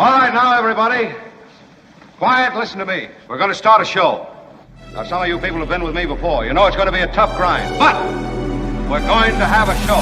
All right, now, everybody. Quiet, listen to me. We're going to start a show. Now, some of you people have been with me before. You know it's going to be a tough grind, but we're going to have a show.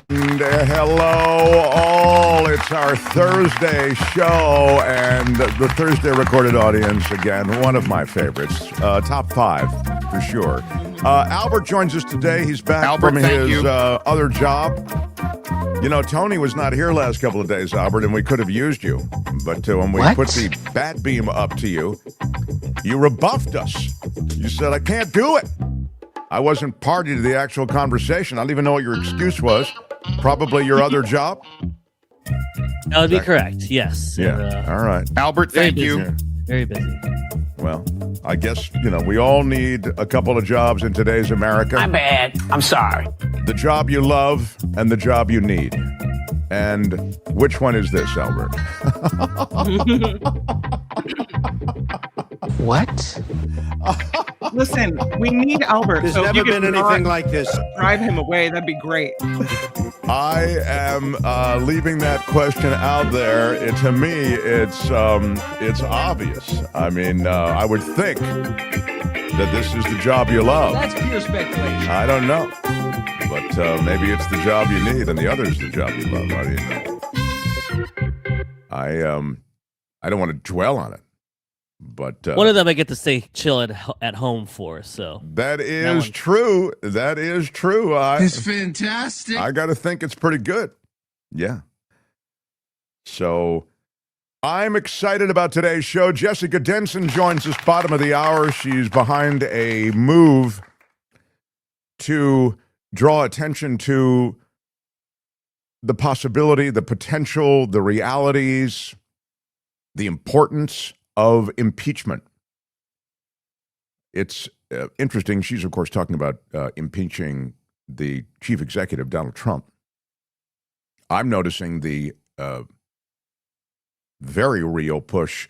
And hello, all. It's our Thursday show, and the Thursday recorded audience, again, one of my favorites. Top 5, for sure. Albert joins us today. He's back from his other job. You know, Tony was not here last couple of days, Albert, and we could have used you. But when we put the bat beam up to you, you rebuffed us. You said, I can't do it. I wasn't party to the actual conversation. I don't even know what your excuse was. Probably your other job? That would be correct, yes. Yeah, all right. Albert, thank you. Yeah. Very busy. Well, I guess, you know, we all need a couple of jobs in today's America. I'm bad. I'm sorry. The job you love and the job you need. And which one is this, Albert? What? Listen, we need Albert. There's so never been anything like this. Drive him away. That'd be great. I am leaving that question out there. To me, it's obvious. I mean, I would think that this is the job you love. That's pure speculation. I don't know. But maybe it's the job you need and the other is the job you love. How do you know? I don't want to dwell on it. But one of them I get to stay chill at home for, so that is true. That is true. It's fantastic. I got to think it's pretty good. Yeah. So I'm excited about today's show. Jessica Denson joins us bottom of the hour. She's behind a move to draw attention to the possibility, the potential, the realities, the importance of impeachment. It's interesting. She's, of course, talking about impeaching the chief executive, Donald Trump. I'm noticing the very real push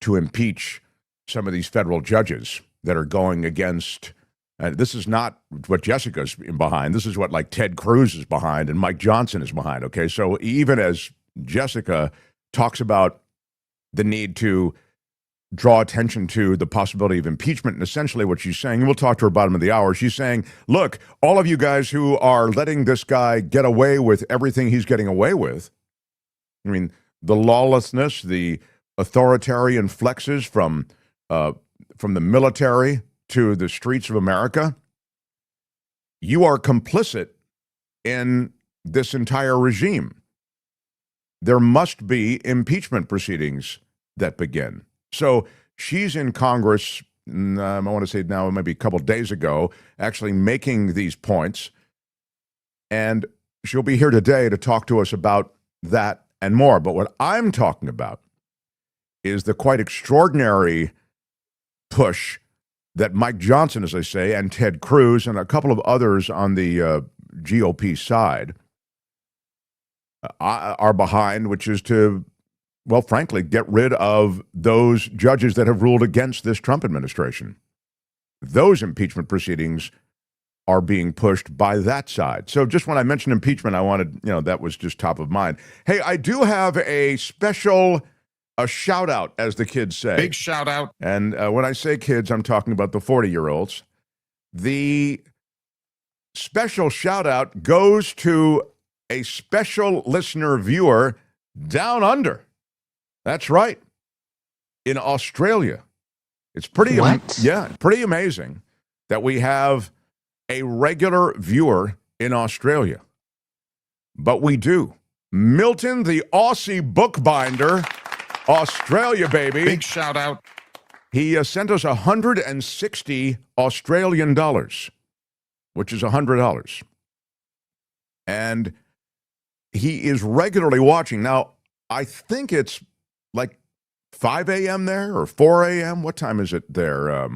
to impeach some of these federal judges that are going against. This is not what Jessica's behind. This is what, like, Ted Cruz is behind and Mike Johnson is behind. Okay, so even as Jessica talks about the need to draw attention to the possibility of impeachment, and essentially what she's saying, and we'll talk to her bottom of the hour, she's saying, look, all of you guys who are letting this guy get away with everything he's getting away with, I mean, the lawlessness, the authoritarian flexes from the military to the streets of America, you are complicit in this entire regime. There must be impeachment proceedings that begin. So she's in Congress, I want to say now maybe a couple days ago, actually making these points. And she'll be here today to talk to us about that and more. But what I'm talking about is the quite extraordinary push that Mike Johnson, as I say, and Ted Cruz and a couple of others on the GOP side are behind, which is to, well, frankly, get rid of those judges that have ruled against this Trump administration. Those impeachment proceedings are being pushed by that side. So just when I mentioned impeachment, I wanted, that was just top of mind. Hey, I do have a special, a shout out, as the kids say. Big shout out. And when I say kids, I'm talking about the 40-year-olds. The special shout out goes to a special listener viewer down under. That's right. In Australia. It's pretty pretty amazing that we have a regular viewer in Australia. But we do. Milton, the Aussie bookbinder, Australia, baby. Big shout out. He sent us 160 Australian dollars, which is $100. And he is regularly watching. Now, I think it's like 5 a.m. there or 4 a.m. What time is it there?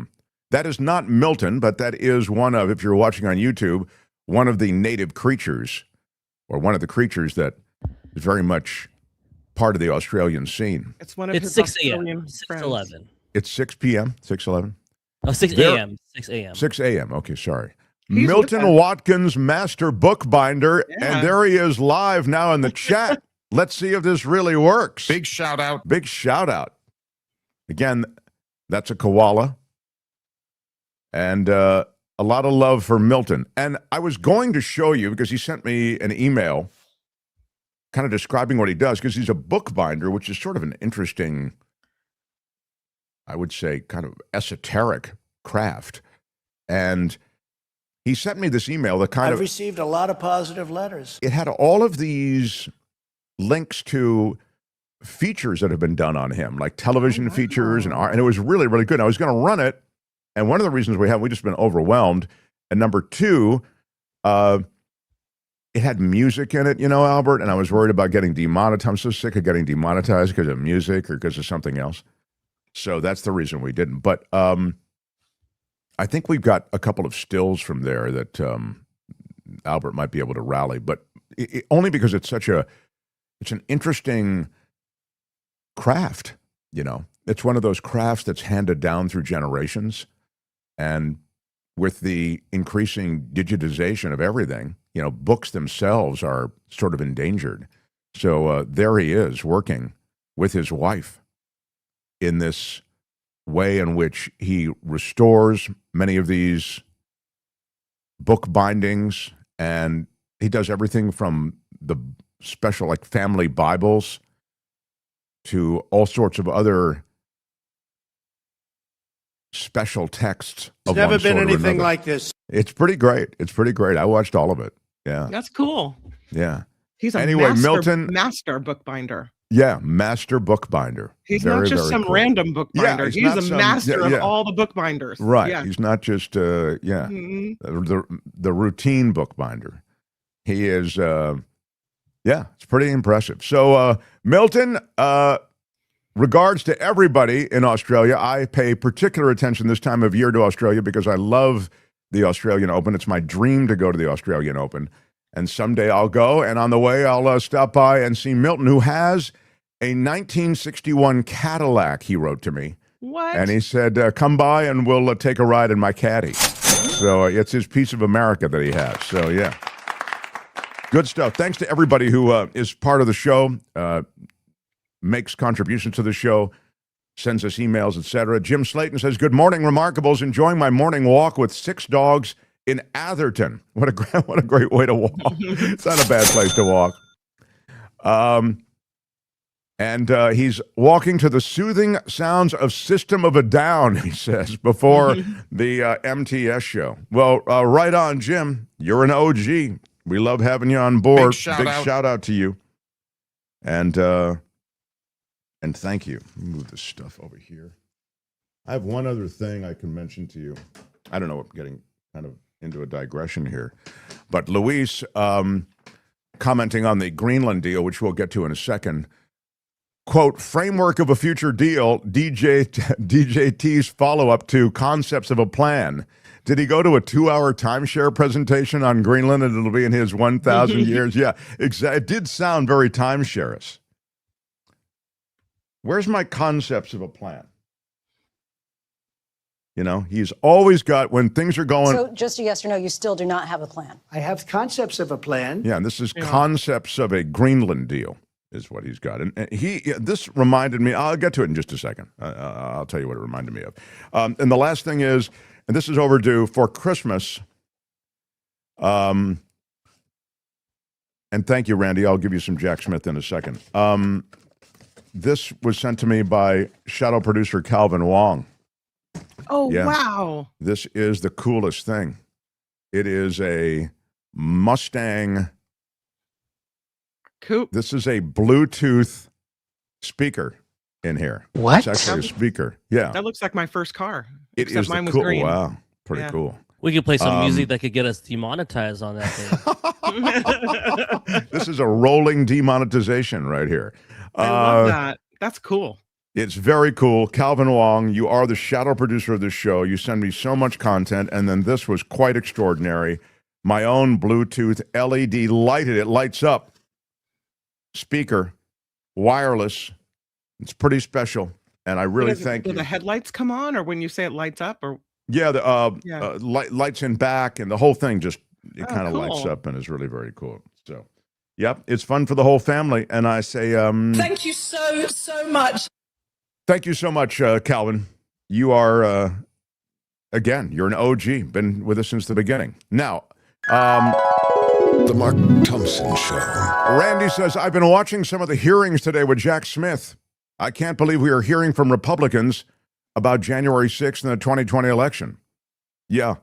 That is not Milton, but that is one of, if you're watching on YouTube, one of the native creatures, or one of the creatures that is very much part of the Australian scene. It's one of his 6 a.m. Australian 6:11. It's 6 p.m., 6:11. Oh, 6 There- a.m. 6 a.m. 6 a.m. Okay, sorry. He's Milton with us. Watkins, master bookbinder, Yeah. and there he is live now in the chat. Let's see if this really works. Big shout out. Big shout out. Again, that's a koala. And a lot of love for Milton. And I was going to show you, because he sent me an email kind of describing what he does, because he's a bookbinder, which is sort of an interesting, I would say, kind of esoteric craft. And he sent me this email that kind I've of, received a lot of positive letters. it had all of these links to features that have been done on him, like television features, and it was really, really good. I was going to run it, and one of the reasons we've just been overwhelmed. And number two, it had music in it, Albert, and I was worried about getting demonetized. I'm so sick of getting demonetized because of music or because of something else. So that's the reason we didn't. But I think we've got a couple of stills from there that Albert might be able to rally, but only because it's an interesting craft, It's one of those crafts that's handed down through generations. And with the increasing digitization of everything, books themselves are sort of endangered. So there he is working with his wife in this way in which he restores many of these book bindings, and he does everything from the special, like family Bibles, to all sorts of other special texts. There's never been anything like this. It's pretty great. I watched all of it. Yeah. That's cool. Yeah. He's a Anyway, Milton- master bookbinder. Yeah, master bookbinder. He's Very, not just very some cool. random bookbinder. Yeah, he's a master of all the bookbinders. Right. Yeah. He's not just Mhm. the routine bookbinder. He is it's pretty impressive. So Milton, regards to everybody in Australia. I pay particular attention this time of year to Australia because I love the Australian Open. It's my dream to go to the Australian Open. And someday I'll go, and on the way I'll stop by and see Milton, who has a 1961 Cadillac, he wrote to me. What? And he said, come by and we'll take a ride in my caddy. So it's his piece of America that he has. So, yeah. Good stuff. Thanks to everybody who is part of the show, makes contributions to the show, sends us emails, etc. Jim Slayton says, good morning, Remarkables. Enjoying my morning walk with 6 dogs in Atherton. What a great way to walk. It's not a bad place to walk. And he's walking to the soothing sounds of System of a Down, he says, before the MTS show. Well, right on, Jim. You're an OG. We love having you on board. Big shout out to you. And thank you. Let me move this stuff over here. I have one other thing I can mention to you. I don't know, I'm getting kind of into a digression here. But Luis, commenting on the Greenland deal, which we'll get to in a second, quote, framework of a future deal, DJT's follow-up to concepts of a plan. Did he go to a 2-hour timeshare presentation on Greenland and it'll be in his 1,000 years? Yeah, exactly. It did sound very timeshare-ish. Where's my concepts of a plan? He's always got, when things are going. So just a yes or no, you still do not have a plan. I have concepts of a plan. Yeah, and this is concepts of a Greenland deal is what he's got. And this reminded me, I'll get to it in just a second. I'll tell you what it reminded me of. And the last thing is, and this is overdue, for Christmas. And thank you, Randy. I'll give you some Jack Smith in a second. This was sent to me by shadow producer Calvin Wong. Oh, Yeah. wow. This is the coolest thing. It is a Mustang. Cool. This is a Bluetooth speaker in here. What? It's actually a speaker. Yeah. That looks like my first car. It except is mine was cool. green. Wow. Pretty Yeah. cool. We could play some music that could get us demonetized on that thing. This is a rolling demonetization right here. I love that. That's cool. It's very cool. Calvin Wong, you are the shadow producer of this show. You send me so much content, and then this was quite extraordinary. My own Bluetooth LED lighted. It lights up. Speaker, wireless. It's pretty special, and I really thank Do you. the headlights come on, or when you say it lights up, or Yeah, the Yeah. lights in back and the whole thing just it Oh, kind of lights cool. up and is really very cool. So, yep, it's fun for the whole family. And I say, Thank you so much. thank you so much, Calvin. You are, again, you're an OG. Been with us since the beginning. Now, The Mark Thompson Show. Randy says, I've been watching some of the hearings today with Jack Smith. I can't believe we are hearing from Republicans about January 6th and the 2020 election. Yeah,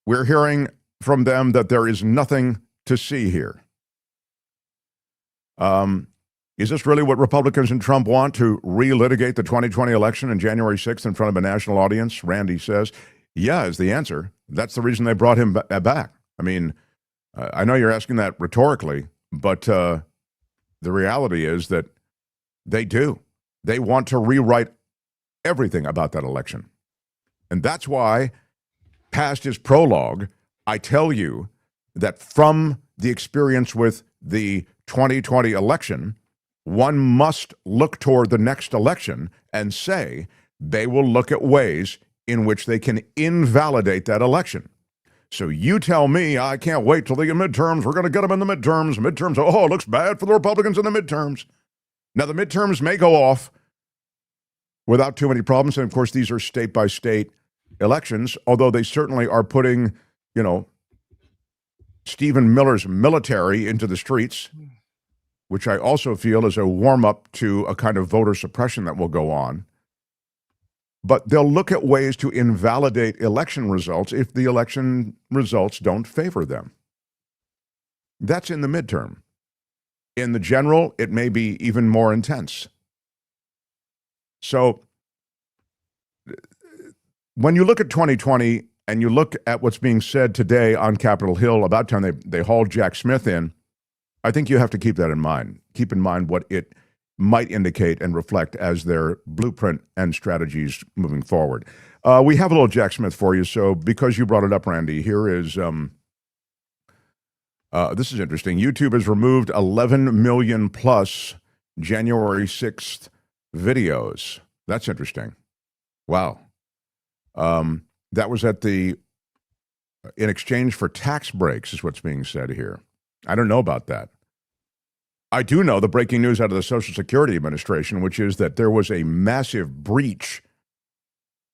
we're hearing from them that there is nothing to see here. Is this really what Republicans and Trump want, to relitigate the 2020 election and January 6th in front of a national audience? Randy says, yeah, is the answer. That's the reason they brought him back. I mean, I know you're asking that rhetorically, but the reality is that they do. They want to rewrite everything about that election. And that's why, past his prologue, I tell you that from the experience with the 2020 election, one must look toward the next election and say they will look at ways in which they can invalidate that election. So you tell me, I can't wait till the midterms. We're going to get them in the midterms. Midterms, oh, it looks bad for the Republicans in the midterms. Now, the midterms may go off without too many problems. And, of course, these are state-by-state elections, although they certainly are putting, Stephen Miller's military into the streets, which I also feel is a warm-up to a kind of voter suppression that will go on. But they'll look at ways to invalidate election results if the election results don't favor them. That's in the midterm. In the general, it may be even more intense. So when you look at 2020 and you look at what's being said today on Capitol Hill about time they hauled Jack Smith in, I think you have to keep that in mind. Keep in mind what it might indicate and reflect as their blueprint and strategies moving forward. We have a little Jack Smith for you. So because you brought it up, Randy, here is, this is interesting. YouTube has removed 11 million plus January 6th videos. That's interesting. Wow. That was in exchange for tax breaks is what's being said here. I don't know about that. I do know the breaking news out of the Social Security Administration, which is that there was a massive breach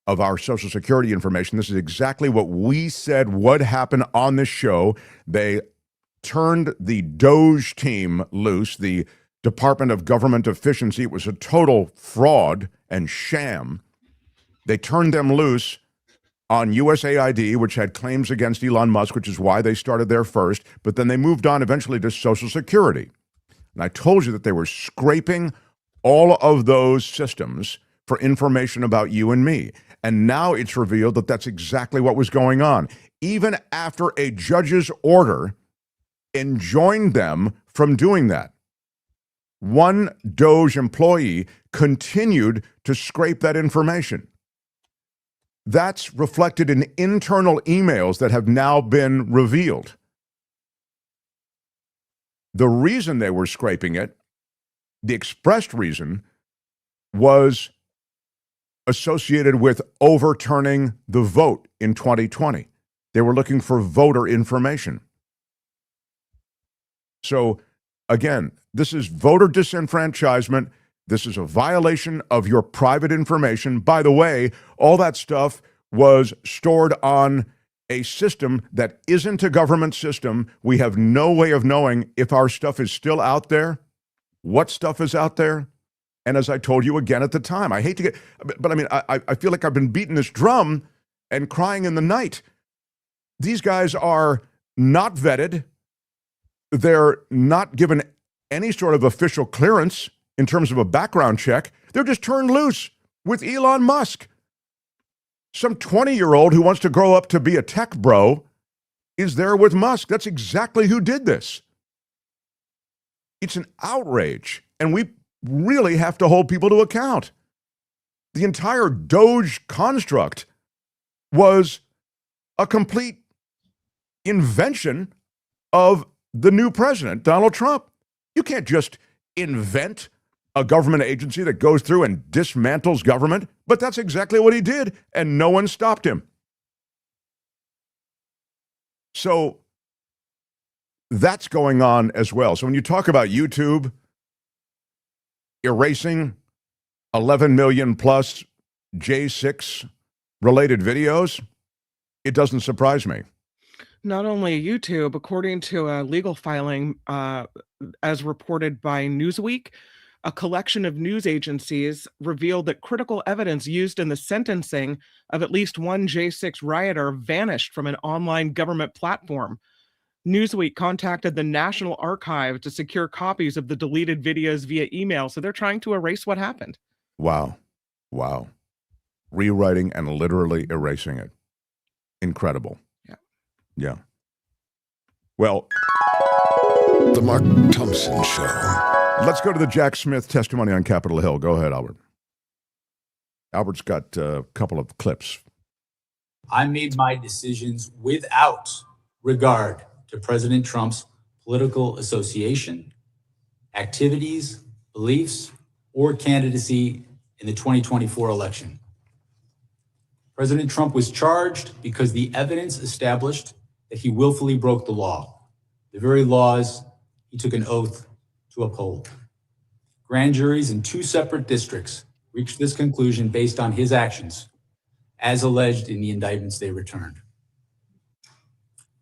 of our Social Security information. This is exactly what we said would happen on this show. They turned the DOGE team loose, the Department of Government Efficiency. It was a total fraud and sham. They turned them loose on USAID, which had claims against Elon Musk, which is why they started there first. But then they moved on eventually to Social Security. And I told you that they were scraping all of those systems for information about you and me. And now it's revealed that that's exactly what was going on. Even after a judge's order enjoined them from doing that, one DOGE employee continued to scrape that information. That's reflected in internal emails that have now been revealed. The reason they were scraping it, the expressed reason, was associated with overturning the vote in 2020. They were looking for voter information. So, again, this is voter disenfranchisement. This is a violation of your private information. By the way, all that stuff was stored on a system that isn't a government system. We have no way of knowing if our stuff is still out there, what stuff is out there. And as I told you again at the time, I hate to get, but I mean, I feel like I've been beating this drum and crying in the night. These guys are not vetted. They're not given any sort of official clearance in terms of a background check. They're just turned loose with Elon Musk. Some 20-year-old who wants to grow up to be a tech bro is there with Musk. That's exactly who did this. It's an outrage, and we really have to hold people to account. The entire DOGE construct was a complete invention of the new president, Donald Trump. You can't just invent a government agency that goes through and dismantles government, but that's exactly what he did, and no one stopped him. So that's going on as well. So when you talk about YouTube erasing 11 million plus J6 related videos, it doesn't surprise me. Not only YouTube, according to a legal filing, as reported by Newsweek, a collection of news agencies revealed that critical evidence used in the sentencing of at least one J6 rioter vanished from an online government platform. Newsweek contacted the National Archive to secure copies of the deleted videos via email, so they're trying to erase what happened. Wow. Wow. Rewriting and literally erasing it. Incredible. Yeah. Yeah. Well, The Mark Thompson Show. let's go to the Jack Smith testimony on Capitol Hill. Go ahead, Albert. Albert's got a couple of clips. I made my decisions without regard to President Trump's political association, activities, beliefs, or candidacy in the 2024 election. President Trump was charged because the evidence established that he willfully broke the law, the very laws he took an oath to uphold. Grand juries in 2 separate districts reached this conclusion based on his actions, as alleged in the indictments they returned.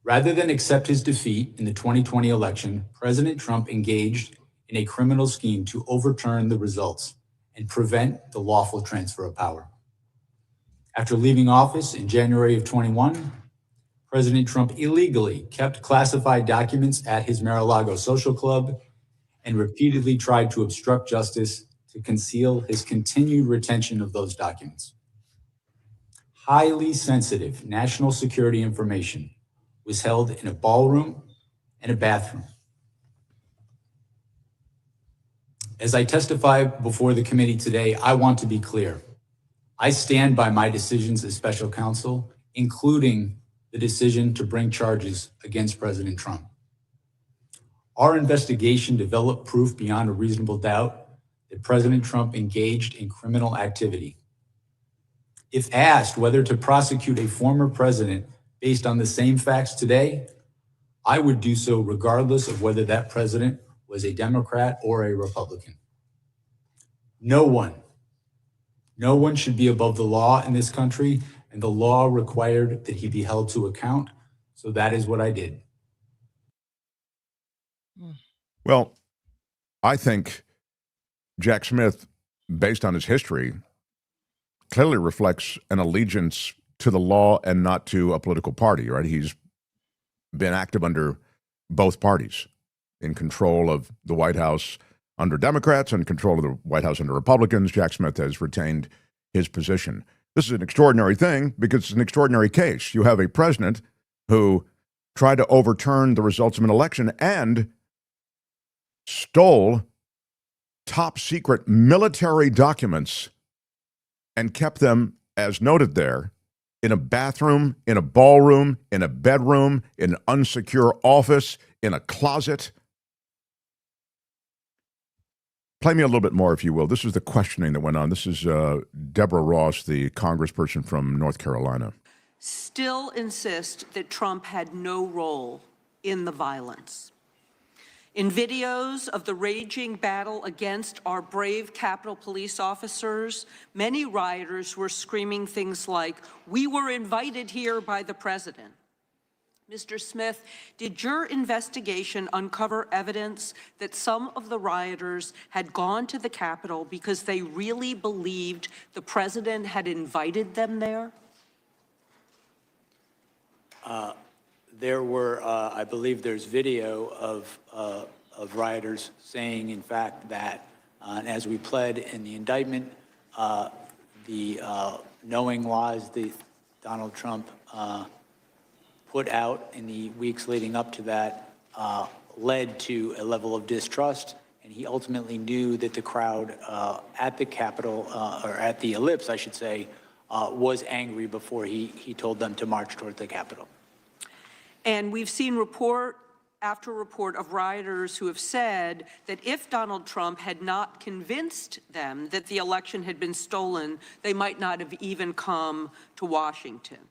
Rather than accept his defeat in the 2020 election, President Trump engaged in a criminal scheme to overturn the results and prevent the lawful transfer of power. After leaving office in January of 21, President Trump illegally kept classified documents at his Mar-a-Lago social club and repeatedly tried to obstruct justice to conceal his continued retention of those documents. Highly sensitive national security information was held in a ballroom and a bathroom. As I testify before the committee today, I want to be clear. I stand by my decisions as special counsel, including the decision to bring charges against President Trump. Our investigation developed proof beyond a reasonable doubt that President Trump engaged in criminal activity. If asked whether to prosecute a former president based on the same facts today, I would do so regardless of whether that president was a Democrat or a Republican. No one should be above the law in this country, and the law required that he be held to account. So that is what I did. Well, I think Jack Smith, based on his history, clearly reflects an allegiance to the law and not to a political party, right? He's been active under both parties, in control of the White House under Democrats and control of the White House under Republicans. Jack Smith has retained his position. This is an extraordinary thing because it's an extraordinary case. You have a president who tried to overturn the results of an election and stole top secret military documents and kept them, as noted there, in a bathroom, in a ballroom, in a bedroom, in an unsecure office, in a closet. Play me a little bit more, if you will. This is the questioning that went on. This is Deborah Ross, the congressperson from North Carolina. Still insist that Trump had no role in the violence. In videos of the raging battle against our brave Capitol Police officers, many rioters were screaming things like, "We were invited here by the president." Mr. Smith, did your investigation uncover evidence that some of the rioters had gone to the Capitol because they really believed the president had invited them there? There were, I believe there's video of rioters saying, in fact, that, and as we pled in the indictment, the knowing lies that Donald Trump put out in the weeks leading up to that led to a level of distrust, and he ultimately knew that the crowd at the Capitol, or at the Ellipse, I should say, was angry before he told them to march toward the Capitol. And we've seen report after report of rioters who have said that if Donald Trump had not convinced them that the election had been stolen, they might not have even come to Washington.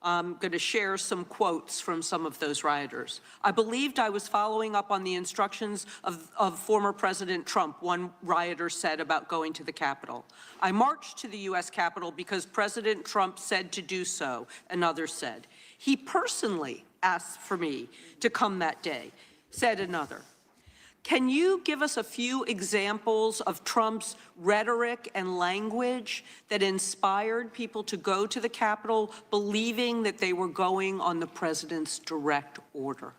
I'm going to share some quotes from some of those rioters. I believed I was following up on the instructions of former President Trump, one rioter said about going to the Capitol. I marched to the U.S. Capitol because President Trump said to do so, another said. He personally asked for me to come that day, said another. Can you give us a few examples of Trump's rhetoric and language that inspired people to go to the Capitol believing that they were going on the president's direct order?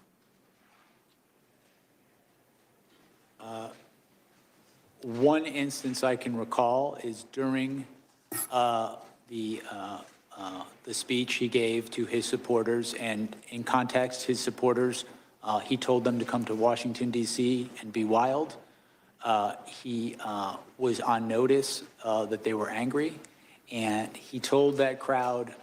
One instance I can recall is during the speech he gave to his supporters, and in context, his supporters, he told them to come to Washington, D.C. and be wild. He was on notice that they were angry, and he told that crowd,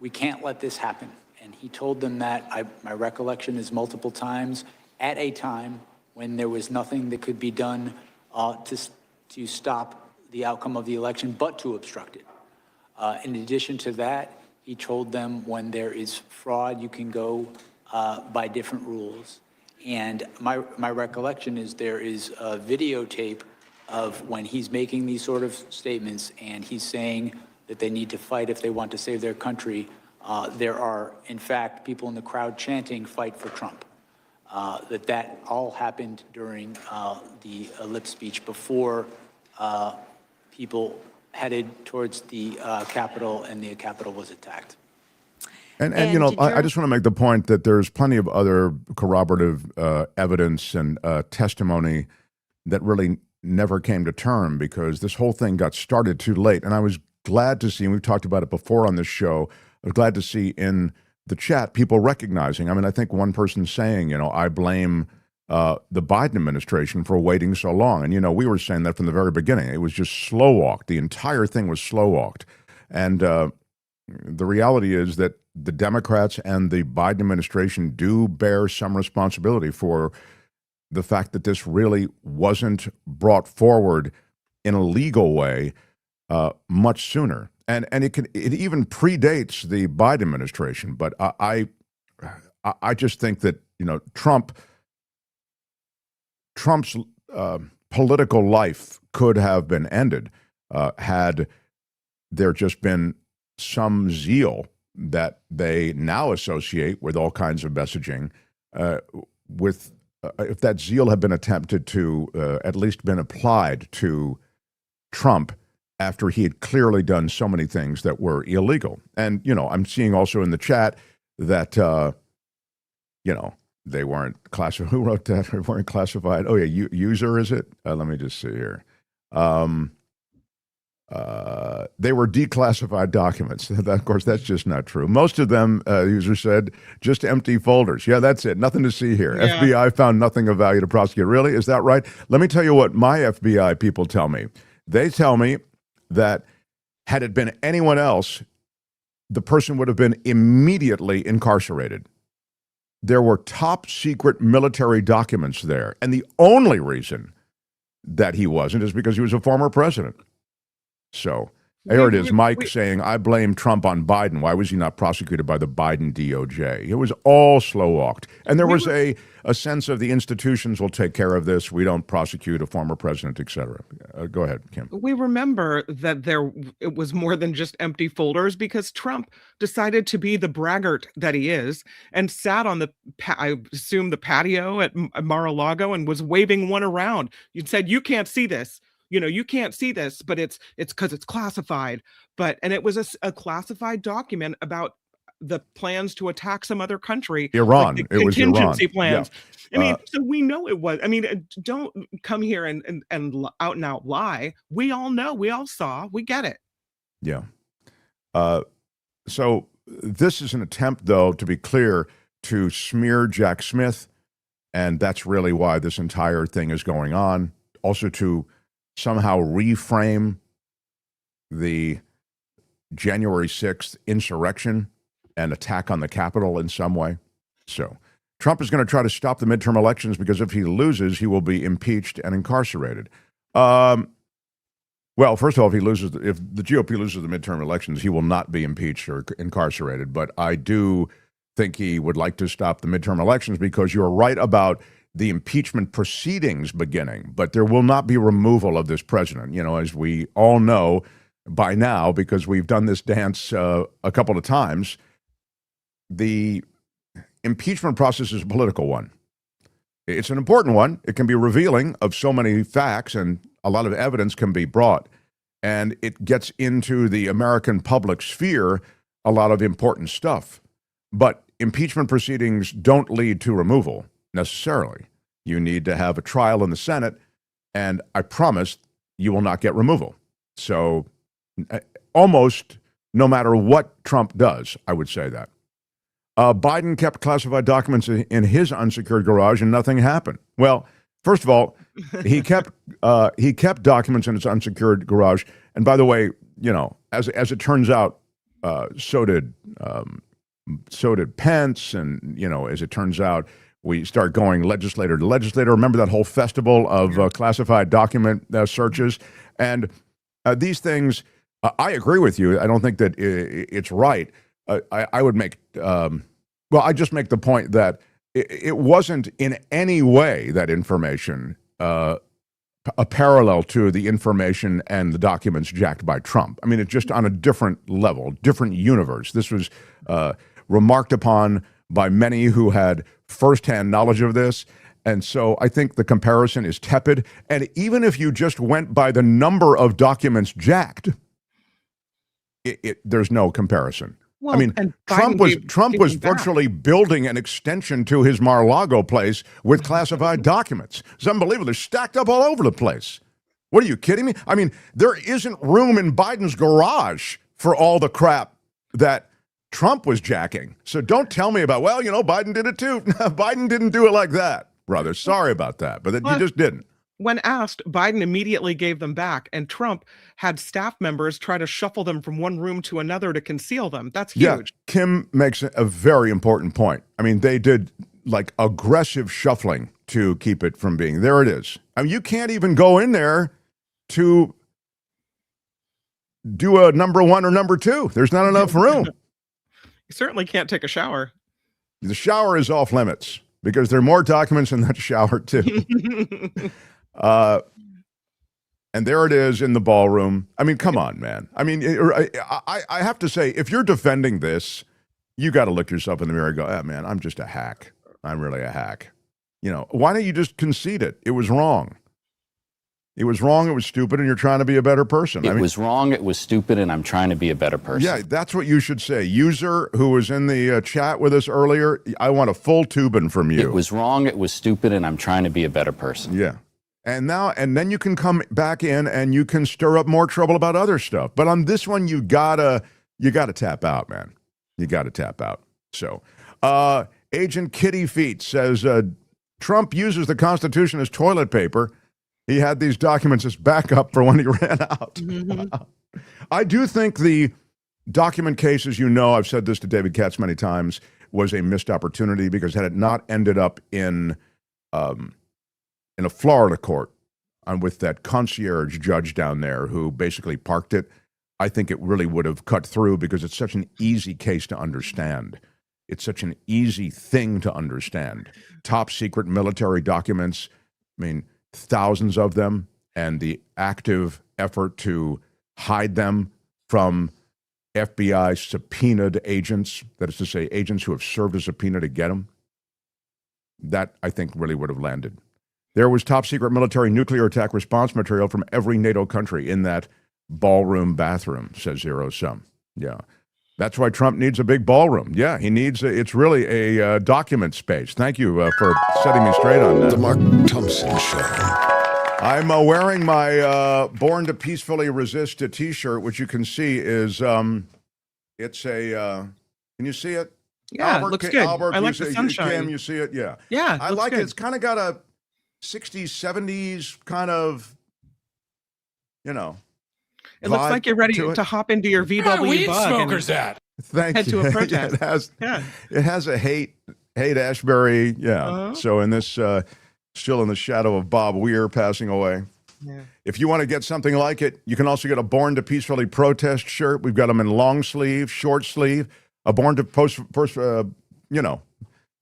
we can't let this happen. And he told them that, my recollection is multiple times, at a time when there was nothing that could be done to stop the outcome of the election, but to obstruct it. In addition to that, he told them when there is fraud, you can go by different rules. And my recollection is there is a videotape of when he's making these sort of statements and he's saying that they need to fight if they want to save their country. There are, in fact, people in the crowd chanting, "Fight for Trump." That all happened during the lip speech before people headed towards the Capitol and the Capitol was attacked. And you know, I just want to make the point that there's plenty of other corroborative evidence and testimony that really never came to term because this whole thing got started too late. And I was glad to see, and we've talked about it before on this show, I was glad to see in the chat people recognizing. I mean, I think one person saying, you know, I blame the Biden administration for waiting so long. And, you know, we were saying that from the very beginning. It was just slow walked. The entire thing was slow walked. And the reality is that the Democrats and the Biden administration do bear some responsibility for the fact that this really wasn't brought forward in a legal way much sooner. And it even predates the Biden administration. But I just think that, you know, Trump's political life could have been ended had there just been some zeal that they now associate with all kinds of messaging, if that zeal had been attempted to at least been applied to Trump after he had clearly done so many things that were illegal. And, you know, I'm seeing also in the chat that, you know, they weren't classified. Who wrote that? They weren't classified. Oh, yeah, user, is it? Let me just see here. They were declassified documents. Of course, that's just not true. Most of them, user said, just empty folders. Yeah, that's it. Nothing to see here. Yeah. FBI found nothing of value to prosecute. Really? Is that right? Let me tell you what my FBI people tell me. They tell me that had it been anyone else, the person would have been immediately incarcerated. There were top secret military documents there. And the only reason that he wasn't is because he was a former president. So there it is, Mike saying, I blame Trump on Biden. Why was he not prosecuted by the Biden DOJ? It was all slow walked. And there was a sense of the institutions will take care of this. We don't prosecute a former president, et cetera. Go ahead, Kim. We remember that it was more than just empty folders because Trump decided to be the braggart that he is and sat on I assume the patio at Mar-a-Lago and was waving one around. You said, you can't see this. You know, you can't see this, but it's because it's classified. And it was a classified document about the plans to attack some other country. Iran. Like it was Iran. Contingency plans. Yeah. I mean, so we know it was. I mean, don't come here and out and out lie. We all know. We all saw. We get it. Yeah. So this is an attempt, though, to be clear, to smear Jack Smith. And that's really why this entire thing is going on. Also to somehow reframe the January 6th insurrection and attack on the Capitol in some way. So Trump is going to try to stop the midterm elections because if he loses, he will be impeached and incarcerated. Well, first of all, if the GOP loses the midterm elections, he will not be impeached or incarcerated. But I do think he would like to stop the midterm elections because you're right about the impeachment proceedings beginning. But there will not be removal of this president. As we all know by now, because we've done this dance a couple of times, the impeachment process is a political one. It's an important one. It can be revealing of so many facts, and a lot of evidence can be brought. And it gets into the American public sphere a lot of important stuff. But impeachment proceedings don't lead to removal necessarily. You need to have a trial in the Senate, and I promise you will not get removal. So almost no matter what Trump does, I would say that. Biden kept classified documents in his unsecured garage and nothing happened. Well, first of all, he kept documents in his unsecured garage. And by the way, as it turns out, so did Pence. And, as it turns out, we start going legislator to legislator. Remember that whole festival of classified document searches? And these things, I agree with you. I don't think that it's right. I would make, I just make the point that it wasn't in any way that information a parallel to the information and the documents jacked by Trump. I mean, it's just on a different level, different universe. This was remarked upon by many who had firsthand knowledge of this. And so I think the comparison is tepid. And even if you just went by the number of documents jacked, there's no comparison. Well, I mean, Trump was virtually building an extension to his Mar-a-Lago place with classified documents. It's unbelievable. They're stacked up all over the place. What, are you kidding me? I mean, there isn't room in Biden's garage for all the crap that Trump was jacking. So don't tell me about, Biden did it too. Biden didn't do it like that, brother. Sorry about that, but he just didn't. When asked, Biden immediately gave them back, and Trump had staff members try to shuffle them from one room to another to conceal them. That's huge. Yeah, Kim makes a very important point. I mean, they did like aggressive shuffling to keep it from being, there it is. I mean, you can't even go in there to do a number 1 or number 2. There's not enough room. You certainly can't take a shower. The shower is off limits because there are more documents in that shower too. And there it is in the ballroom. I mean, come on, man. I mean, I have to say, if you're defending this, you got to look yourself in the mirror and go, man, I'm just a hack. I'm really a hack. Why don't you just concede it? It was wrong. It was wrong, it was stupid, and you're trying to be a better person. It was wrong, it was stupid, and I'm trying to be a better person. Yeah, that's what you should say. User who was in the chat with us earlier, I want a full tubing from you. It was wrong, it was stupid, and I'm trying to be a better person. Yeah. And then you can come back in and you can stir up more trouble about other stuff. But on this one, you gotta tap out, man. You gotta tap out. So, Agent Kitty Feet says Trump uses the Constitution as toilet paper. He had these documents as backup for when he ran out. Mm-hmm. I do think the document case, as you know, I've said this to David Katz many times, was a missed opportunity because had it not ended up in a Florida court with that concierge judge down there who basically parked it, I think it really would have cut through because it's such an easy case to understand. It's such an easy thing to understand. Top secret military documents, I mean, thousands of them, and the active effort to hide them from FBI subpoenaed agents, that is to say, agents who have served a subpoena to get them. That, I think, really would have landed. There was top secret military nuclear attack response material from every NATO country in that ballroom bathroom, says Zero Sum. Yeah. That's why Trump needs a big ballroom. Yeah, he needs, it's really a document space. Thank you for setting me straight on that. The Mark Thompson Show. I'm wearing my Born to Peacefully Resist t-shirt, which you can see is, it's a, can you see it? Yeah, it looks good. Albert, I like the sunshine. Cam, you see it? Yeah. Yeah, I like good. it. It's kind of got a 60s, 70s kind of, It looks like you're ready to hop into your VW bug smokers at. Thank head you. to a protest. It has a hate Ashbury. Yeah. So in this, still in the shadow of Bob Weir passing away. Yeah. If you want to get something like it, you can also get a Born to Peacefully Protest shirt. We've got them in long sleeve, short sleeve, a Born to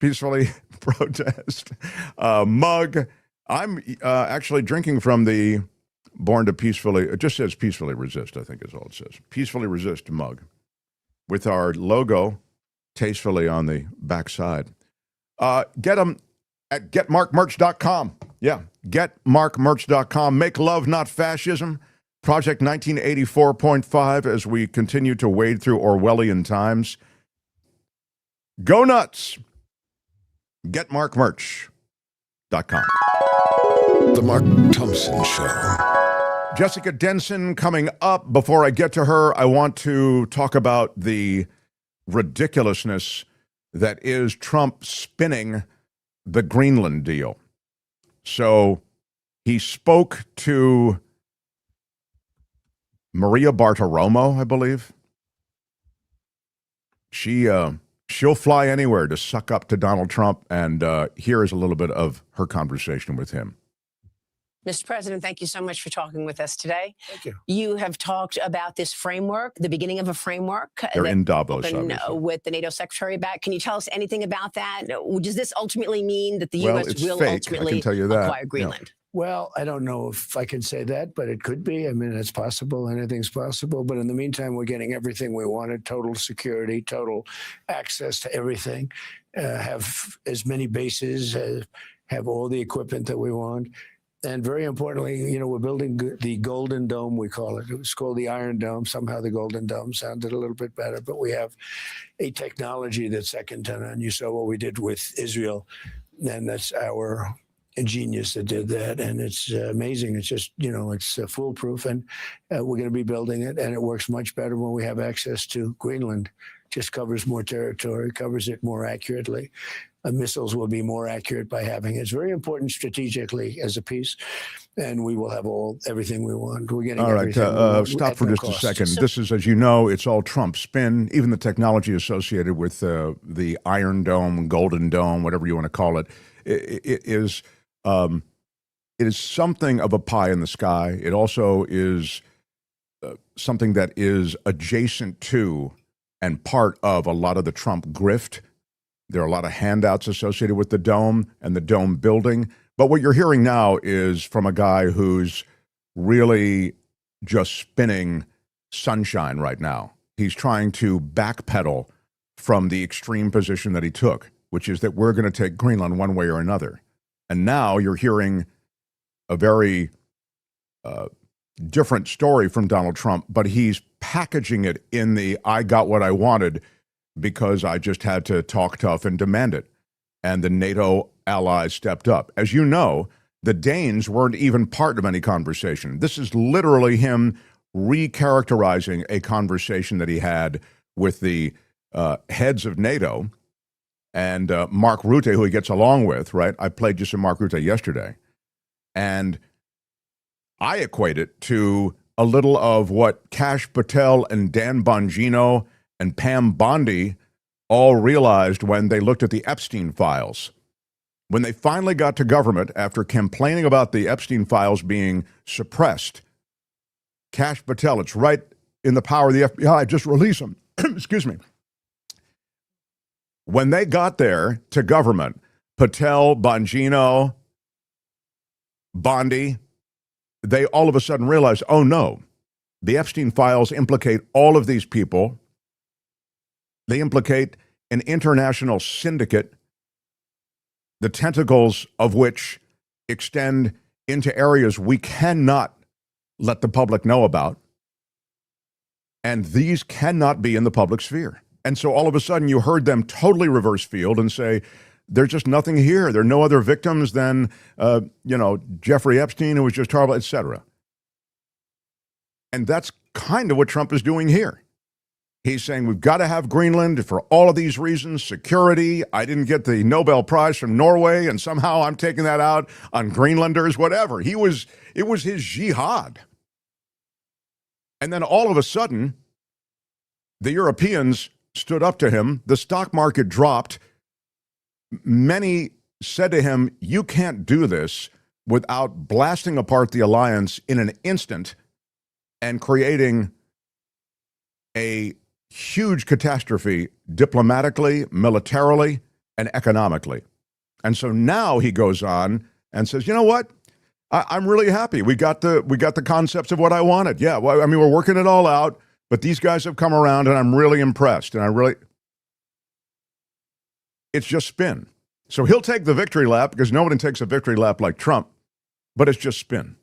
Peacefully Protest mug. I'm actually drinking from the Born to Peacefully, it just says Peacefully Resist, I think is all it says. Peacefully Resist mug with our logo tastefully on the backside. Get them at getmarkmerch.com. Yeah, getmarkmerch.com. Make love, not fascism. Project 1984.5 as we continue to wade through Orwellian times. Go nuts. Getmarkmerch.com. The Mark Thompson Show. Jessica Denson coming up. Before I get to her, I want to talk about the ridiculousness that is Trump spinning the Greenland deal. So he spoke to Maria Bartiromo, I believe. She'll fly anywhere to suck up to Donald Trump, and here is a little bit of her conversation with him. Mr. President, thank you so much for talking with us today. Thank you. You have talked about this framework, the beginning of a framework. They're in Davos, with the NATO secretary back. Can you tell us anything about that? Does this ultimately mean that the U.S. will ultimately acquire Greenland? Yeah. Well, I don't know if I can say that, but it could be. I mean, it's possible. Anything's possible. But in the meantime, we're getting everything we wanted, total security, total access to everything, have as many bases, have all the equipment that we want. And very importantly, we're building the Golden Dome, we call it. It was called the Iron Dome. Somehow the Golden Dome sounded a little bit better, but we have a technology that's second to none. You saw what we did with Israel, and that's our genius that did that. And it's amazing. It's just, it's foolproof, and we're going to be building it, and it works much better when we have access to Greenland. Just covers more territory, covers it more accurately. Missiles will be more accurate by having it. It's very important strategically as a piece, and we will have everything we want. We're getting everything. All right, stop for just a second. This is, as you know, it's all Trump spin. Even the technology associated with the Iron Dome, Golden Dome, whatever you want to call it, it is something of a pie in the sky. It also is something that is adjacent to and part of a lot of the Trump grift. There are a lot of handouts associated with the dome and the dome building. But what you're hearing now is from a guy who's really just spinning sunshine right now. He's trying to backpedal from the extreme position that he took, which is that we're going to take Greenland one way or another. And now you're hearing a very different story from Donald Trump, but he's packaging it in the I got what I wanted because I just had to talk tough and demand it. And the NATO allies stepped up. As you know, the Danes weren't even part of any conversation. This is literally him recharacterizing a conversation that he had with the heads of NATO and Mark Rutte, who he gets along with, right? I played you some Mark Rutte yesterday. And I equate it to a little of what Kash Patel and Dan Bongino and Pam Bondi all realized when they looked at the Epstein files. When they finally got to government after complaining about the Epstein files being suppressed, Kash Patel, it's right in the power of the FBI, just release them. Excuse me. When they got there to government, Patel, Bongino, Bondi, they all of a sudden realized, oh no, the Epstein files implicate all of these people. They implicate an international syndicate, the tentacles of which extend into areas we cannot let the public know about. And these cannot be in the public sphere. And so all of a sudden you heard them totally reverse field and say, there's just nothing here. There are no other victims than, Jeffrey Epstein, who was just horrible, et cetera. And that's kind of what Trump is doing here. He's saying we've got to have Greenland for all of these reasons, security. I didn't get the Nobel Prize from Norway, and somehow I'm taking that out on Greenlanders, whatever. It was his jihad. And then all of a sudden, the Europeans stood up to him. The stock market dropped. Many said to him, you can't do this. without blasting apart the alliance in an instant and creating a huge catastrophe diplomatically, militarily, and economically. And so now he goes on and says, you know what? I'm really happy. We got the concepts of what I wanted. Yeah, well, I mean, we're working it all out, but these guys have come around and I'm really impressed. And it's just spin. So he'll take the victory lap because nobody takes a victory lap like Trump, but it's just spin.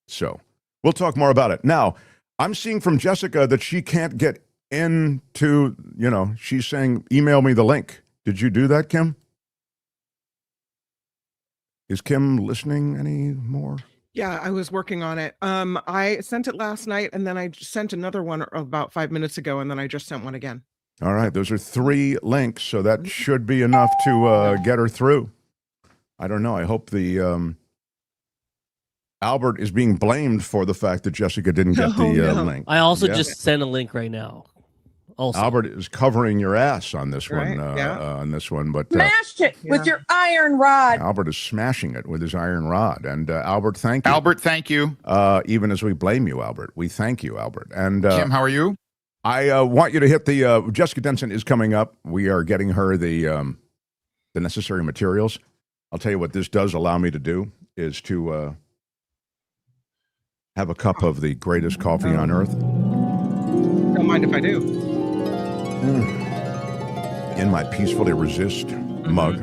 So we'll talk more about it. Now, I'm seeing from Jessica that she can't get into, she's saying, email me the link. Did you do that, Kim? Is Kim listening anymore? Yeah, I was working on it. I sent it last night, and then I sent another one about 5 minutes ago, and then I just sent one again. All right, those are 3 links, so that should be enough to get her through. I don't know. I hope the Albert is being blamed for the fact that Jessica didn't get the link. I also just sent a link right now. Also. Albert is covering your ass on this one. But smashed it with your iron rod. Albert is smashing it with his iron rod. And Albert, thank you. Albert, thank you. Even as we blame you, Albert, we thank you, Albert. And Kim, how are you? I want you to hit the Jessica Denson is coming up. We are getting her the necessary materials. I'll tell you what this does allow me to do is to have a cup of the greatest coffee on earth. Don't mind if I do. In my Peacefully Resist mug.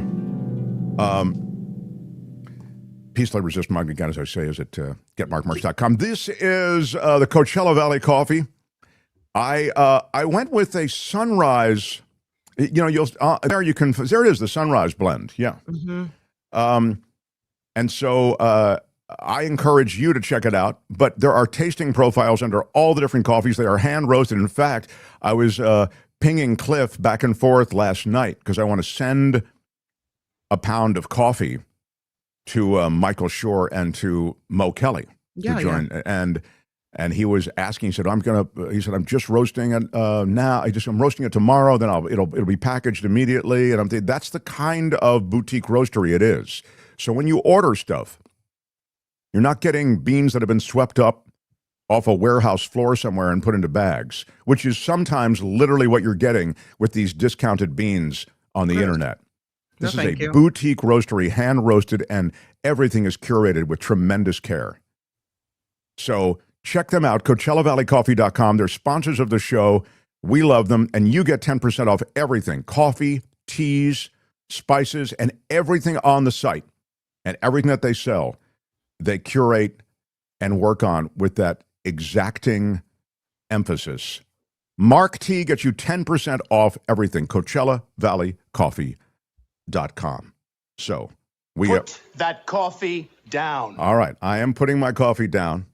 Peacefully Resist mug, again, as I say, is at getmarkmerch.com. This is the Coachella Valley coffee. I went with a sunrise. There it is, the sunrise blend. Yeah. And so I encourage you to check it out. But there are tasting profiles under all the different coffees. They are hand roasted. In fact, I was pinging Cliff back and forth last night because I want to send a pound of coffee to Michael Shore and to Mo Kelly to join. And he was asking, he said, I'm just roasting it now. I'm roasting it tomorrow. Then it'll be packaged immediately. And I'm thinking that's the kind of boutique roastery it is. So when you order stuff, you're not getting beans that have been swept up off a warehouse floor somewhere and put into bags, which is sometimes literally what you're getting with these discounted beans on the internet. This is a boutique roastery, hand roasted, and everything is curated with tremendous care. So check them out, CoachellaValleyCoffee.com. They're sponsors of the show. We love them, and you get 10% off everything, coffee, teas, spices, and everything on the site. And everything that they sell, they curate and work on with that exacting emphasis. Mark T gets you 10% off everything. CoachellaValleyCoffee.com. So we put that coffee down. All right, I am putting my coffee down.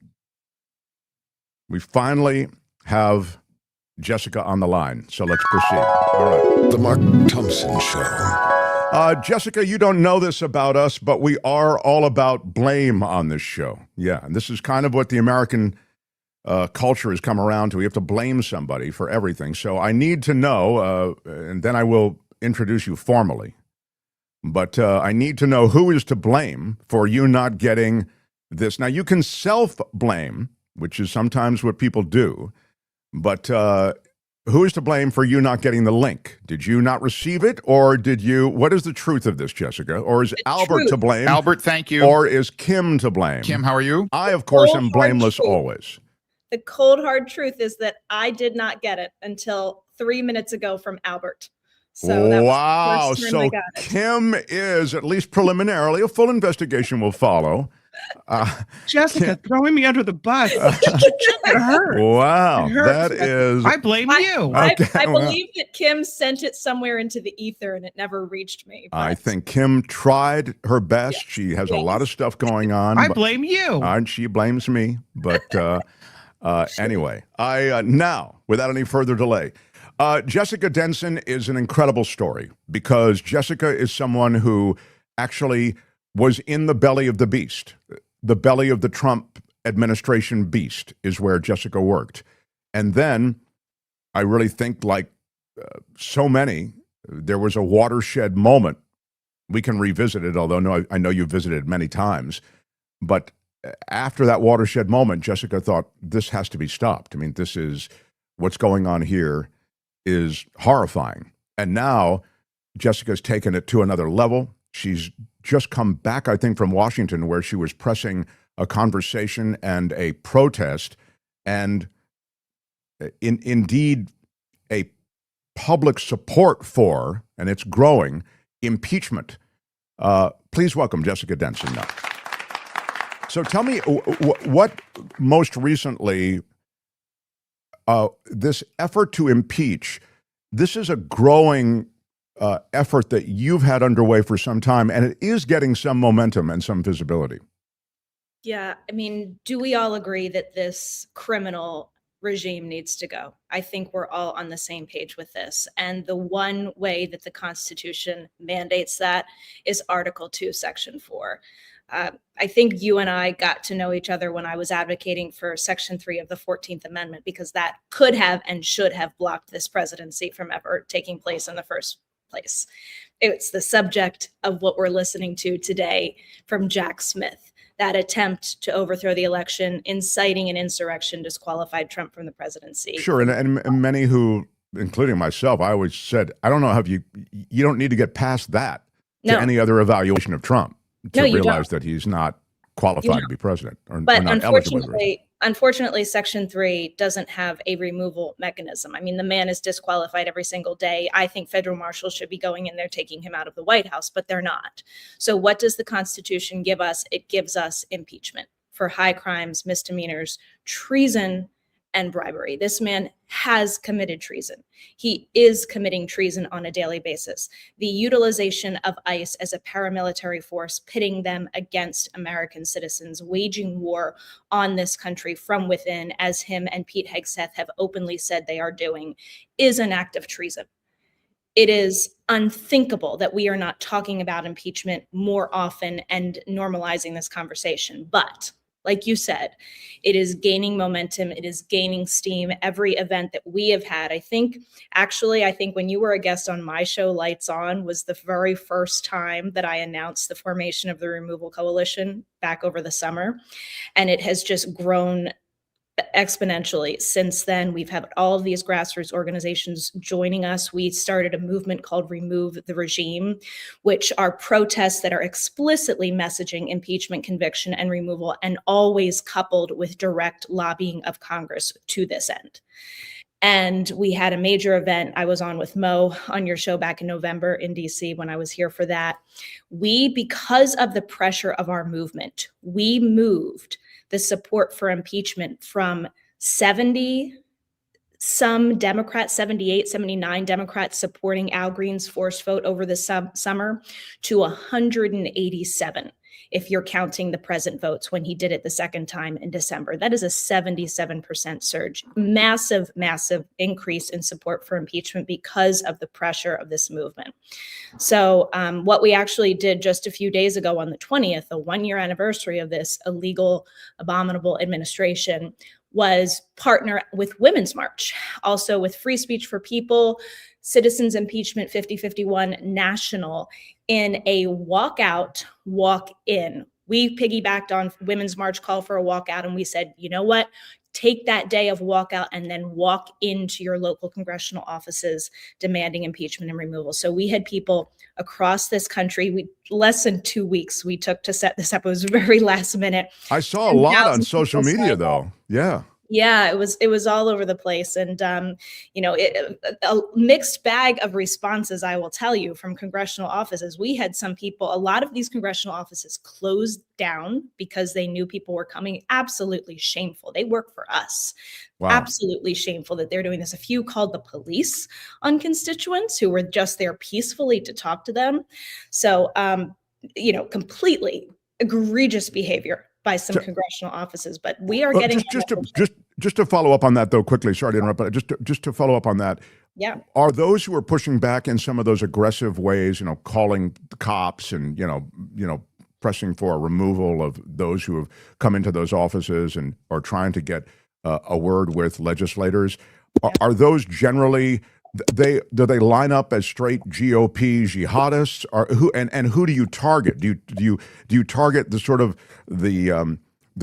We finally have Jessica on the line, so let's proceed. All right. The Mark Thompson Show. Jessica, you don't know this about us, but we are all about blame on this show. Yeah, and this is kind of what the American culture has come around to. We have to blame somebody for everything. So I need to know, and then I will introduce you formally. But I need to know who is to blame for you not getting this. Now, you can self-blame, which is sometimes what people do, but who is to blame for you not getting the link? Did you not receive it, or did you? What is the truth of this, Jessica? Or is Albert to blame? Albert, thank you. Or is Kim to blame? Kim, how are you? I, of course, am blameless always. The cold, hard truth is that I did not get it until 3 minutes ago from Albert. So that wow. Was the first time I So got it. Kim is, at least preliminarily, a full investigation will follow. Jessica throwing me under the bus. It hurts. Wow, It hurts. that is. I blame you. I believe that Kim sent it somewhere into the ether and it never reached me. I think Kim tried her best. Yes. She has a lot of stuff going on. I blame you. And she blames me. But anyway, now, without any further delay, Jessica Denson is an incredible story because Jessica is someone who actually was in the belly of the beast. The belly of the Trump administration beast is where Jessica worked. And then I really think, like so many, there was a watershed moment We can revisit it, although I know you've visited many times. But after that watershed moment, Jessica thought this has to be stopped. I mean, this is what's going on here is horrifying. And now Jessica's taken it to another level. She's just come back, I think, from Washington, where she was pressing a conversation and a protest and indeed a public support for, and it's growing, impeachment. Please welcome Jessica Denson now. So tell me what most recently, this effort to impeach, this is a growing effort that you've had underway for some time, and it is getting some momentum and some visibility. Yeah, I mean, do we all agree that this criminal regime needs to go? I think we're all on the same page with this. And the one way that the Constitution mandates that is Article 2, Section 4. I think you and I got to know each other when I was advocating for Section 3 of the 14th Amendment, because that could have and should have blocked this presidency from ever taking place in the first place. It's the subject of what we're listening to today from Jack Smith. That attempt to overthrow the election, inciting an insurrection, disqualified Trump from the presidency. Sure, and many who, including myself, I always said, I don't know how you don't need to get past that to any other evaluation of Trump to realize that he's not qualified to be president or not eligible. Unfortunately, Section 3 doesn't have a removal mechanism. I mean, the man is disqualified every single day. I think federal marshals should be going in there taking him out of the White House, but they're not. So what does the Constitution give us? It gives us impeachment for high crimes, misdemeanors, treason, and bribery. This man has committed treason. He is committing treason on a daily basis. The utilization of ICE as a paramilitary force, pitting them against American citizens, waging war on this country from within, as him and Pete Hegseth have openly said they are doing, is an act of treason. It is unthinkable that we are not talking about impeachment more often and normalizing this conversation. But like you said, it is gaining momentum. It is gaining steam. Every event that we have had, I think when you were a guest on my show, Lights On, was the very first time that I announced the formation of the Removal Coalition back over the summer. And it has just grown exponentially since then. We've had all of these grassroots organizations joining us. We started a movement called Remove the Regime, which are protests that are explicitly messaging impeachment, conviction, and removal, and always coupled with direct lobbying of Congress to this end. And we had a major event I was on with Mo on your show back in November in DC when I was here for that. Because of the pressure of our movement, we moved the support for impeachment from 70 some Democrats, 78, 79 Democrats supporting Al Green's forced vote over the summer to 187, if you're counting the present votes when he did it the second time in December. That is a 77% surge. Massive, massive increase in support for impeachment because of the pressure of this movement. So what we actually did just a few days ago on the 20th, the 1-year anniversary of this illegal, abominable administration, was partner with Women's March, also with Free Speech for People, Citizens Impeachment 5051 National, in a walkout, walk in. We piggybacked on Women's March call for a walkout, and we said, you know what? Take that day of walkout and then walk into your local congressional offices demanding impeachment and removal. So we had people across this country. Less than 2 weeks we took to set this up. It was very last minute. I saw a lot on social media, though. Yeah. Yeah, it was all over the place. And, a mixed bag of responses, I will tell you, from congressional offices. We had some people, a lot of these congressional offices closed down because they knew people were coming. Absolutely shameful. They work for us. Wow. Absolutely shameful that they're doing this. A few called the police on constituents who were just there peacefully to talk to them. So, completely egregious behavior by some congressional offices, but we are getting just to follow up on that, though, quickly. Sorry to interrupt, but just to follow up on that. Yeah. Are those who are pushing back in some of those aggressive ways, calling the cops and pressing for a removal of those who have come into those offices and are trying to get a word with legislators? Are those generally do they line up as straight GOP jihadists, or who? And who do you target? Do you target the sort of the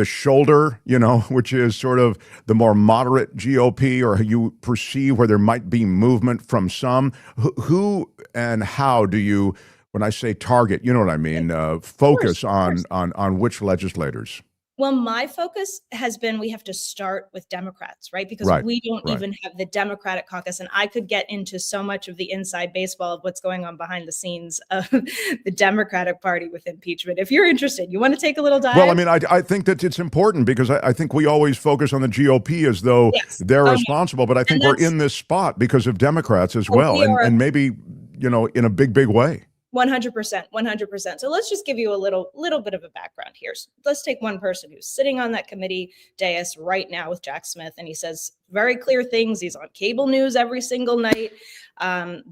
shoulder, which is sort of the more moderate GOP, or you perceive where there might be movement from some? Who and how do you, when I say target, you know what I mean, focus on which legislators? Well, my focus has been we have to start with Democrats, right? Because we don't even have the Democratic caucus. And I could get into so much of the inside baseball of what's going on behind the scenes of the Democratic Party with impeachment. If you're interested, you want to take a little dive? Well, I mean, I think that it's important because I think we always focus on the GOP as though they're responsible. But I think we're in this spot because of Democrats as well. And maybe, in a big way. 100%. So let's just give you a little bit of a background here. So let's take one person who's sitting on that committee dais right now with Jack Smith, and he says very clear things. He's on cable news every single night.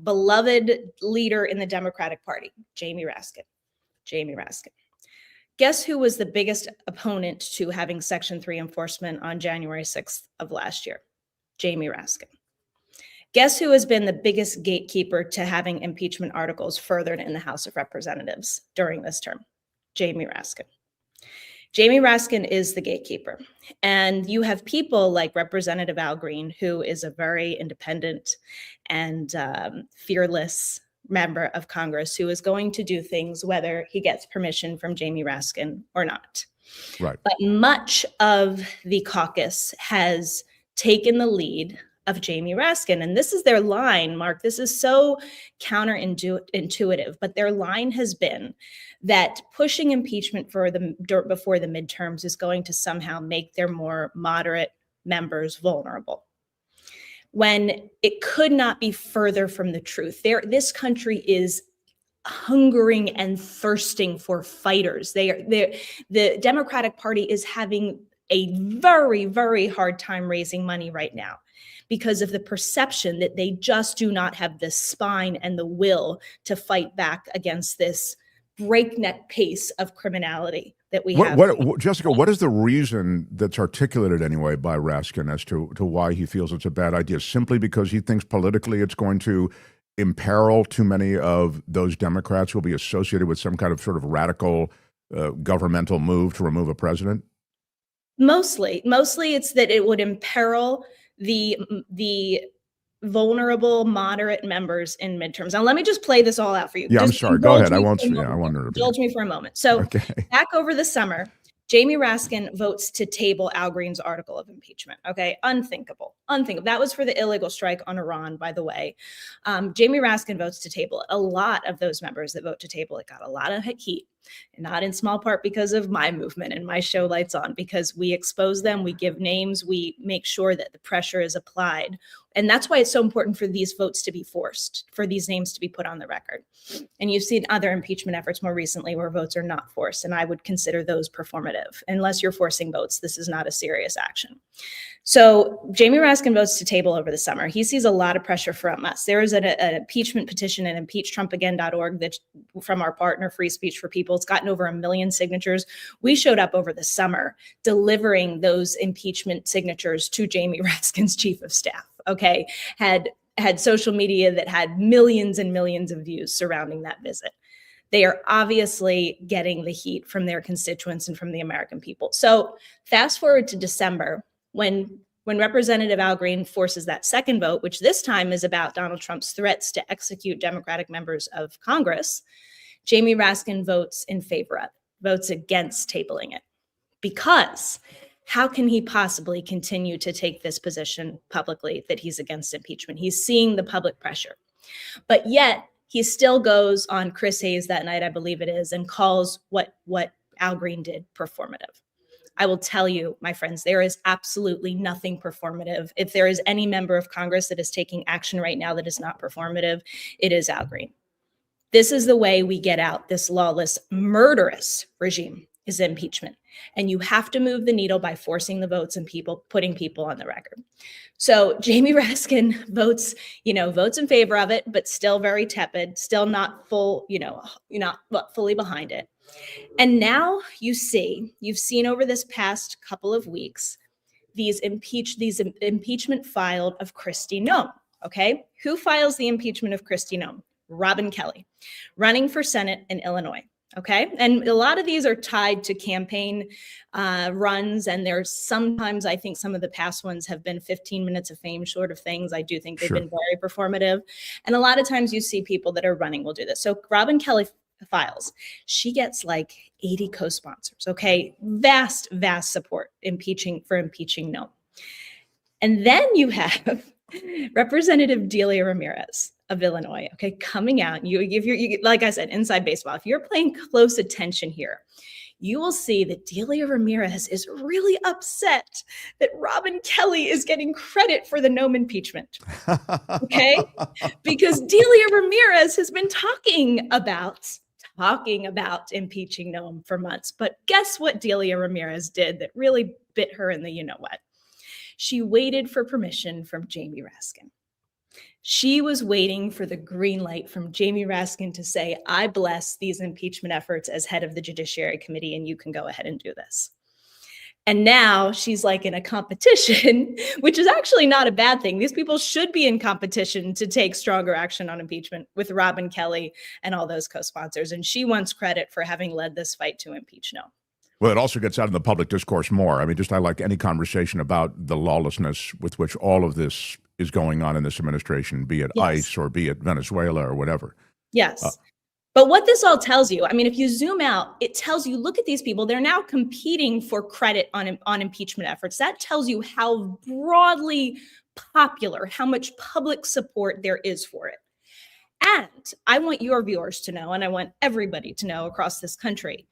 Beloved leader in the Democratic Party, Jamie Raskin. Guess who was the biggest opponent to having Section 3 enforcement on January 6th of last year? Jamie Raskin. Guess who has been the biggest gatekeeper to having impeachment articles furthered in the House of Representatives during this term? Jamie Raskin. Jamie Raskin is the gatekeeper. And you have people like Representative Al Green, who is a very independent and fearless member of Congress who is going to do things whether he gets permission from Jamie Raskin or not. Right. But much of the caucus has taken the lead of Jamie Raskin. And this is their line, Mark. This is so counterintuitive, but their line has been that pushing impeachment before the midterms is going to somehow make their more moderate members vulnerable, when it could not be further from the truth. This country is hungering and thirsting for fighters. The Democratic Party is having a very, very hard time raising money right now, because of the perception that they just do not have the spine and the will to fight back against this breakneck pace of criminality that we have. Jessica, what is the reason that's articulated anyway by Raskin as to why he feels it's a bad idea? Simply because he thinks politically it's going to imperil too many of those Democrats who will be associated with some kind of sort of radical governmental move to remove a president? Mostly it's that it would imperil the vulnerable moderate members in midterms. Now, let me just play this all out for you. Yeah, Just I'm sorry. Go ahead. I wondered. Indulge me for a moment. So back over the summer, Jamie Raskin votes to table Al Green's article of impeachment. Okay, unthinkable. That was for the illegal strike on Iran, by the way. Jamie Raskin votes to table it. A lot of those members that vote to table it got a lot of heat, and not in small part because of my movement and my show Lights On, because we expose them, we give names, we make sure that the pressure is applied. And that's why it's so important for these votes to be forced, for these names to be put on the record. And you've seen other impeachment efforts more recently where votes are not forced, and I would consider those performative. Unless you're forcing votes, this is not a serious action. So Jamie Raskin votes to table over the summer. He sees a lot of pressure from us. There is an impeachment petition at impeachtrumpagain.org that from our partner, Free Speech for People. It's gotten over 1 million signatures. We showed up over the summer delivering those impeachment signatures to Jamie Raskin's chief of staff. Okay, had social media that had millions and millions of views surrounding that visit. They are obviously getting the heat from their constituents and from the American people. So fast forward to December, when Representative Al Green forces that second vote, which this time is about Donald Trump's threats to execute Democratic members of Congress, Jamie Raskin votes in favor of it, votes against tabling it. Because how can he possibly continue to take this position publicly that he's against impeachment? He's seeing the public pressure. But yet, he still goes on Chris Hayes that night, I believe it is, and calls what Al Green did performative. I will tell you, my friends, there is absolutely nothing performative. If there is any member of Congress that is taking action right now that is not performative, it is Al Green. This is the way we get out this lawless, murderous regime, is impeachment. And you have to move the needle by forcing the votes and putting people on the record. So Jamie Raskin votes in favor of it, but still very tepid, still not fully behind it. And now you've seen over this past couple of weeks, these impeachment filed of Kristi Noem. Okay. Who files the impeachment of Kristi Noem? Robin Kelly, running for Senate in Illinois. Okay. And a lot of these are tied to campaign runs. And there's sometimes, I think some of the past ones have been 15 minutes of fame sort of things. I do think they've been very performative. And a lot of times you see people that are running will do this. So Robin Kelly files. She gets like 80 co-sponsors. Okay. Vast support for impeaching Noem. And then you have Representative Delia Ramirez of Illinois, okay, coming out. You like I said, inside baseball, if you're paying close attention here, you will see that Delia Ramirez is really upset that Robin Kelly is getting credit for the Noem impeachment, okay? Because Delia Ramirez has been talking about impeaching Noem for months. But guess what Delia Ramirez did that really bit her in the you-know-what? She waited for permission from Jamie Raskin. She was waiting for the green light from Jamie Raskin to say, I bless these impeachment efforts as head of the Judiciary Committee, and you can go ahead and do this. And now she's like in a competition, which is actually not a bad thing. These people should be in competition to take stronger action on impeachment with Robin Kelly and all those co-sponsors. And she wants credit for having led this fight to impeach Noem. Well, it also gets out in the public discourse more. I mean, I like any conversation about the lawlessness with which all of this is going on in this administration, be it ICE or be it Venezuela or whatever. Yes. But what this all tells you, I mean, if you zoom out, it tells you, look at these people. They're now competing for credit on impeachment efforts. That tells you how broadly popular, how much public support there is for it. And I want your viewers to know, and I want everybody to know across this country,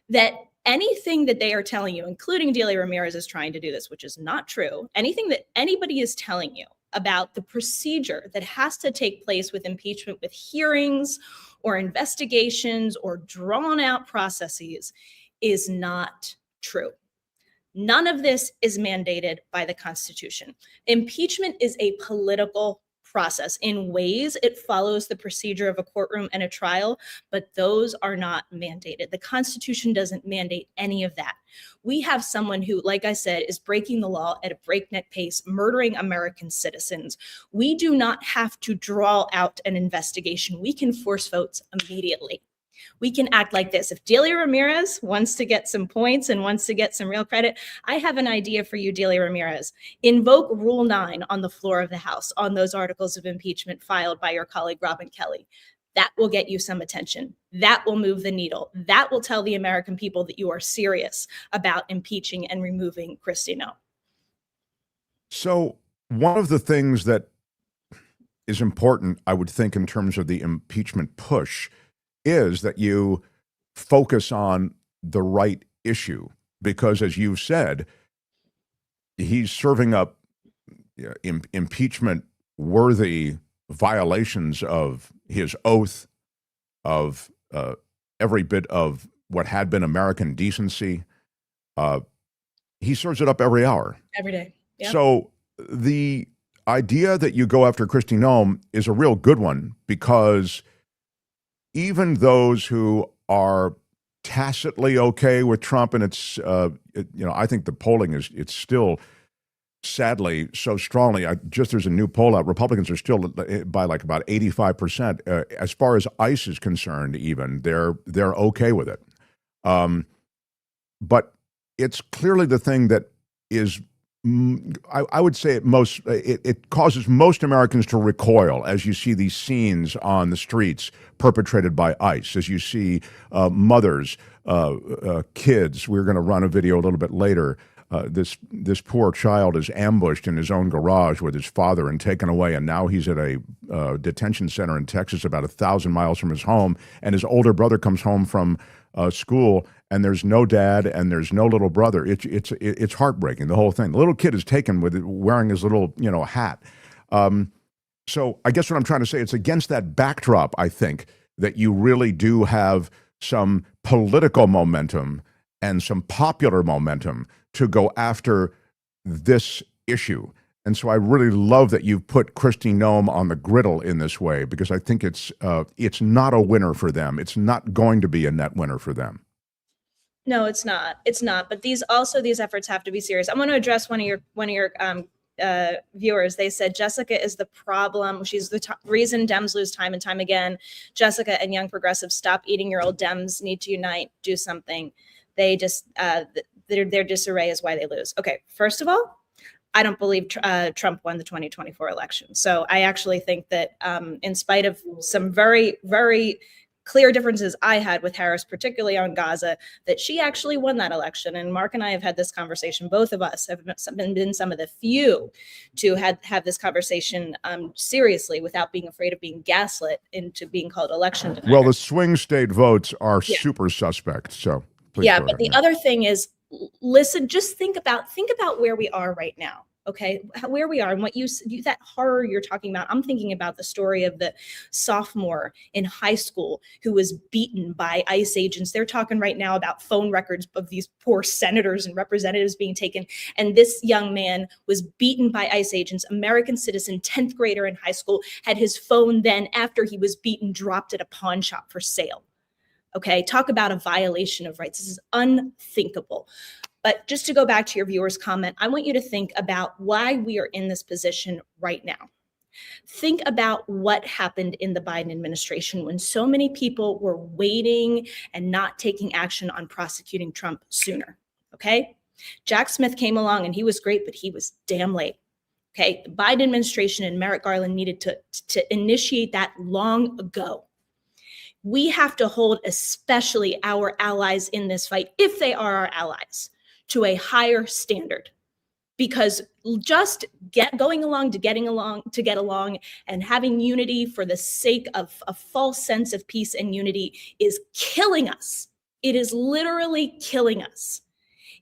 that anything that they are telling you, including Delia Ramirez is trying to do this, which is not true, anything that anybody is telling you about the procedure that has to take place with impeachment, with hearings or investigations or drawn out processes, is not true. None of this is mandated by the Constitution. Impeachment is a political process. In ways, it follows the procedure of a courtroom and a trial, but those are not mandated. The Constitution doesn't mandate any of that. We have someone who, like I said, is breaking the law at a breakneck pace, murdering American citizens. We do not have to draw out an investigation. We can force votes immediately. We can act like this. If Delia Ramirez wants to get some points and wants to get some real credit, I have an idea for you, Delia Ramirez. Invoke Rule 9 on the floor of the House on those articles of impeachment filed by your colleague, Robin Kelly. That will get you some attention. That will move the needle. That will tell the American people that you are serious about impeaching and removing Kristi Noem. So one of the things that is important, I would think, in terms of the impeachment push is that you focus on the right issue, because as you've said, he's serving up impeachment-worthy violations of his oath, of every bit of what had been American decency. He serves it up every hour. Every day. Yep. So the idea that you go after Kristi Noem is a real good one, because even those who are tacitly okay with Trump, and it's, I think the polling it's still sadly so strongly. There's a new poll out. Republicans are still by like about 85%. As far as ICE is concerned, even they're okay with it. But it's clearly the thing that is, I would say, it causes most Americans to recoil as you see these scenes on the streets perpetrated by ICE, as you see mothers, kids. We're going to run a video a little bit later. This poor child is ambushed in his own garage with his father and taken away, and now he's at a detention center in Texas about 1,000 miles from his home, and his older brother comes home from school, and there's no dad and there's no little brother. It's heartbreaking, the whole thing. The little kid is taken with it, wearing his little hat. So I guess what I'm trying to say, it's against that backdrop, I think, that you really do have some political momentum and some popular momentum to go after this issue. And so I really love that you've put Kristi Noem on the griddle in this way, because I think it's not a winner for them. It's not going to be a net winner for them. No, it's not. It's not. But these efforts have to be serious. I'm going to address one of your viewers. They said Jessica is the problem. She's the reason Dems lose time and time again. Jessica and young progressives, stop eating your old Dems, need to unite, do something. They just, their disarray is why they lose. Okay, first of all, I don't believe Trump won the 2024 election. So I actually think that in spite of some very, very clear differences I had with Harris, particularly on Gaza, that she actually won that election. And Mark and I have had this conversation. Both of us have been some of the few to have this conversation seriously without being afraid of being gaslit into being called election deniers. Well, the swing state votes are super suspect. So please go but ahead. the other thing is, listen, just think about where we are right now. Okay, where we are and what you that horror you're talking about. I'm thinking about the story of the sophomore in high school who was beaten by ICE agents. They're talking right now about phone records of these poor senators and representatives being taken. And this young man was beaten by ICE agents, American citizen, 10th grader in high school, had his phone then, after he was beaten, dropped at a pawn shop for sale. Okay, talk about a violation of rights. This is unthinkable. But just to go back to your viewer's comment, I want you to think about why we are in this position right now. Think about what happened in the Biden administration when so many people were waiting and not taking action on prosecuting Trump sooner, okay? Jack Smith came along and he was great, but he was damn late, okay? The Biden administration and Merrick Garland needed to initiate that long ago. We have to hold especially our allies in this fight, if they are our allies, to a higher standard, because just getting along and having unity for the sake of a false sense of peace and unity is killing us. It is literally killing us.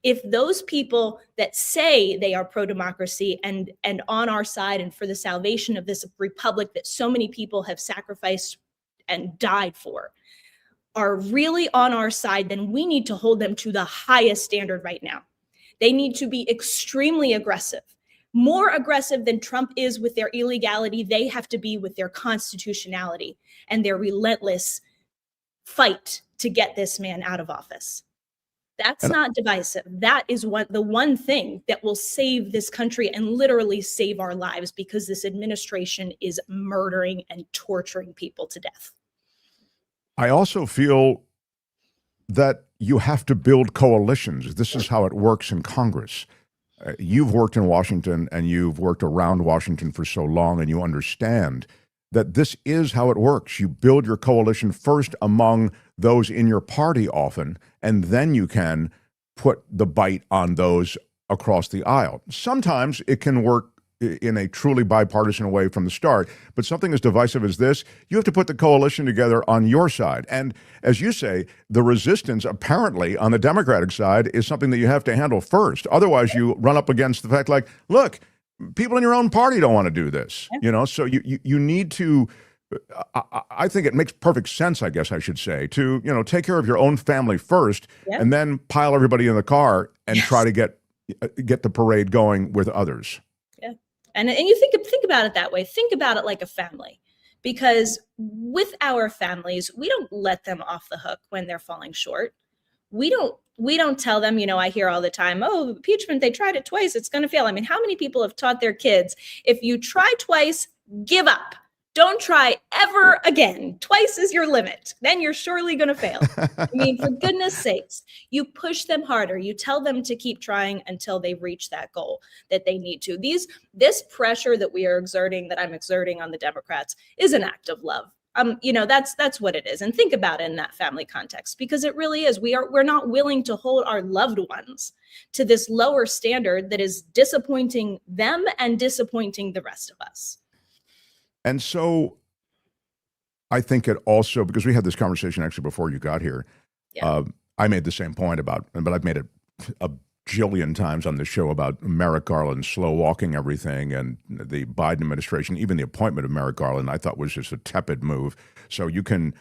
If those people that say they are pro-democracy and on our side and for the salvation of this republic that so many people have sacrificed and died for, are really on our side, then we need to hold them to the highest standard right now. They need to be extremely aggressive, more aggressive than Trump is with their illegality. They have to be with their constitutionality and their relentless fight to get this man out of office. That's not divisive. That is the one thing that will save this country and literally save our lives, because this administration is murdering and torturing people to death. I also feel that you have to build coalitions. This is how it works in Congress. You've worked in Washington and you've worked around Washington for so long, and you understand that this is how it works. You build your coalition first among those in your party often, and then you can put the bite on those across the aisle. Sometimes it can work in a truly bipartisan way from the start, but something as divisive as this, you have to put the coalition together on your side. And as you say, the resistance apparently on the Democratic side is something that you have to handle first. Otherwise, you run up against the fact like, look, people in your own party don't want to do this, so you need to, I think it makes perfect sense, I guess I should say, to, take care of your own family first, and then pile everybody in the car and try to get the parade going with others. And you think about it that way. Think about it like a family, because with our families, we don't let them off the hook when they're falling short. We don't tell them, I hear all the time, oh, impeachment, they tried it twice, it's going to fail. I mean, how many people have taught their kids, if you try twice, give up. Don't try ever again. Twice is your limit. Then you're surely going to fail. I mean, for goodness sakes, you push them harder. You tell them to keep trying until they reach that goal that they need to. This pressure that we are exerting, that I'm exerting on the Democrats, is an act of love. That's what it is. And think about it in that family context, because it really is. We're not willing to hold our loved ones to this lower standard that is disappointing them and disappointing the rest of us. And so I think it also, because we had this conversation actually before you got here, I made the same point but I've made it a jillion times on the show about Merrick Garland slow walking everything, and the Biden administration, even the appointment of Merrick Garland, I thought was just a tepid move. So you can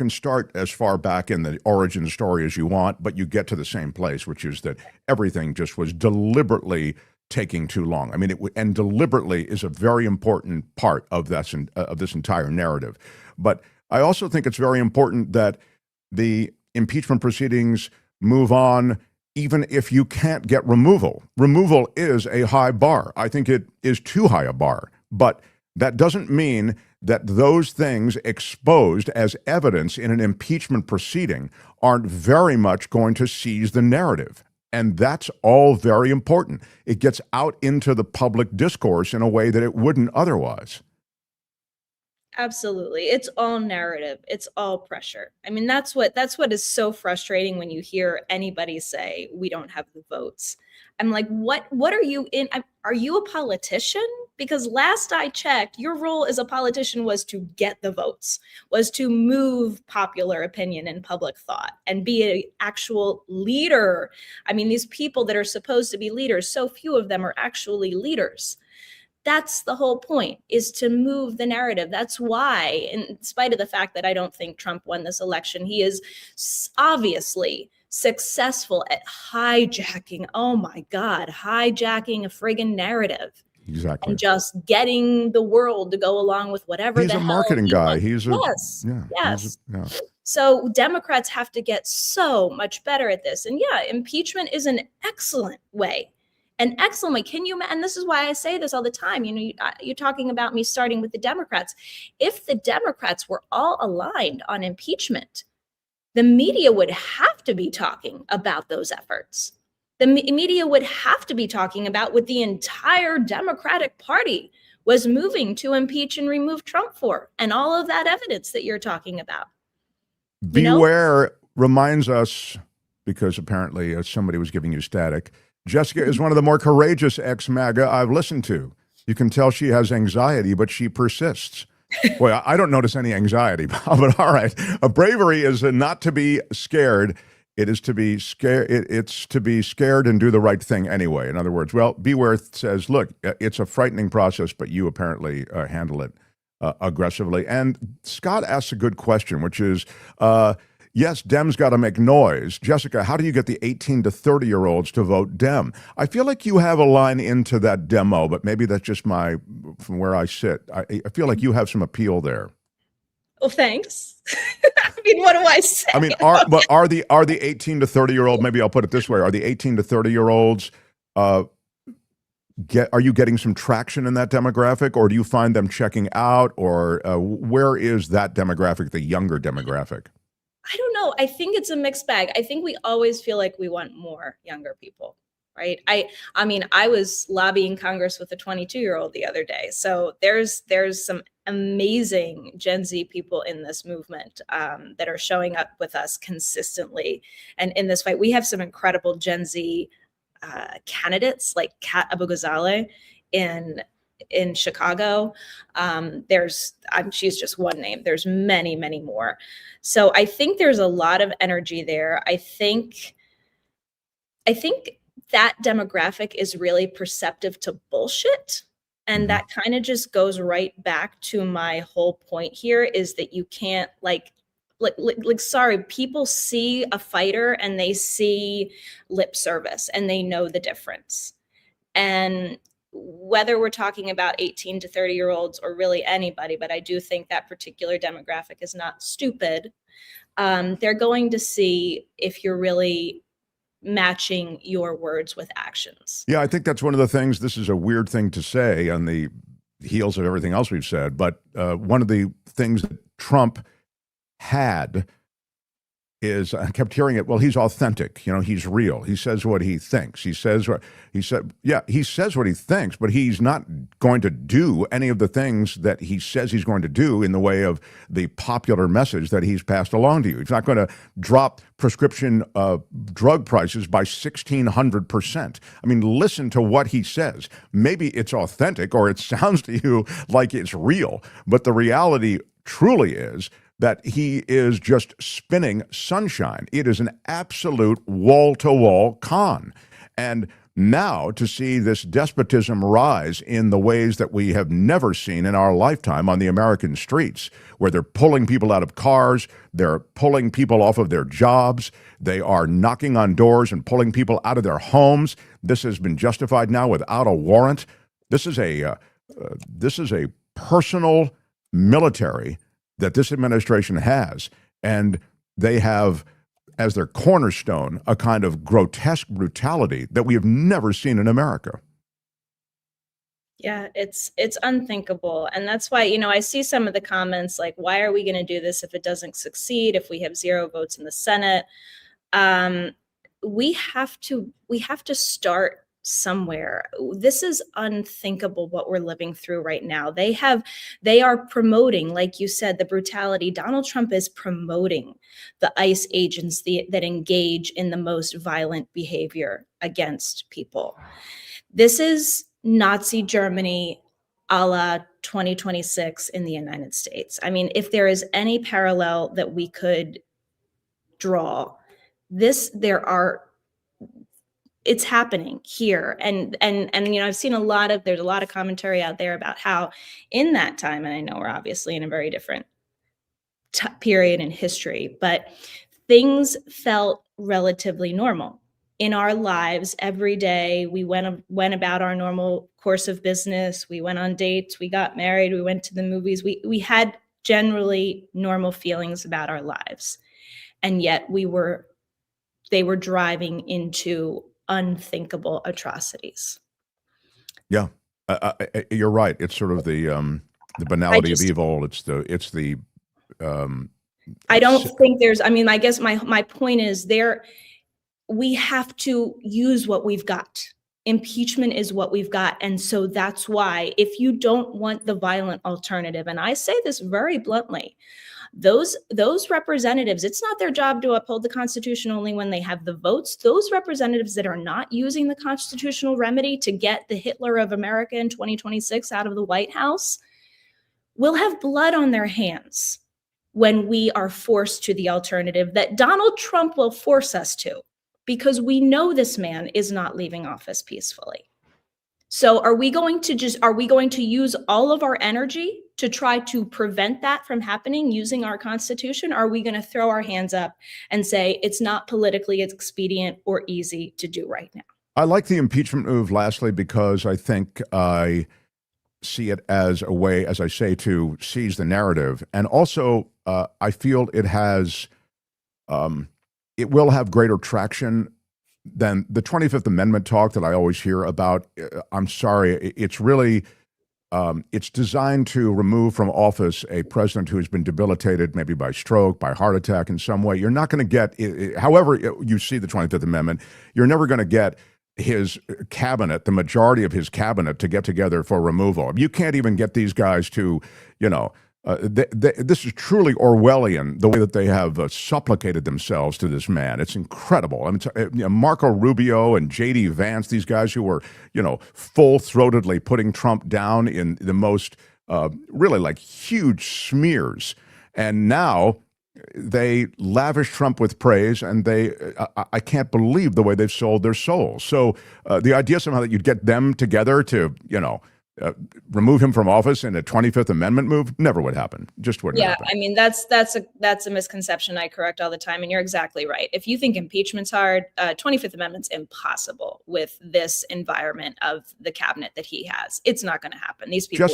start as far back in the origin story as you want, but you get to the same place, which is that everything just was deliberately taking too long. I mean, and deliberately is a very important part of this entire narrative. But I also think it's very important that the impeachment proceedings move on even if you can't get removal. Removal is a high bar. I think it is too high a bar. But that doesn't mean that those things exposed as evidence in an impeachment proceeding aren't very much going to seize the narrative. And that's all very important. It gets out into the public discourse in a way that it wouldn't otherwise. Absolutely. It's all narrative. It's all pressure. I mean, that's what is so frustrating when you hear anybody say we don't have the votes. I'm like, what are you in? Are you a politician? Because last I checked, your role as a politician was to get the votes, was to move popular opinion and public thought and be an actual leader. I mean, these people that are supposed to be leaders, so few of them are actually leaders. That's the whole point, is to move the narrative. That's why, in spite of the fact that I don't think Trump won this election, he is obviously successful at hijacking, oh my God, hijacking a friggin' narrative. Exactly. And just getting the world to go along with whatever he's the a hell marketing he guy. wants. He's a yes. Yeah. So Democrats have to get so much better at this. And yeah, impeachment is an excellent way. An excellent way. Can you? And this is why I say this all the time. You know, you're talking about me starting with the Democrats. If the Democrats were all aligned on impeachment, the media would have to be talking about those efforts. The media would have to be talking about what the entire Democratic Party was moving to impeach and remove Trump for, and all of that evidence that you're talking about. Beware reminds us, because apparently somebody was giving you static, Jessica is one of the more courageous ex-MAGA I've listened to. You can tell she has anxiety, but she persists. Boy, I don't notice any anxiety, but all right. A bravery is not to be scared. It is to be scared. It's to be scared and do the right thing anyway. In other words, well, Beware says, look, it's a frightening process, but you apparently handle it aggressively. And Scott asks a good question, which is, yes, Dems got to make noise. Jessica, how do you get the 18 to 30-year-olds to vote Dem? I feel like you have a line into that demo, but maybe that's just from where I sit. I feel like you have some appeal there. Well, thanks. I mean, what do I say? I mean, are the 18 to 30-year-old, maybe I'll put it this way, are the 18 to 30-year-olds, are you getting some traction in that demographic, or do you find them checking out, or where is that demographic, the younger demographic? I don't know. I think it's a mixed bag. I think we always feel like we want more younger people, right? I mean, I was lobbying Congress with a 22-year-old the other day. So there's some amazing Gen Z people in this movement that are showing up with us consistently. And in this fight, we have some incredible Gen Z candidates like Katz in Chicago. She's just one name. There's many, many more. So I think there's a lot of energy there. I think that demographic is really perceptive to bullshit. And that kind of just goes right back to my whole point here, is that you can't sorry, people see a fighter and they see lip service and they know the difference. And whether we're talking about 18 to 30-year-olds or really anybody, but I do think that particular demographic is not stupid. They're going to see if you're really matching your words with actions. Yeah, I think that's one of the things. This is a weird thing to say on the heels of everything else we've said, but one of the things that Trump had is, I kept hearing it, well, he's authentic, he's real. He says what he thinks. He says what he thinks, but he's not going to do any of the things that he says he's going to do in the way of the popular message that he's passed along to you. He's not going to drop prescription drug prices by 1,600%. I mean, listen to what he says. Maybe it's authentic or it sounds to you like it's real, but the reality truly is that he is just spinning sunshine. It is an absolute wall-to-wall con. And now to see this despotism rise in the ways that we have never seen in our lifetime on the American streets, where they're pulling people out of cars, they're pulling people off of their jobs, they are knocking on doors and pulling people out of their homes. This has been justified now without a warrant. This is a personal military that this administration has, and they have as their cornerstone a kind of grotesque brutality that we have never seen in America. Yeah, it's unthinkable. And that's why, I see some of the comments like, why are we going to do this if it doesn't succeed, if we have 0 votes in the Senate? We have to start somewhere. This is unthinkable what we're living through right now. They are promoting, like you said, the brutality. Donald Trump is promoting the ICE agents that engage in the most violent behavior against people. This is Nazi Germany a la 2026 in the United States. I mean, if there is any parallel that we could draw, it's happening here. And I've seen there's a lot of commentary out there about how in that time, and I know we're obviously in a very different period in history, but things felt relatively normal. In our lives every day, we went about our normal course of business. We went on dates, we got married, we went to the movies. We had generally normal feelings about our lives. And yet they were driving into unthinkable atrocities. Yeah, you're right. It's sort of the banality of evil. It's the I don't think there's, I guess my point is we have to use what we've got. Impeachment is what we've got. And so that's why, if you don't want the violent alternative, and I say this very bluntly, those representatives, it's not their job to uphold the Constitution only when they have the votes. Those representatives that are not using the constitutional remedy to get the Hitler of America in 2026 out of the White House will have blood on their hands when we are forced to the alternative that Donald Trump will force us to, because we know this man is not leaving office peacefully. So are we going to use all of our energy to try to prevent that from happening using our Constitution? Or are we going to throw our hands up and say it's not politically expedient or easy to do right now? I like the impeachment move, lastly, because I think I see it as a way, as I say, to seize the narrative. And also, I feel it will have greater traction than the 25th Amendment talk that I always hear about. I'm sorry, it's really, it's designed to remove from office a president who has been debilitated, maybe by stroke, by heart attack in some way. You're not going to get, however you see the 25th Amendment, you're never going to get his cabinet, the majority of his cabinet, to get together for removal. You can't even get these guys to, this is truly Orwellian, the way that they have supplicated themselves to this man. It's incredible. I mean, Marco Rubio and J.D. Vance, these guys who were, full-throatedly putting Trump down in the most, really like huge smears. And now they lavish Trump with praise, and I can't believe the way they've sold their souls. So the idea somehow that you'd get them together to, remove him from office in a 25th Amendment move never would happen. Just wouldn't happen. I mean, that's a misconception I correct all the time, and you're exactly right. If you think impeachment's hard, 25th Amendment's impossible with this environment of the cabinet that he has. It's not going to happen. These people.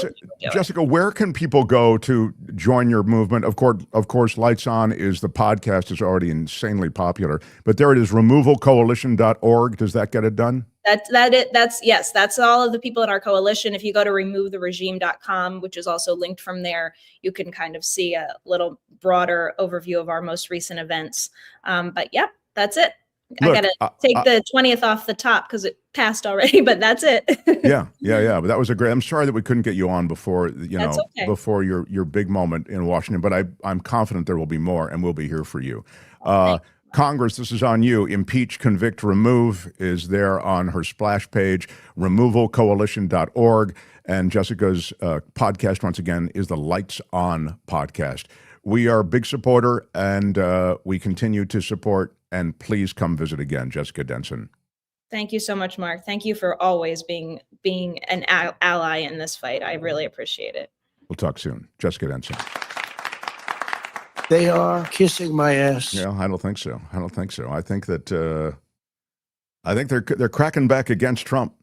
Jessica, where can people go to join your movement? Of course, Lights On is the podcast is already insanely popular, but there it is, removalcoalition.org. Does that get it done? That's all of the people in our coalition. If you go to removetheregime.com, which is also linked from there, you can kind of see a little broader overview of our most recent events. But yeah, that's it. Look, I got to take the 20th off the top because it passed already, but that's it. Yeah. But that was a great, I'm sorry that we couldn't get you on before, before your big moment in Washington, but I'm confident there will be more, and we'll be here for you. Congress, this is on you. Impeach, Convict, Remove is there on her splash page, removalcoalition.org. And Jessica's podcast, once again, is the Lights On podcast. We are a big supporter, and we continue to support. And please come visit again, Jessica Denson. Thank you so much, Mark. Thank you for always being an ally in this fight. I really appreciate it. We'll talk soon. Jessica Denson. They are kissing my ass. Yeah, I don't think so. I think that they're cracking back against Trump.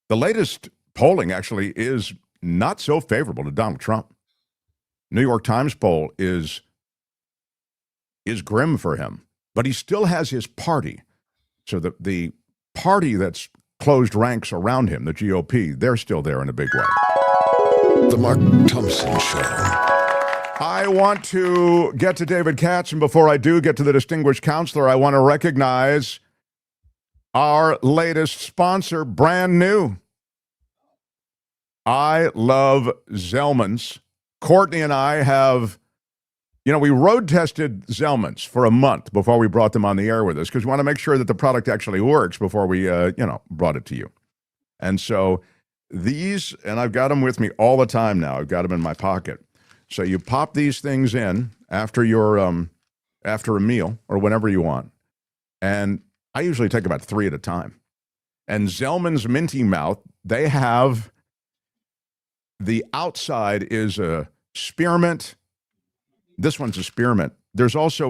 The latest polling actually is not so favorable to Donald Trump. New York Times poll is grim for him. but he still has his party. So the party that's closed ranks around him, the GOP, they're still there in a big way. The Mark Thompson Show. I want to get to David Katz, and before I do get to the distinguished counselor, I want to recognize our latest sponsor, brand new. I love Zellman's. Courtney and I have, we road tested Zellman's for a month before we brought them on the air with us because we want to make sure that the product actually works before we, brought it to you. And so these, and I've got them with me all the time now. I've got them in my pocket. So you pop these things in after your after a meal or whenever you want. And I usually take about 3 at a time. And Zellman's Minty Mouth, they have, the outside is a spearmint. This one's a spearmint. There's also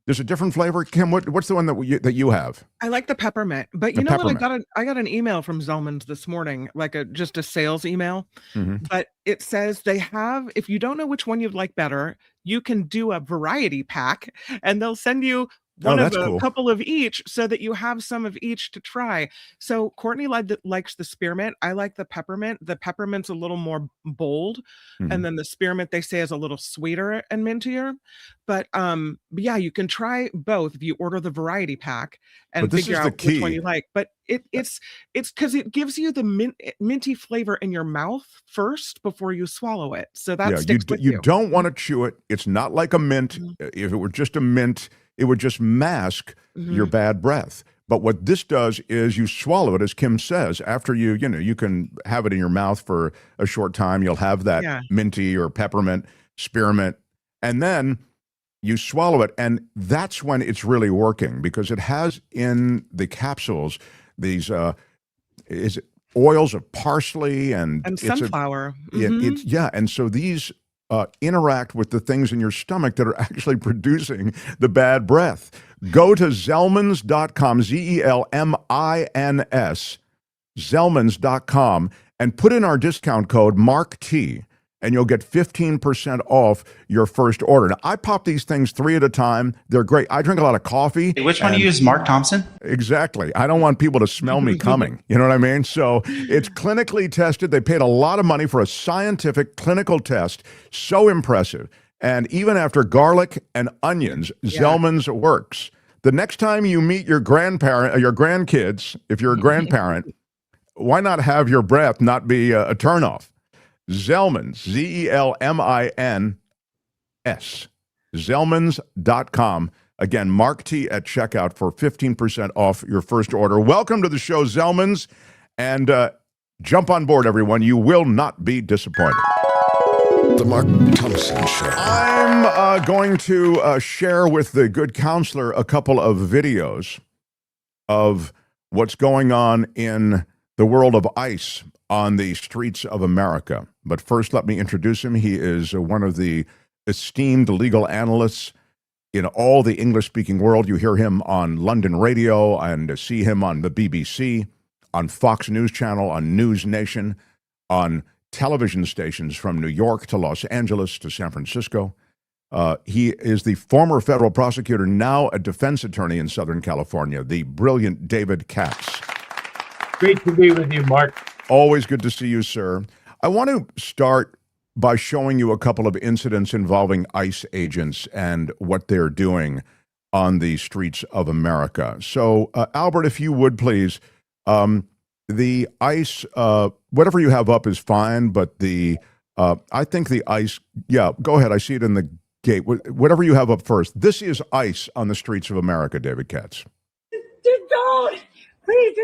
there's a different flavor. Kim, what's the one that you have? I like the peppermint, but you know what? I got an email from Zellman's this morning, like just a sales email. Mm-hmm. But it says they have, if you don't know which one you'd like better, you can do a variety pack, and they'll send you one of a couple of each so that you have some of each to try. So Courtney likes the spearmint. I like the peppermint. The peppermint's a little more bold. Mm-hmm. And then the spearmint, they say, is a little sweeter and mintier. But yeah, you can try both if you order the variety pack and figure out which one you like. But it's because it gives you the minty flavor in your mouth first before you swallow it. So that sticks with you. You don't want to chew it. It's not like a mint. Mm-hmm. If it were just a mint, it would just mask your bad breath. But what this does is you swallow it, as Kim says, after you can have it in your mouth for a short time. You'll have that minty or peppermint, spearmint, and then you swallow it. And that's when it's really working because it has in the capsules these oils of parsley and sunflower. And so these interact with the things in your stomach that are actually producing the bad breath. Go to Zellmans.com, Zelmins, Zellmans.com, and put in our discount code MARKT, and you'll get 15% off your first order. Now, I pop these things 3 at a time. They're great. I drink a lot of coffee. Which one do you use, Mark Thompson? Exactly. I don't want people to smell me coming. You know what I mean? So it's clinically tested. They paid a lot of money for a scientific clinical test. So impressive. And even after garlic and onions, Zellman's works. The next time you meet your grandparent or your grandkids, if you're a grandparent, why not have your breath not be a turnoff? Zellmans, Zelmins, Zellmans.com. Again, Mark T at checkout for 15% off your first order. Welcome to the show, Zellmans, and jump on board, everyone. You will not be disappointed. The Mark Thompson Show. I'm going to share with the good counselor a couple of videos of what's going on in the world of ICE on the streets of America. But first, let me introduce him. He is one of the esteemed legal analysts in all the English-speaking world. You hear him on London radio and see him on the BBC, on Fox News Channel, on News Nation, on television stations from New York to Los Angeles to San Francisco. He is the former federal prosecutor, now a defense attorney in Southern California, the brilliant David Katz. Great to be with you, Mark. Always good to see you, sir. I want to start by showing you a couple of incidents involving ICE agents and what they're doing on the streets of America. So, Albert, if you would please, the ICE, whatever you have up is fine, but I think the ICE, go ahead. I see it in the gate. Whatever you have up first. This is ICE on the streets of America, David Katz. Don't! Please,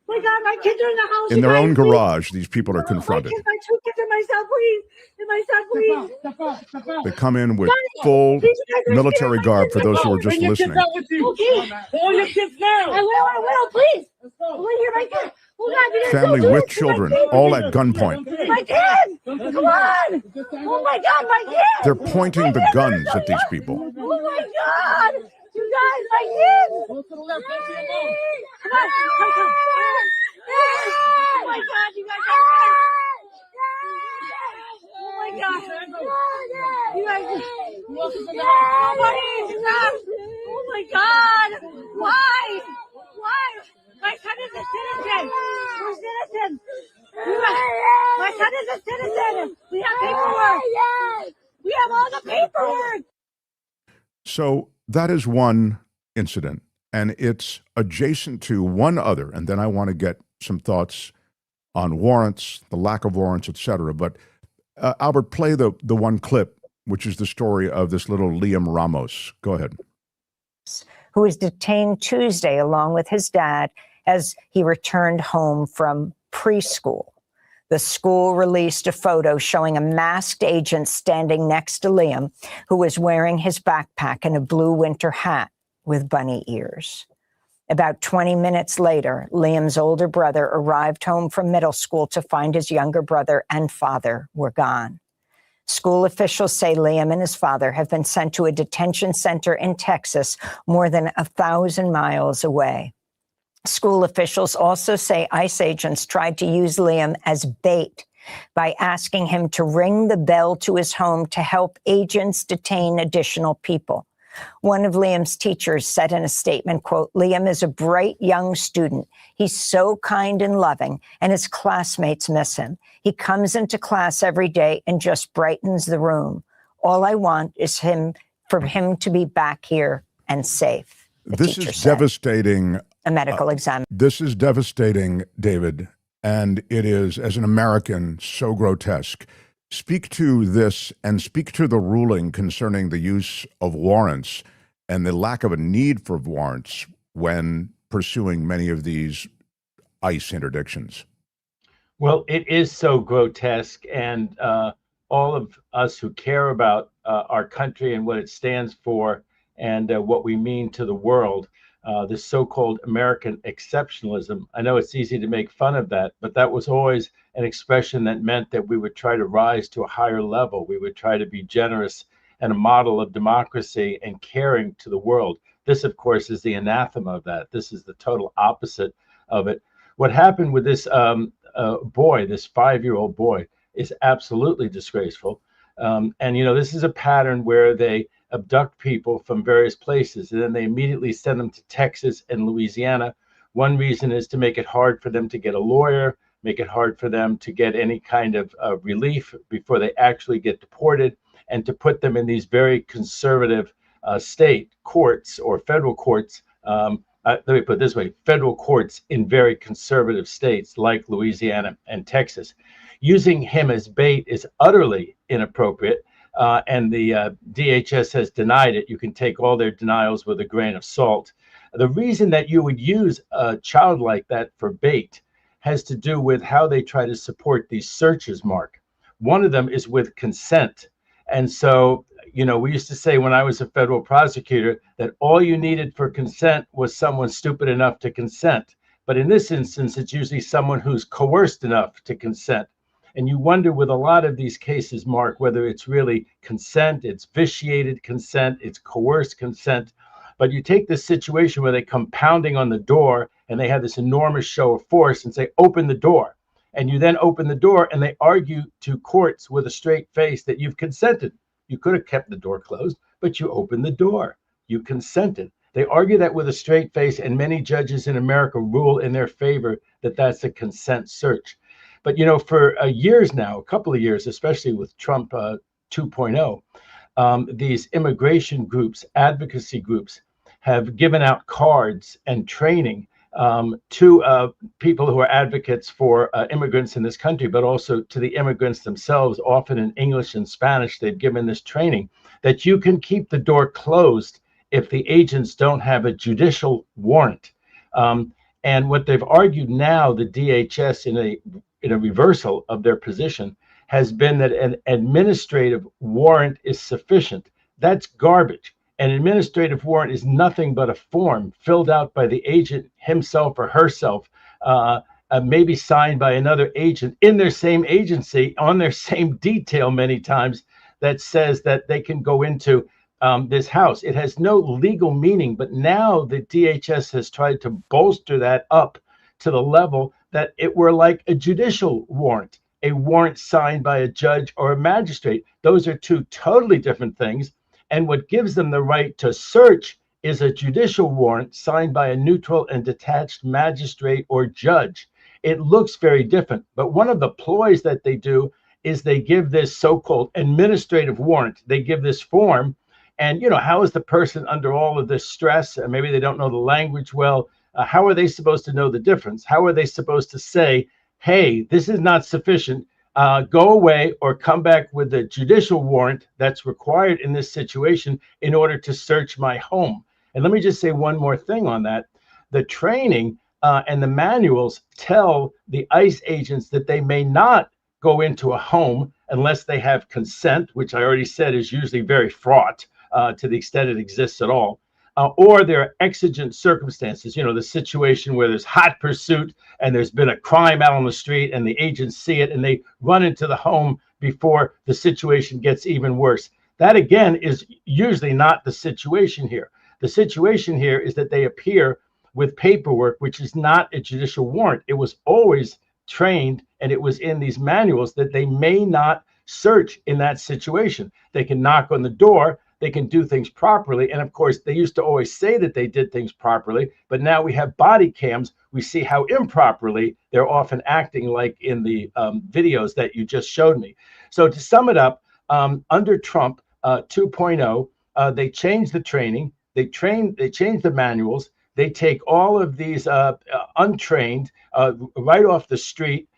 my God, my kids are in the house. In their own garage, these people are confronted. My 2 kids and my son, please. And my son, please. They come in with full military garb for those who are just listening. Okay. All your kids now. I will, please. I want to hear my kids. Family with children, all at gunpoint. My kids! Come on! Oh my God, my kids! They're pointing the guns at these people. Oh my God! You guys, my kids! Come on, come. Oh my God, you guys are oh my God! You guys, my God! Why? Why? My son is a citizen. We're citizens. My son is a citizen. We have paperwork. We have all the paperwork. So that is one incident, and it's adjacent to one other. And then I want to get some thoughts on warrants, the lack of warrants, etc. But Albert, play the one clip, which is the story of this little Liam Ramos. Go ahead. Who was detained Tuesday along with his dad as he returned home from preschool. The school released a photo showing a masked agent standing next to Liam, who was wearing his backpack and a blue winter hat with bunny ears. About 20 minutes later, Liam's older brother arrived home from middle school to find his younger brother and father were gone. School officials say Liam and his father have been sent to a detention center in Texas, more than 1,000 miles away. School officials also say ICE agents tried to use Liam as bait by asking him to ring the bell to his home to help agents detain additional people. One of Liam's teachers said in a statement, quote, "Liam is a bright young student. He's so kind and loving, and his classmates miss him. He comes into class every day and just brightens the room. All I want is for him to be back here and safe." This is devastating. A medical exam. This is devastating, David, and it is, as an American, so grotesque. Speak to this and speak to the ruling concerning the use of warrants and the lack of a need for warrants when pursuing many of these ICE interdictions. Well, it is so grotesque, and all of us who care about our country and what it stands for and what we mean to the world, this so-called American exceptionalism. I know it's easy to make fun of that, but that was always an expression that meant that we would try to rise to a higher level. We would try to be generous and a model of democracy and caring to the world. This, of course, is the anathema of that. This is the total opposite of it. What happened with this boy, this 5-year-old boy, is absolutely disgraceful. And, you know, this is a pattern where they abduct people from various places, and then they immediately send them to Texas and Louisiana. One reason is to make it hard for them to get a lawyer, make it hard for them to get any kind of relief before they actually get deported, and to put them in these very conservative state courts or federal courts. Let me put it this way, federal courts in very conservative states like Louisiana and Texas. Using him as bait is utterly inappropriate. And the DHS has denied it. You can take all their denials with a grain of salt. The reason that you would use a child like that for bait has to do with how they try to support these searches, Mark. One of them is with consent. And so, you know, we used to say when I was a federal prosecutor that all you needed for consent was someone stupid enough to consent. But in this instance, it's usually someone who's coerced enough to consent. And you wonder with a lot of these cases, Mark, whether it's really consent, it's vitiated consent, it's coerced consent. But you take this situation where they come pounding on the door and they have this enormous show of force and say, open the door. And you then open the door and they argue to courts with a straight face that you've consented. You could have kept the door closed, but you opened the door. You consented. They argue that with a straight face, and many judges in America rule in their favor that that's a consent search. But, you know, for years now, a couple of years, especially with Trump 2.0, these immigration groups, advocacy groups, have given out cards and training to people who are advocates for immigrants in this country, but also to the immigrants themselves, often in English and Spanish. They've given this training that you can keep the door closed if the agents don't have a judicial warrant. And what they've argued now, the DHS, in a reversal of their position, has been that an administrative warrant is sufficient. That's garbage. An administrative warrant is nothing but a form filled out by the agent himself or herself, maybe signed by another agent in their same agency on their same detail many times, that says that they can go into this house. It has no legal meaning, but now the DHS has tried to bolster that up to the level that it were like a judicial warrant, a warrant signed by a judge or a magistrate. Those are two totally different things. And what gives them the right to search is a judicial warrant signed by a neutral and detached magistrate or judge. It looks very different, but one of the ploys that they do is they give this so-called administrative warrant. They give this form, and how is the person under all of this stress? And maybe they don't know the language well. How are they supposed to know the difference? How are they supposed to say, hey, this is not sufficient, go away, or come back with the judicial warrant that's required in this situation in order to search my home? And let me just say one more thing on that. The training and the manuals tell the ICE agents that they may not go into a home unless they have consent, which I already said is usually very fraught to the extent it exists at all. Or there are exigent circumstances, the situation where there's hot pursuit and there's been a crime out on the street and the agents see it and they run into the home before the situation gets even worse. That, again, is usually not the situation here. The situation here is that they appear with paperwork, which is not a judicial warrant. It was always trained, and it was in these manuals, that they may not search in that situation. They can knock on the door, they can do things properly. And of course, they used to always say that they did things properly, but now we have body cams. We see how improperly they're often acting, like in the videos that you just showed me. So to sum it up, under Trump 2.0, they changed the training, they changed the manuals, they take all of these untrained right off the street.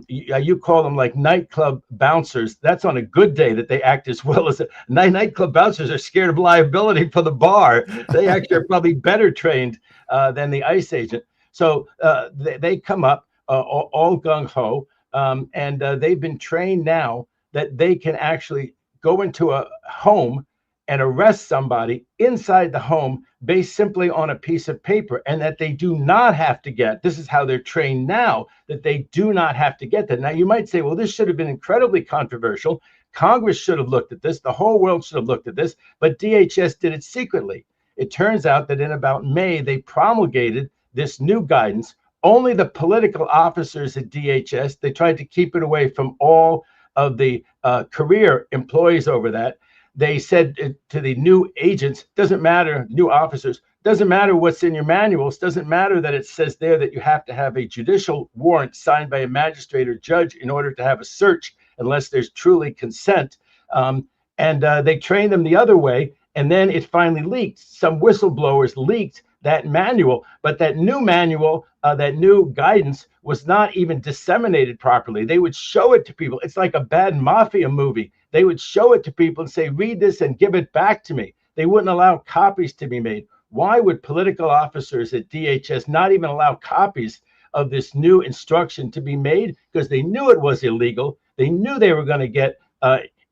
You call them like nightclub bouncers. That's on a good day that they act as well as nightclub bouncers are scared of liability for the bar. They actually are probably better trained than the ICE agent. So they come up all gung-ho, and they've been trained now that they can actually go into a home and arrest somebody inside the home based simply on a piece of paper, and that they do not have to get, this is how they're trained now, that they do not have to get that. Now, you might say, well, this should have been incredibly controversial. Congress should have looked at this. The whole world should have looked at this, but DHS did it secretly. It turns out that in about May, they promulgated this new guidance. Only the political officers at DHS, they tried to keep it away from all of the career employees over that. They said to the new agents, doesn't matter, new officers, doesn't matter what's in your manuals, doesn't matter that it says there that you have to have a judicial warrant signed by a magistrate or judge in order to have a search, unless there's truly consent. And they trained them the other way, and then it finally leaked. Some whistleblowers leaked that manual, but that new manual, that new guidance was not even disseminated properly. They would show it to people. It's like a bad mafia movie. They would show it to people and say, read this and give it back to me. They wouldn't allow copies to be made. Why would political officers at DHS not even allow copies of this new instruction to be made? Because they knew it was illegal. They knew they were going to get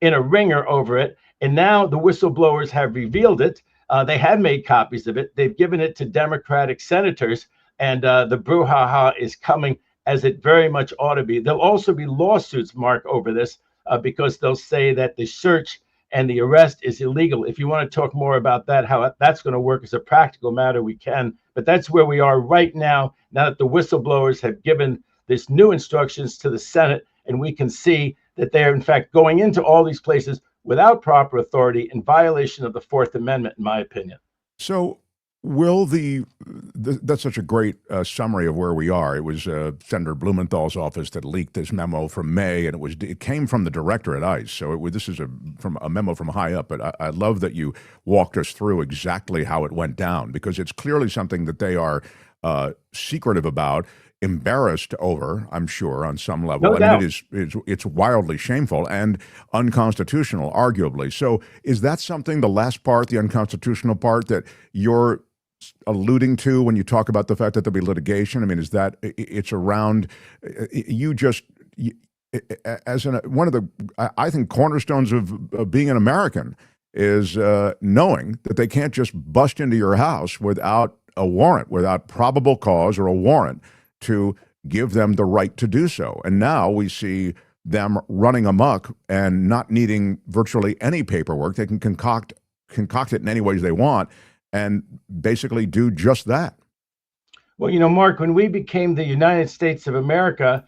in a ringer over it. And now the whistleblowers have revealed it. They have made copies of it. They've given it to Democratic senators, and the brouhaha is coming as it very much ought to be. There'll also be lawsuits, Mark, over this because they'll say that the search and the arrest is illegal. If you want to talk more about that, how that's going to work as a practical matter, we can. But that's where we are right now, now that the whistleblowers have given this new instructions to the Senate, and we can see that they're, in fact, going into all these places without proper authority in violation of the Fourth Amendment, in my opinion. So will that's such a great summary of where we are. It was Senator Blumenthal's office that leaked this memo from May, and it came from the director at ICE. So this is from a memo from high up, but I love that you walked us through exactly how it went down, because it's clearly something that they are secretive about, embarrassed over, I'm sure, on some level. No doubt. It's wildly shameful and unconstitutional, arguably. So is that something, the last part, the unconstitutional part, that you're alluding to when you talk about the fact that there'll be litigation? I mean, is that it's around one of the, I think, cornerstones of being an American is knowing that they can't just bust into your house without a warrant, without probable cause or a warrant to give them the right to do so. And now we see them running amok and not needing virtually any paperwork. They can concoct it in any ways they want and basically do just that. Well, Mark, when we became the United States of America,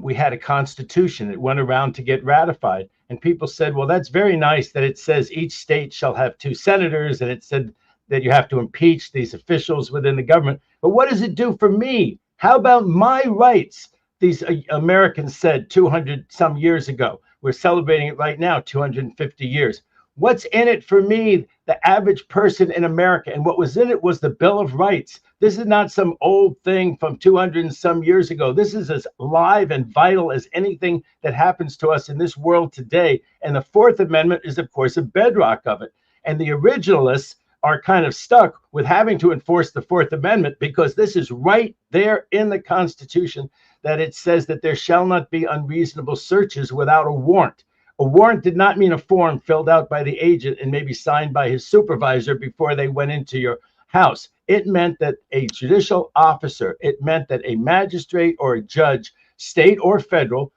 we had a constitution. It went around to get ratified. And people said, well, that's very nice that it says each state shall have 2 senators. And it said that you have to impeach these officials within the government. But what does it do for me? How about my rights? These Americans said 200 some years ago. We're celebrating it right now, 250 years. What's in it for me, the average person in America? And what was in it was the Bill of Rights. This is not some old thing from 200 and some years ago. This is as live and vital as anything that happens to us in this world today. And the Fourth Amendment is, of course, a bedrock of it. And the originalists are kind of stuck with having to enforce the Fourth Amendment because this is right there in the Constitution, that it says that there shall not be unreasonable searches without a warrant. A warrant did not mean a form filled out by the agent and maybe signed by his supervisor before they went into your house. It meant that a judicial officer, it meant that a magistrate or a judge, state or federal,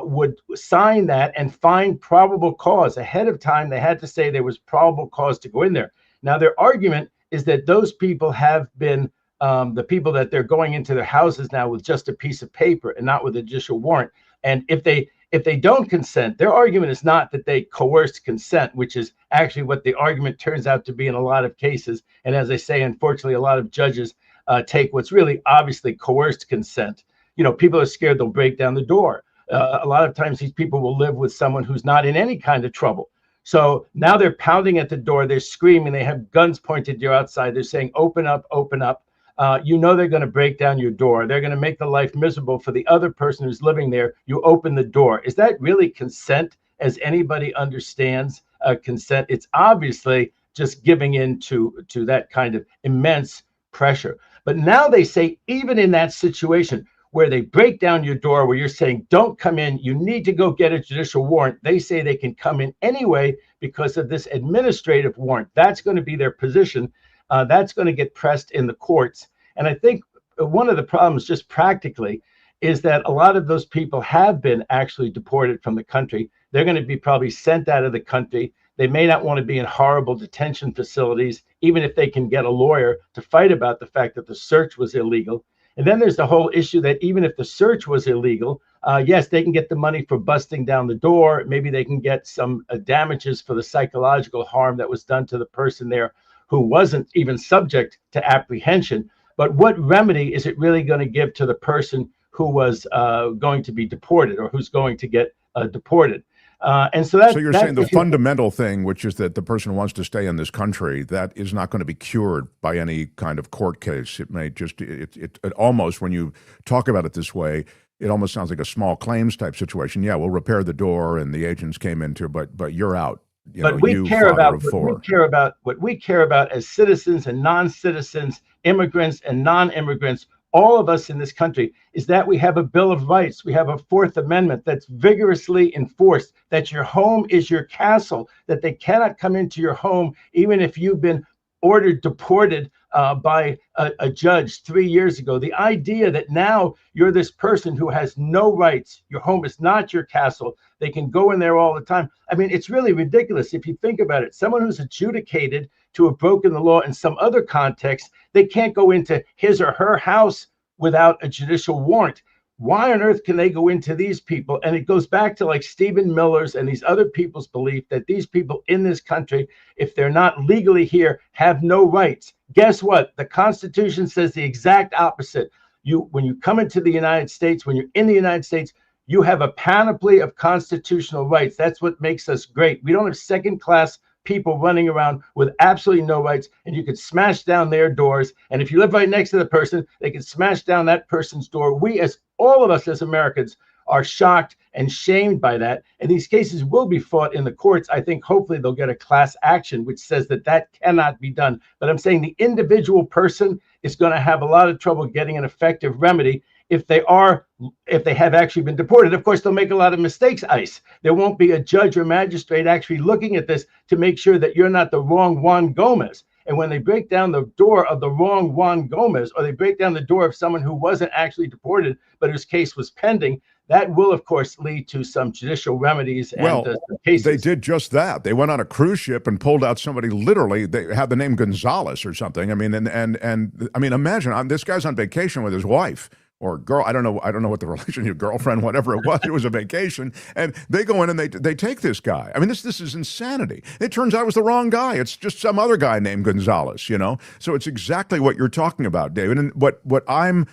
would sign that and find probable cause. Ahead of time, they had to say there was probable cause to go in there. Now, their argument is that those people have been the people that they're going into their houses now with just a piece of paper and not with a judicial warrant. And if they don't consent, their argument is not that they coerced consent, which is actually what the argument turns out to be in a lot of cases. And as I say, unfortunately, a lot of judges take what's really obviously coerced consent. You know, people are scared they'll break down the door. A lot of times these people will live with someone who's not in any kind of trouble. So now they're pounding at the door, they're screaming, they have guns pointed to you outside, they're saying, open up, open up. You know they're going to break down your door. They're going to make the life miserable for the other person who's living there. You open the door. Is that really consent as anybody understands consent? It's obviously just giving in to that kind of immense pressure. But now they say, even in that situation where they break down your door, where you're saying, don't come in, you need to go get a judicial warrant, they say they can come in anyway because of this administrative warrant. That's going to be their position. That's going to get pressed in the courts. And I think one of the problems just practically is that a lot of those people have been actually deported from the country. They're going to be probably sent out of the country. They may not want to be in horrible detention facilities, even if they can get a lawyer to fight about the fact that the search was illegal. And then there's the whole issue that even if the search was illegal, yes, they can get the money for busting down the door. Maybe they can get some damages for the psychological harm that was done to the person there who wasn't even subject to apprehension. But what remedy is it really going to give to the person who was going to be deported or who's going to get deported? And so you're saying the fundamental thing, which is that the person who wants to stay in this country, that is not going to be cured by any kind of court case. It may just, it almost, when you talk about it this way, it almost sounds like a small claims type situation. Yeah, we'll repair the door and the agents came into, but you're out. But we care about what we care about as citizens and non-citizens, immigrants and non-immigrants, all of us in this country, is that we have a Bill of Rights. We have a Fourth Amendment that's vigorously enforced, that your home is your castle, that they cannot come into your home, even if you've been ordered deported by a judge 3 years ago. The idea that now you're this person who has no rights, your home is not your castle, they can go in there all the time. I mean, it's really ridiculous if you think about it. Someone who's adjudicated to have broken the law in some other context, they can't go into his or her house without a judicial warrant. Why on earth can they go into these people? And it goes back to like Stephen Miller's and these other people's belief that these people in this country, if they're not legally here, have no rights. Guess what? The Constitution says the exact opposite. When you come into the United States, when you're in the United States, you have a panoply of constitutional rights. That's what makes us great. We don't have second-class people running around with absolutely no rights, and you could smash down their doors. And if you live right next to the person, they can smash down that person's door. All of us as Americans are shocked and shamed by that. And these cases will be fought in the courts. I think hopefully they'll get a class action, which says that that cannot be done. But I'm saying the individual person is going to have a lot of trouble getting an effective remedy if they have actually been deported. Of course, they'll make a lot of mistakes, ICE. There won't be a judge or magistrate actually looking at this to make sure that you're not the wrong Juan Gomez. And when they break down the door of the wrong Juan Gomez, or they break down the door of someone who wasn't actually deported, but whose case was pending, that will, of course, lead to some judicial remedies and cases. They did just that. They went on a cruise ship and pulled out somebody, literally, they had the name Gonzalez or something. I mean, and I mean, imagine, this guy's on vacation with his wife. or girl, I don't know what the relationship, girlfriend, whatever it was a vacation, and they go in and they take this guy. I mean, this is insanity. It turns out it was the wrong guy. It's just some other guy named Gonzalez, you know? So it's exactly what you're talking about, David. And what I'm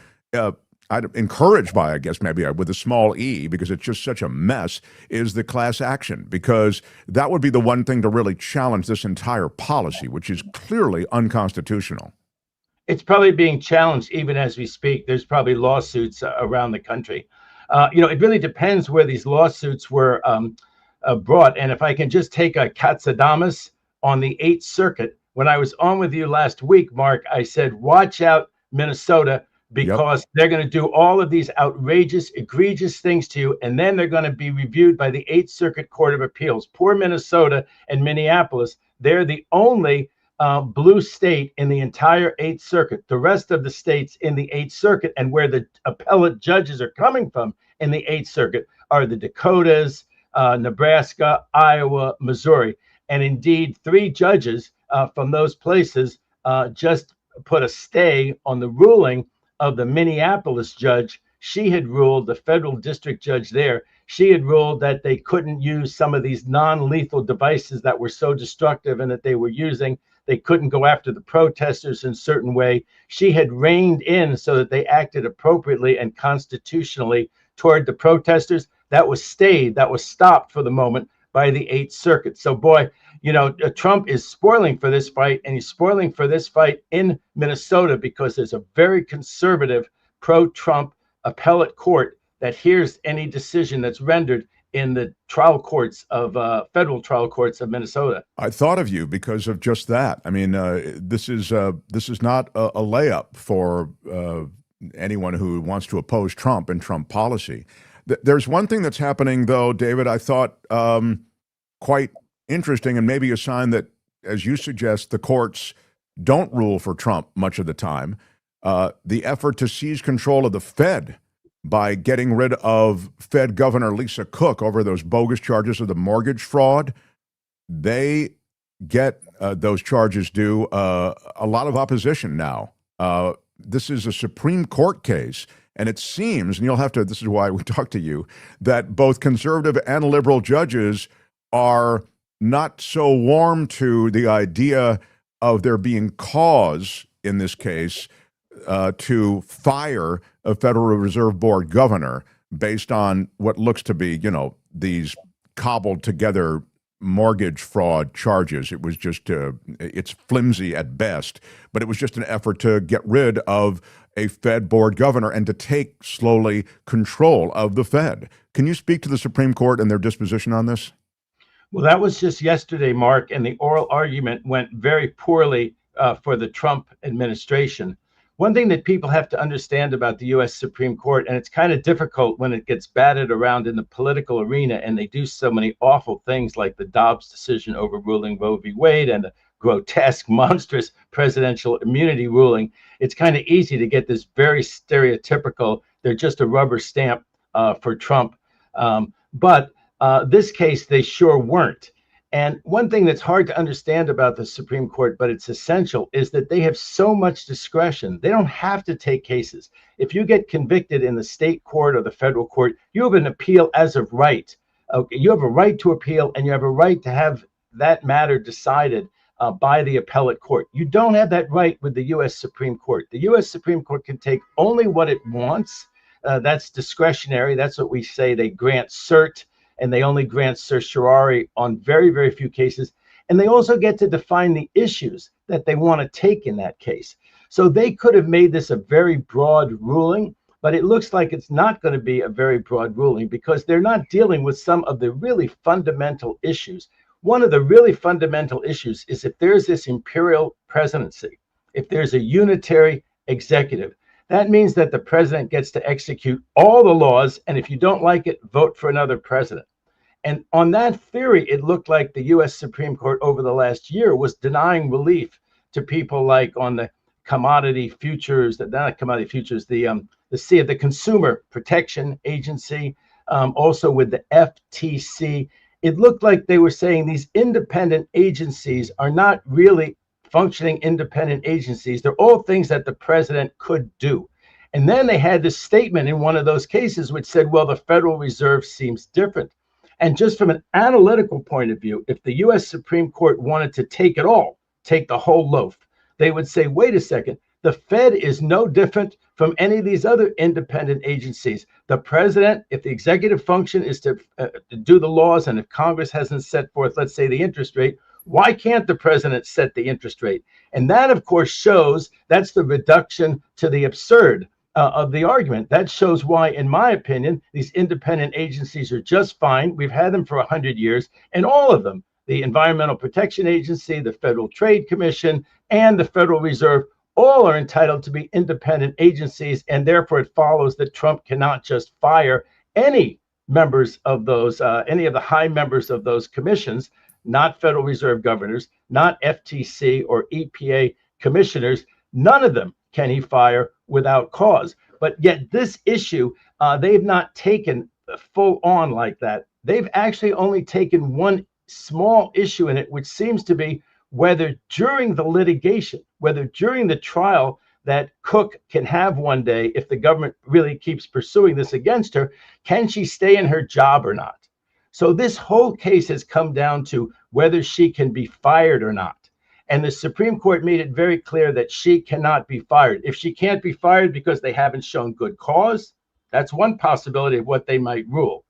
encouraged by, I guess maybe with a small e, because it's just such a mess, is the class action, because that would be the one thing to really challenge this entire policy, which is clearly unconstitutional. It's probably being challenged even as we speak. There's probably lawsuits around the country. It really depends where these lawsuits were brought. And if I can just take a Katz on the 8th Circuit, when I was on with you last week, Mark, I said, watch out, Minnesota, because they're going to do all of these outrageous, egregious things to you, and then they're going to be reviewed by the 8th Circuit Court of Appeals. Poor Minnesota and Minneapolis, they're the only blue state in the entire 8th Circuit. The rest of the states in the 8th Circuit, and where the appellate judges are coming from in the 8th Circuit, are the Dakotas, Nebraska, Iowa, Missouri. And indeed, 3 judges from those places just put a stay on the ruling of the Minneapolis judge. She had ruled, the federal district judge there, she had ruled that they couldn't use some of these non-lethal devices that were so destructive and that they were using. They couldn't go after the protesters in a certain way. She had reined in so that they acted appropriately and constitutionally toward the protesters. That was stayed, that was stopped for the moment by the 8th Circuit. So boy, Trump is spoiling for this fight, and he's spoiling for this fight in Minnesota because there's a very conservative pro-Trump appellate court that hears any decision that's rendered in the trial courts of federal trial courts of Minnesota. I thought of you because of just that. I mean, this is not a layup for anyone who wants to oppose Trump and Trump policy. There's one thing that's happening, though, David, I thought quite interesting, and maybe a sign that, as you suggest, the courts don't rule for Trump much of the time. The effort to seize control of the Fed by getting rid of Fed Governor Lisa Cook over those bogus charges of the mortgage fraud. They get those charges due a lot of opposition now. This is a Supreme Court case, and it seems, and you'll have to, this is why we talked to you, that both conservative and liberal judges are not so warm to the idea of there being cause in this case to fire a Federal Reserve Board governor based on what looks to be, these cobbled together mortgage fraud charges. It was just, it's flimsy at best, but it was just an effort to get rid of a Fed board governor and to take slowly control of the Fed. Can you speak to the Supreme Court and their disposition on this? Well, that was just yesterday, Mark, and the oral argument went very poorly for the Trump administration. One thing that people have to understand about the U.S. Supreme Court, and it's kind of difficult when it gets batted around in the political arena and they do so many awful things like the Dobbs decision overruling Roe v. Wade and the grotesque, monstrous presidential immunity ruling, it's kind of easy to get this very stereotypical, they're just a rubber stamp for Trump. But this case, they sure weren't. And one thing that's hard to understand about the Supreme Court, but it's essential, is that they have so much discretion. They don't have to take cases. If you get convicted in the state court or the federal court, you have an appeal as of right. Okay, you have a right to appeal, and you have a right to have that matter decided by the appellate court. You don't have that right with the U.S. Supreme Court. The U.S. Supreme Court can take only what it wants. That's discretionary. That's what we say. They grant cert, and they only grant certiorari on very, very few cases. And they also get to define the issues that they want to take in that case. So they could have made this a very broad ruling, but it looks like it's not going to be a very broad ruling because they're not dealing with some of the really fundamental issues. One of the really fundamental issues is if there's this imperial presidency, if there's a unitary executive, that means that the president gets to execute all the laws, and if you don't like it, vote for another president. And on that theory, it looked like the U.S. Supreme Court over the last year was denying relief to people like on the commodity futures, not commodity futures, the Consumer Protection Agency, also with the FTC. It looked like they were saying these independent agencies are not really functioning independent agencies. They're all things that the president could do. And then they had this statement in one of those cases which said, well, the Federal Reserve seems different. And just from an analytical point of view, if the U.S. Supreme Court wanted to take it all, take the whole loaf, they would say, wait a second, the Fed is no different from any of these other independent agencies. The president, if the executive function is to do the laws, and if Congress hasn't set forth, let's say, the interest rate, why can't the president set the interest rate? And that, of course, shows that's the reduction to the absurd of the argument. That shows why, in my opinion, these independent agencies are just fine. We've had them for 100 years, and all of them, the Environmental Protection Agency, the Federal Trade Commission, and the Federal Reserve, all are entitled to be independent agencies, and therefore it follows that Trump cannot just fire any members of those, any of the high members of those commissions, not Federal Reserve governors, not FTC or EPA commissioners. None of them can he fire without cause. But yet this issue, they've not taken full on like that. They've actually only taken one small issue in it, which seems to be whether during the litigation, whether during the trial that Cook can have one day, if the government really keeps pursuing this against her, can she stay in her job or not? So this whole case has come down to whether she can be fired or not. And the Supreme Court made it very clear that she cannot be fired. If she can't be fired because they haven't shown good cause, that's one possibility of what they might rule.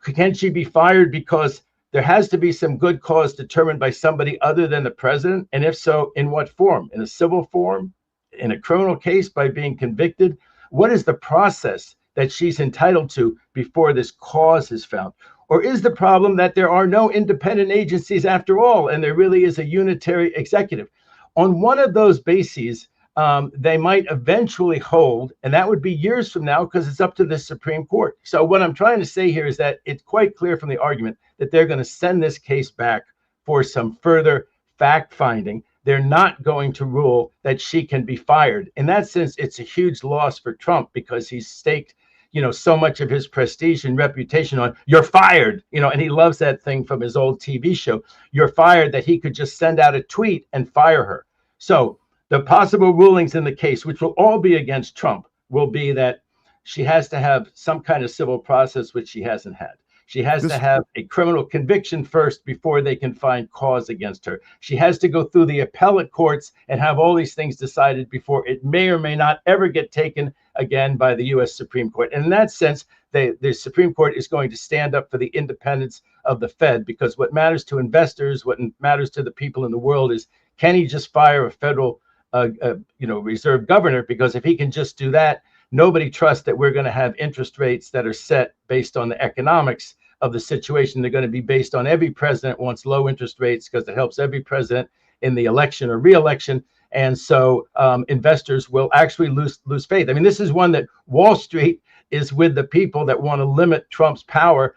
Can she be fired because there has to be some good cause determined by somebody other than the president? And if so, in what form? In a civil form? In a criminal case by being convicted? What is the process that she's entitled to before this cause is found? Or is the problem that there are no independent agencies after all, and there really is a unitary executive? On one of those bases, they might eventually hold, and that would be years from now because it's up to the Supreme Court. So what I'm trying to say here is that it's quite clear from the argument that they're going to send this case back for some further fact-finding. They're not going to rule that she can be fired. In that sense, it's a huge loss for Trump because he's staked, so much of his prestige and reputation on "you're fired," and he loves that thing from his old TV show, "You're fired," that he could just send out a tweet and fire her. So the possible rulings in the case, which will all be against Trump, will be that she has to have some kind of civil process, which she hasn't had. She has to have a criminal conviction first before they can find cause against her. She has to go through the appellate courts and have all these things decided before it may or may not ever get taken again by the U.S. Supreme Court. And in that sense, the Supreme Court is going to stand up for the independence of the Fed, because what matters to investors, what matters to the people in the world is, can he just fire a Federal Reserve governor? Because if he can just do that, nobody trusts that we're going to have interest rates that are set based on the economics of the situation. They're going to be based on every president wants low interest rates because it helps every president in the election or re-election. And so investors will actually lose faith. I mean, this is one that Wall Street is with the people that want to limit Trump's power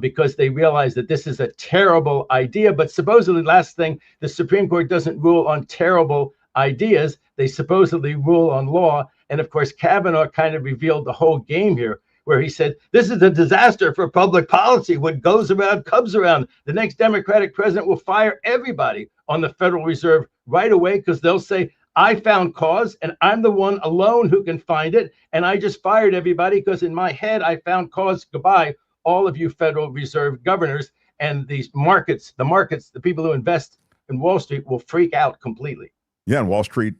because they realize that this is a terrible idea. But supposedly, last thing, the Supreme Court doesn't rule on terrible ideas. They supposedly rule on law. And of course, Kavanaugh kind of revealed the whole game here, where he said, this is a disaster for public policy. What goes around comes around. The next Democratic president will fire everybody on the Federal Reserve right away because they'll say, I found cause and I'm the one alone who can find it. And I just fired everybody because in my head, I found cause. Goodbye, all of you Federal Reserve governors. And these markets, the people who invest in Wall Street will freak out completely. Yeah, and Wall Street,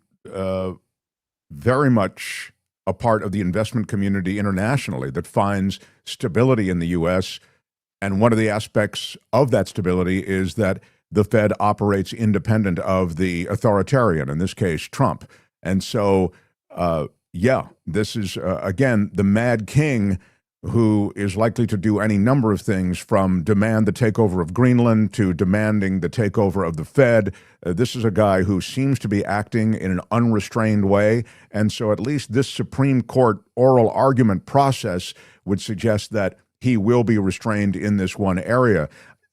very much a part of the investment community internationally that finds stability in the U.S. And one of the aspects of that stability is that the Fed operates independent of the authoritarian, in this case, Trump. And so, this is, again, the mad king who is likely to do any number of things, from demand the takeover of Greenland to demanding the takeover of the Fed. This is a guy who seems to be acting in an unrestrained way. And so at least this Supreme Court oral argument process would suggest that he will be restrained in this one area.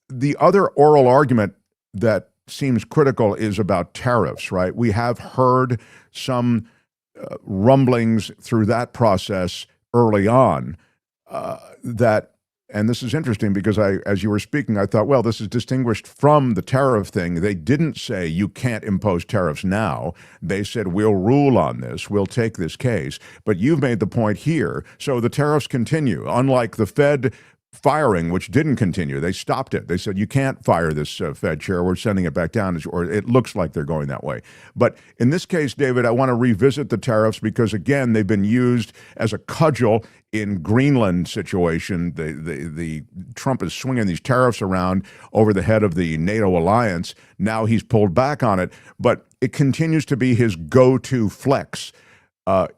The other oral argument that seems critical is about tariffs, right? We have heard some rumblings through that process early on that and this is interesting because as you were speaking, I thought, well, this is distinguished from the tariff thing. They didn't say you can't impose tariffs now. They said, we'll rule on this. We'll take this case. But you've made the point here. So the tariffs continue, unlike the Fed firing, which didn't continue. They stopped it. They said, you can't fire this Fed chair. We're sending it back down, or it looks like they're going that way. But in this case, David, I want to revisit the tariffs because, again, they've been used as a cudgel in Greenland situation. The Trump is swinging these tariffs around over the head of the NATO alliance. Now he's pulled back on it, but it continues to be his go-to flex.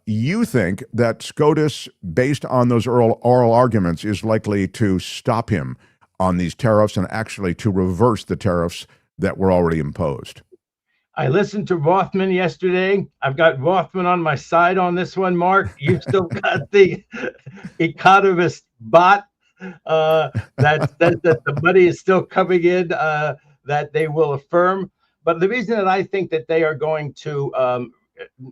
You think that SCOTUS, based on those oral arguments, is likely to stop him on these tariffs and actually to reverse the tariffs that were already imposed? I listened to Rothman yesterday. I've got Rothman on my side on this one, Mark. You've still got the economist bot that says that the money is still coming in, that they will affirm. But the reason that I think that they are going to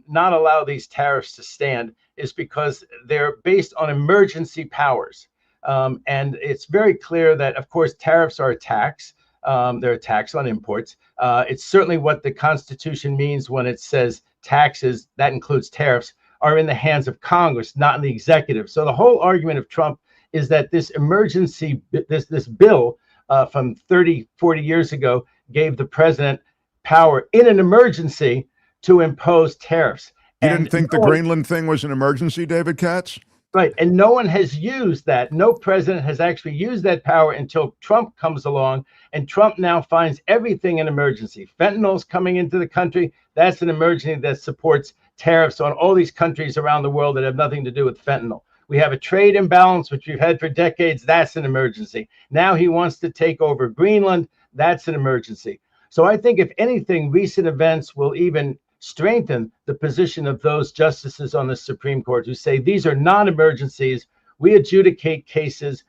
not allow these tariffs to stand is because they're based on emergency powers. And it's very clear that, of course, tariffs are a tax. They're a tax on imports. It's certainly what the Constitution means when it says taxes, that includes tariffs, are in the hands of Congress, not in the executive. So the whole argument of Trump is that this emergency, this bill from 30, 40 years ago gave the president power in an emergency to impose tariffs. You didn't think the Greenland thing was an emergency, David Katz? Right. And no one has used that. No president has actually used that power until Trump comes along. And Trump now finds everything an emergency. Fentanyl's coming into the country. That's an emergency that supports tariffs on all these countries around the world that have nothing to do with fentanyl. We have a trade imbalance, which we've had for decades. That's an emergency. Now he wants to take over Greenland. That's an emergency. So I think, if anything, recent events will even strengthen the position of those justices on the Supreme Court who say these are non-emergencies. We adjudicate cases.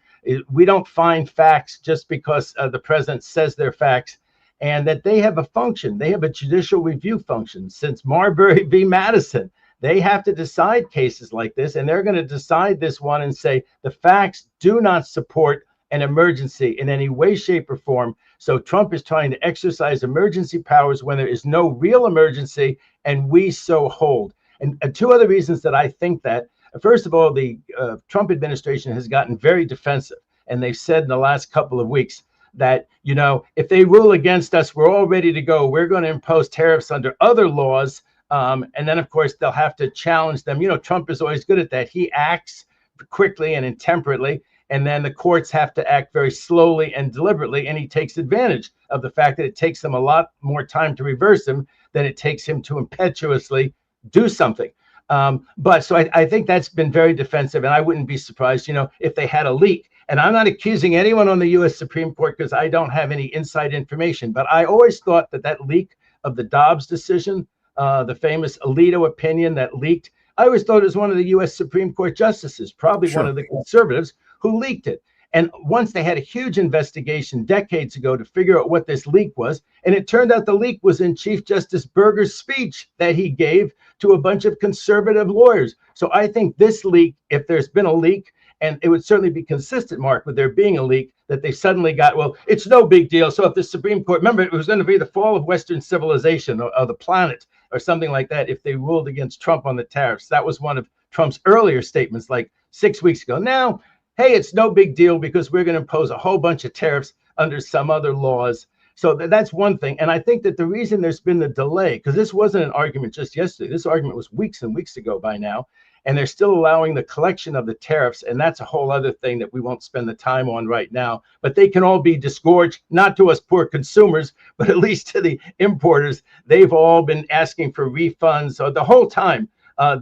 We don't find facts just because the president says they're facts, and that they have a function. They have a judicial review function. Since Marbury v. Madison, they have to decide cases like this, and they're going to decide this one and say the facts do not support an emergency in any way, shape, or form. So Trump is trying to exercise emergency powers when there is no real emergency, and we so hold. And two other reasons that I think that. First of all, the Trump administration has gotten very defensive, and they've said in the last couple of weeks that, you know, if they rule against us, we're all ready to go. We're going to impose tariffs under other laws. And then, of course, they'll have to challenge them. You know, Trump is always good at that. He acts quickly and intemperately, and then the courts have to act very slowly and deliberately, and he takes advantage of the fact that it takes them a lot more time to reverse him than it takes him to impetuously do something. But so I think that's been very defensive, and I wouldn't be surprised, you know, if they had a leak. And I'm not accusing anyone on the U.S. Supreme Court because I don't have any inside information, but I always thought that that leak of the Dobbs decision, the famous Alito opinion that leaked, I always thought it was one of the U.S. Supreme Court justices, probably one of the conservatives, who leaked it. And once they had a huge investigation decades ago to figure out what this leak was, and it turned out the leak was in Chief Justice Berger's speech that he gave to a bunch of conservative lawyers. So I think this leak, if there's been a leak, and it would certainly be consistent, Mark, with there being a leak, that they suddenly got, well, it's no big deal. So if the Supreme Court, remember, it was going to be the fall of Western civilization or the planet or something like that if they ruled against Trump on the tariffs. That was one of Trump's earlier statements like 6 weeks ago. Now, hey, it's no big deal because we're going to impose a whole bunch of tariffs under some other laws. So that's one thing. And I think that the reason there's been the delay, because this wasn't an argument just yesterday, this argument was weeks and weeks ago by now, and they're still allowing the collection of the tariffs. And that's a whole other thing that we won't spend the time on right now. But they can all be disgorged, not to us poor consumers, but at least to the importers. They've all been asking for refunds. So the whole time,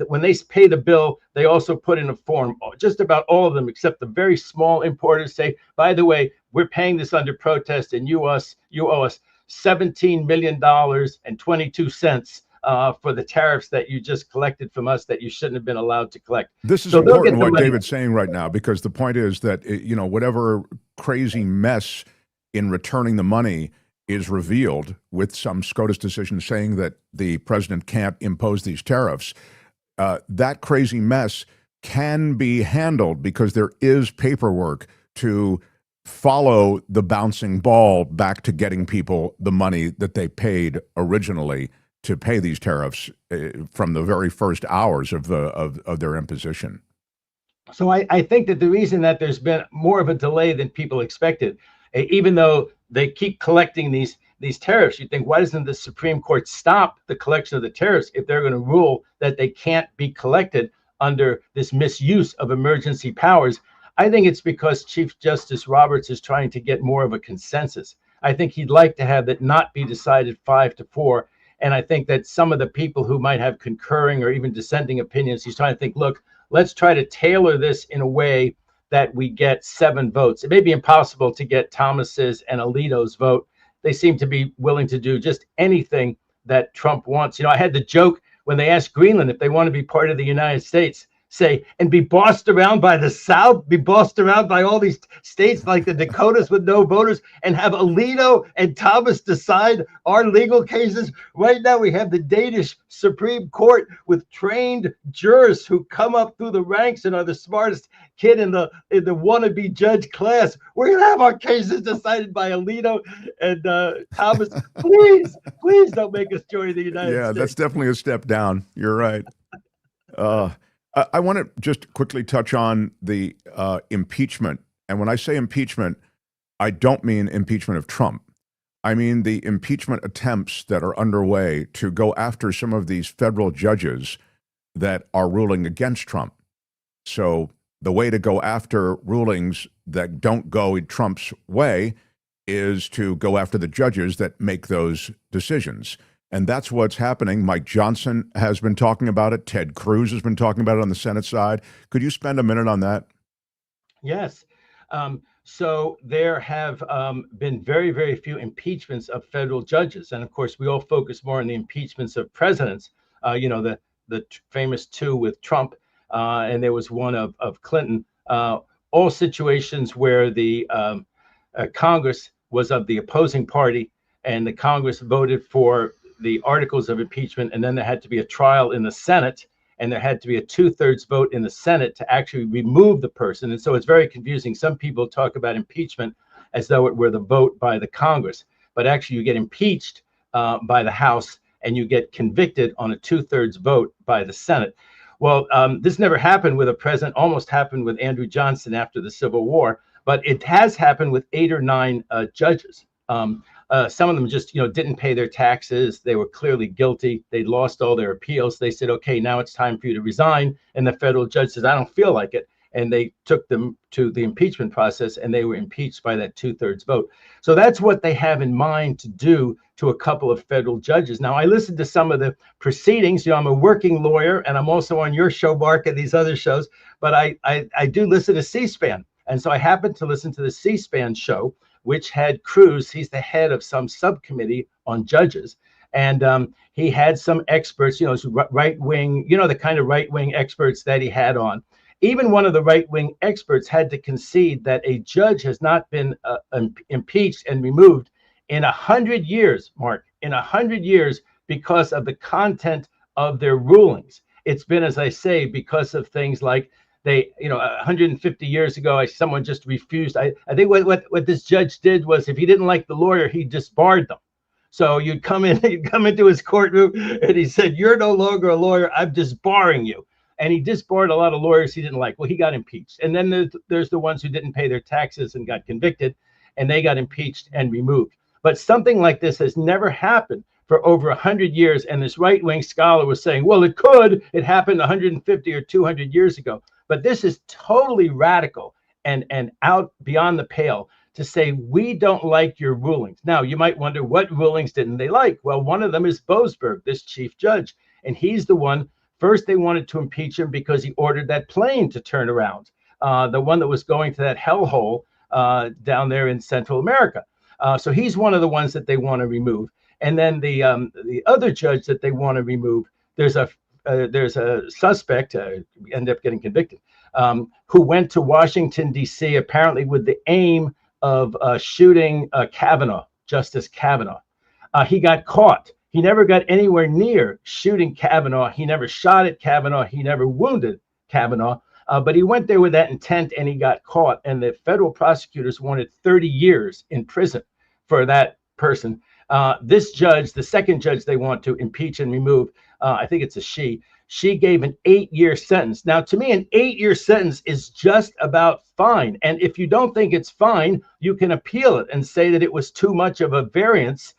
when they pay the bill, they also put in a form. Just about all of them, except the very small importers, say, by the way, we're paying this under protest, and you owe us $17 million and 22 cents for the tariffs that you just collected from us that you shouldn't have been allowed to collect. This is important what David's saying right now, because the point is that, you know, whatever crazy mess in returning the money is revealed with some SCOTUS decision saying that the president can't impose these tariffs, that crazy mess can be handled because there is paperwork to follow the bouncing ball back to getting people the money that they paid originally to pay these tariffs from the very first hours of their imposition. So I think that the reason that there's been more of a delay than people expected, even though they keep collecting these tariffs, you think, why doesn't the Supreme Court stop the collection of the tariffs if they're going to rule that they can't be collected under this misuse of emergency powers? I think it's because Chief Justice Roberts is trying to get more of a consensus. I think he'd like to have that not be decided 5-4. And I think that some of the people who might have concurring or even dissenting opinions, he's trying to think, look, let's try to tailor this in a way that we get 7 votes. It may be impossible to get Thomas's and Alito's vote. They seem to be willing to do just anything that Trump wants. You know, I had the joke when they asked Greenland if they want to be part of the United States, say, and be bossed around by the South, be bossed around by all these states like the Dakotas with no voters, and have Alito and Thomas decide our legal cases. Right now, we have the Danish Supreme Court with trained jurists who come up through the ranks and are the smartest kid in the wannabe judge class. We're going to have our cases decided by Alito and Thomas. Please don't make us join the United States. Yeah, that's definitely a step down. You're right. I want to just quickly touch on the impeachment. And when I say impeachment, I don't mean impeachment of Trump. I mean the impeachment attempts that are underway to go after some of these federal judges that are ruling against Trump. So the way to go after rulings that don't go Trump's way is to go after the judges that make those decisions. And that's what's happening. Mike Johnson has been talking about it. Ted Cruz has been talking about it on the Senate side. Could you spend a minute on that? Yes. So there have been very, very few impeachments of federal judges. And of course, we all focus more on the impeachments of presidents, the famous 2 with Trump, and there was one of Clinton. All situations where the Congress was of the opposing party and the Congress voted for the articles of impeachment, and then there had to be a trial in the Senate, and there had to be a 2/3 vote in the Senate to actually remove the person. And so it's very confusing. Some people talk about impeachment as though it were the vote by the Congress, but actually you get impeached by the House and you get convicted on a 2/3 vote by the Senate. Well, this never happened with a president, almost happened with Andrew Johnson after the Civil War, but it has happened with 8 or 9 judges. Some of them just, didn't pay their taxes. They were clearly guilty. They lost all their appeals. They said, okay, now it's time for you to resign. And the federal judge says, I don't feel like it. And they took them to the impeachment process and they were impeached by that 2/3 vote. So that's what they have in mind to do to a couple of federal judges. Now, I listened to some of the proceedings. I'm a working lawyer and I'm also on your show, Mark, and these other shows, but I do listen to C-SPAN. And so I happened to listen to the C-SPAN show, which had Cruz. He's the head of some subcommittee on judges. And he had some experts, right-wing, the kind of right-wing experts that he had on. Even one of the right-wing experts had to concede that a judge has not been impeached and removed in 100 years, Mark, in 100 years because of the content of their rulings. It's been, as I say, because of things like 150 years ago, someone just refused. I think what this judge did was if he didn't like the lawyer, he disbarred them. So you'd come into his courtroom and he said, you're no longer a lawyer, I'm disbarring you. And he disbarred a lot of lawyers he didn't like. Well, he got impeached. And then there's the ones who didn't pay their taxes and got convicted, and they got impeached and removed. But something like this has never happened for over 100 years. And this right-wing scholar was saying, well, it happened 150 or 200 years ago. But this is totally radical and out beyond the pale to say, we don't like your rulings. Now, you might wonder, what rulings didn't they like? Well, one of them is Boasberg, this chief judge. And he's the one, first they wanted to impeach him because he ordered that plane to turn around, the one that was going to that hellhole down there in Central America. So he's one of the ones that they want to remove. And then the other judge that they want to remove, there's a suspect, ended up getting convicted, who went to Washington, D.C., apparently with the aim of shooting Kavanaugh, Justice Kavanaugh. He got caught. He never got anywhere near shooting Kavanaugh. He never shot at Kavanaugh. He never wounded Kavanaugh. But he went there with that intent and he got caught. And the federal prosecutors wanted 30 years in prison for that person. This judge, the second judge they want to impeach and remove, I think it's a she gave an 8-year sentence. Now, to me, an 8-year sentence is just about fine. And if you don't think it's fine, you can appeal it and say that it was too much of a variance.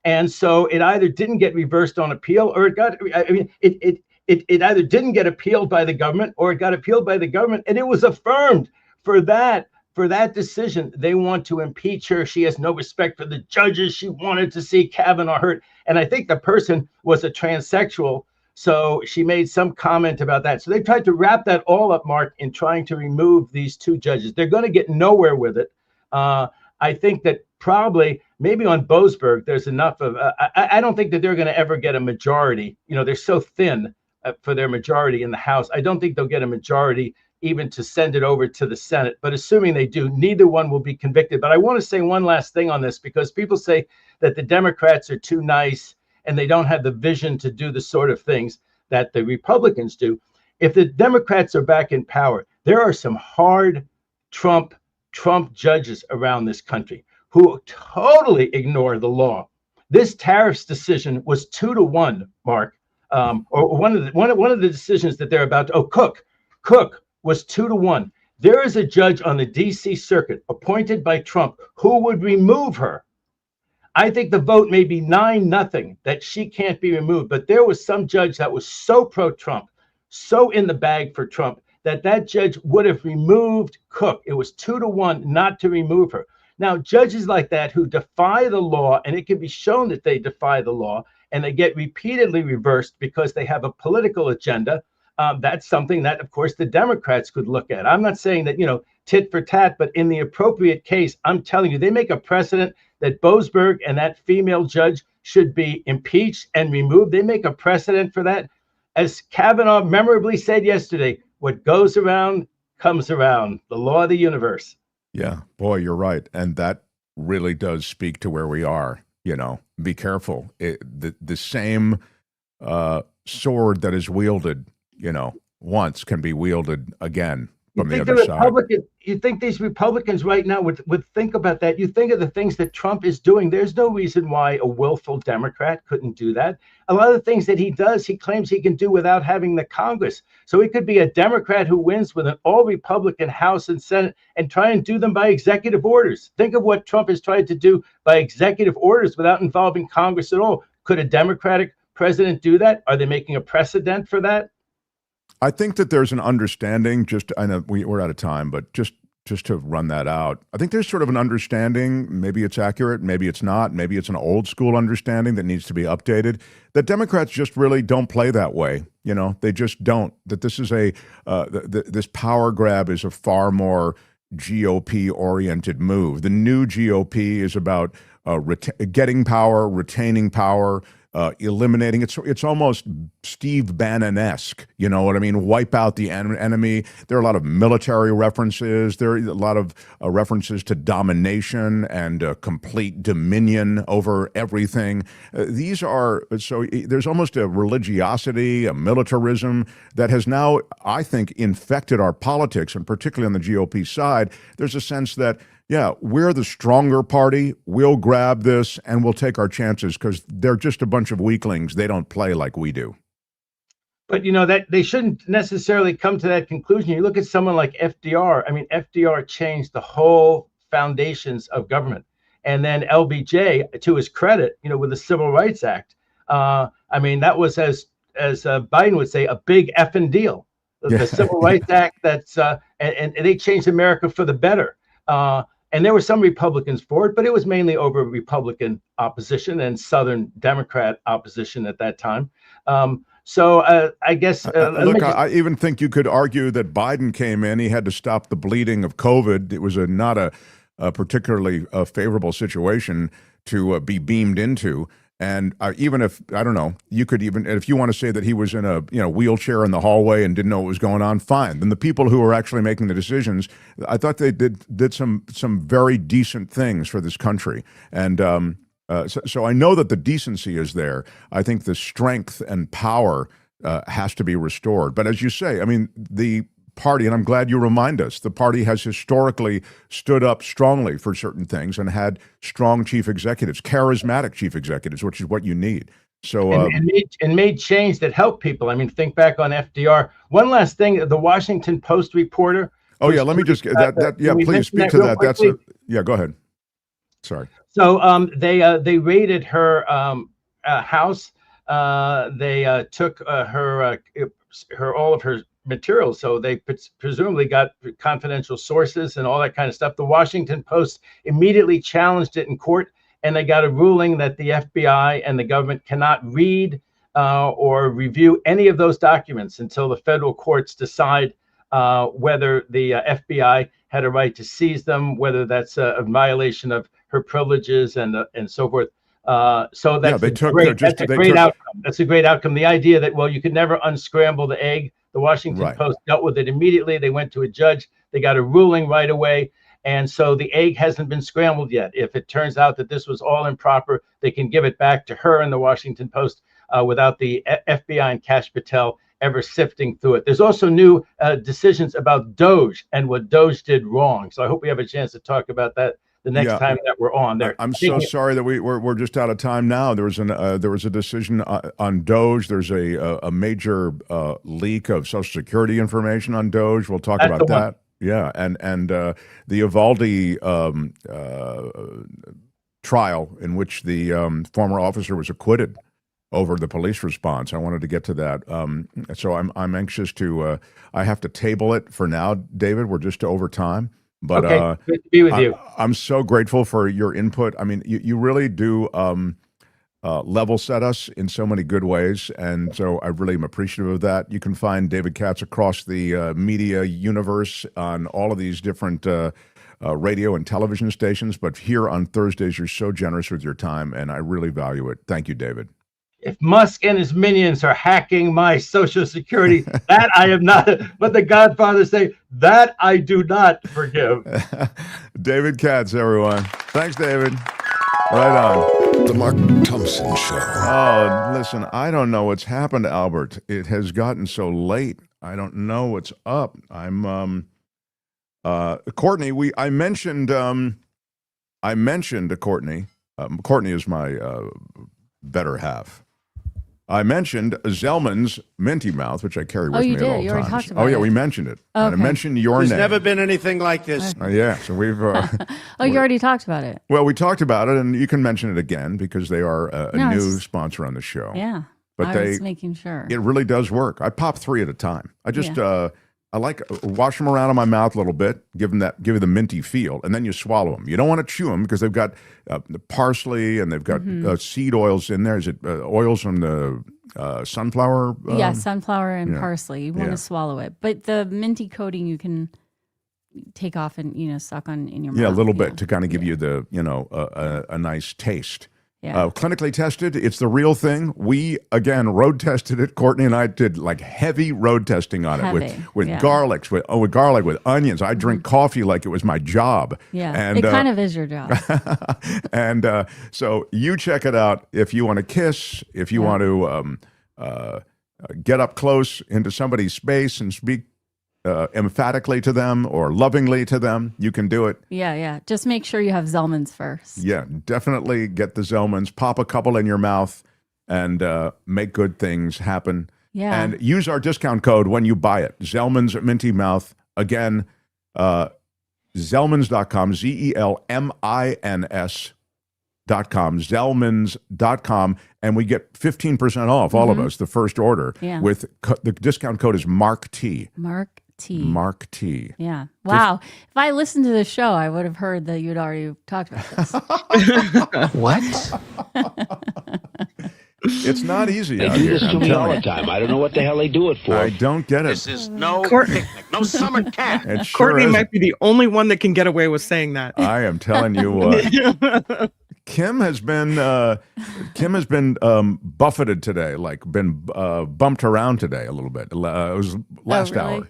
And so it either didn't get reversed on appeal or it got, it either didn't get appealed by the government or it got appealed by the government and it was affirmed for that decision. They want to impeach her. She has no respect for the judges. She wanted to see Kavanaugh hurt. And I think the person was a transsexual. So she made some comment about that. So they tried to wrap that all up, Mark, in trying to remove these two judges. They're going to get nowhere with it. I think that probably maybe on Boasberg, there's enough of, I don't think that they're going to ever get a majority. You know, they're so thin for their majority in the House. I don't think they'll get a majority even to send it over to the Senate. But assuming they do, neither one will be convicted. But I want to say one last thing on this, because people say that the Democrats are too nice and they don't have the vision to do the sort of things that the Republicans do. If the Democrats are back in power, there are some hard Trump judges around this country who totally ignore the law. This tariffs decision was 2-1, Mark, or one of the decisions that they're about to, Cook was 2-1. There is a judge on the DC circuit appointed by Trump who would remove her. I think the vote may be 9-0 that she can't be removed, but there was some judge that was so pro-Trump, so in the bag for Trump, that judge would have removed Cook. It was 2-1 not to remove her. Now, judges like that who defy the law, and it can be shown that they defy the law, and they get repeatedly reversed because they have a political agenda, that's something that, of course, the Democrats could look at. I'm not saying that, tit for tat, but in the appropriate case, I'm telling you, they make a precedent that Boasberg and that female judge should be impeached and removed. They make a precedent for that. As Kavanaugh memorably said yesterday, what goes around comes around, the law of the universe. Yeah, boy, you're right. And that really does speak to where we are. Be careful. The same sword that is wielded, once can be wielded again from the other side. You think these Republicans right now would think about that? You think of the things that Trump is doing. There's no reason why a willful Democrat couldn't do that. A lot of the things that he does, he claims he can do without having the Congress. So he could be a Democrat who wins with an all-Republican House and Senate and try and do them by executive orders. Think of what Trump has tried to do by executive orders without involving Congress at all. Could a Democratic president do that? Are they making a precedent for that? I think that there's an understanding, I know we're out of time, but just to run that out, I think there's sort of an understanding, maybe it's accurate, maybe it's not, maybe it's an old school understanding that needs to be updated, that Democrats just really don't play that way. They just don't. That this is this power grab is a far more GOP-oriented move. The new GOP is about getting power, retaining power, eliminating. It's almost Steve Bannon-esque, you know what I mean? Wipe out the enemy. There are a lot of military references. There are a lot of references to domination and complete dominion over everything. There's almost a religiosity, a militarism that has now, I think, infected our politics, and particularly on the GOP side. There's a sense that, yeah, we're the stronger party. We'll grab this and we'll take our chances because they're just a bunch of weaklings. They don't play like we do. But, that they shouldn't necessarily come to that conclusion. You look at someone like FDR. I mean, FDR changed the whole foundations of government. And then LBJ, to his credit, with the Civil Rights Act. That was, as Biden would say, a big effing deal. The Civil Rights Act, and they changed America for the better. And there were some Republicans for it, but it was mainly over Republican opposition and Southern Democrat opposition at that time. I guess... I even think you could argue that Biden came in, he had to stop the bleeding of COVID. It was not a particularly favorable situation to be beamed into. And even if, I don't know, you could even, if you want to say that he was in a wheelchair in the hallway and didn't know what was going on, fine. Then the people who were actually making the decisions, I thought they did some very decent things for this country. And so I know that the decency is there. I think the strength and power has to be restored. But as you say, I mean, the party, and I'm glad you remind us, the party has historically stood up strongly for certain things and had strong chief executives, charismatic chief executives, which is what you need. So and made change that helped people. I mean, think back on FDR. One last thing, the Washington Post reporter. Oh yeah, let me just please speak to that. That's go ahead. Sorry. So they raided her house. They took her all of her materials. So they presumably got confidential sources and all that kind of stuff. The Washington Post immediately challenged it in court, and they got a ruling that the FBI and the government cannot read or review any of those documents until the federal courts decide whether the FBI had a right to seize them, whether that's a violation of her privileges and so forth. So that's a great outcome. That's a great outcome. The idea that, well, you could never unscramble the egg. The Washington Post dealt with it immediately. They went to a judge. They got a ruling right away. And so the egg hasn't been scrambled yet. If it turns out that this was all improper, they can give it back to her and the Washington Post without the FBI and Kash Patel ever sifting through it. There's also new decisions about DOJ and what DOJ did wrong. So I hope we have a chance to talk about that the next time that we're on there. I'm so sorry that we're just out of time now. There was a decision on DOJ. There's a major leak of Social Security information on DOJ. We'll talk about that. Yeah, and the Uvalde trial in which the former officer was acquitted over the police response. I wanted to get to that. So I'm anxious to. I have to table it for now, David. We're just over time. But okay, good to be with you. I'm so grateful for your input. I mean, you really do level set us in so many good ways, and so I really am appreciative of that. You can find David Katz across the media universe on all of these different radio and television stations, but here on Thursdays, you're so generous with your time, and I really value it. Thank you, David. If Musk and his minions are hacking my Social Security, that I am not, but the Godfather say, that I do not forgive. David Katz, everyone. Thanks, David. Right on. The Mark Thompson Show. Oh, listen, I don't know what's happened, Albert. It has gotten so late. I don't know what's up. I'm, Courtney, I mentioned to Courtney. Courtney is my better half. I mentioned Zellman's Minty Mouth, which I carry with me at all times. You already talked about it. Oh, yeah, we mentioned it. Okay. And I mentioned your name. There's never been anything like this. Yeah, so we've... oh, you already talked about it. Well, we talked about it, and you can mention it again because they are a new sponsor on the show. Yeah, but I was making sure. It really does work. I pop 3 at a time. I just... I like wash them around in my mouth a little bit, give it the minty feel, and then you swallow them. You don't want to chew them because they've got the parsley and they've got seed oils in there. Is it oils from the sunflower? Yeah, sunflower and parsley. You want to swallow it, but the minty coating you can take off and suck on in your mouth. Yeah, a little bit to kind of give you the a nice taste. Yeah. Clinically tested, it's the real thing. We, again, road tested it. Courtney and I did like heavy road testing on it with garlic, with onions. I drink coffee like it was my job. Yeah, and, it kind of is your job. And so you check it out if you want to kiss, if you want to get up close into somebody's space and speak emphatically to them or lovingly to them, you can do it. Yeah. Just make sure you have Zellman's first. Yeah, definitely get the Zellman's. Pop a couple in your mouth and make good things happen. Yeah. And use our discount code when you buy it. Zellman's Minty Mouth. Again, Zellmans.com, Zellmins.com, Zellmans.com, and we get 15% off, all of us, the first order. Yeah. With the discount code is MARK-T. Mark T. Yeah. Wow. If I listened to the show, I would have heard that you'd already talked about this. What? It's not easy They out do here. this to me all the time. I don't know what the hell they do it for. I don't get it. This is no picnic, no summer camp. It sure Courtney isn't. might be the only one that can get away with saying that. I am telling you, Kim has been buffeted today, been bumped around today a little bit. It was last hour,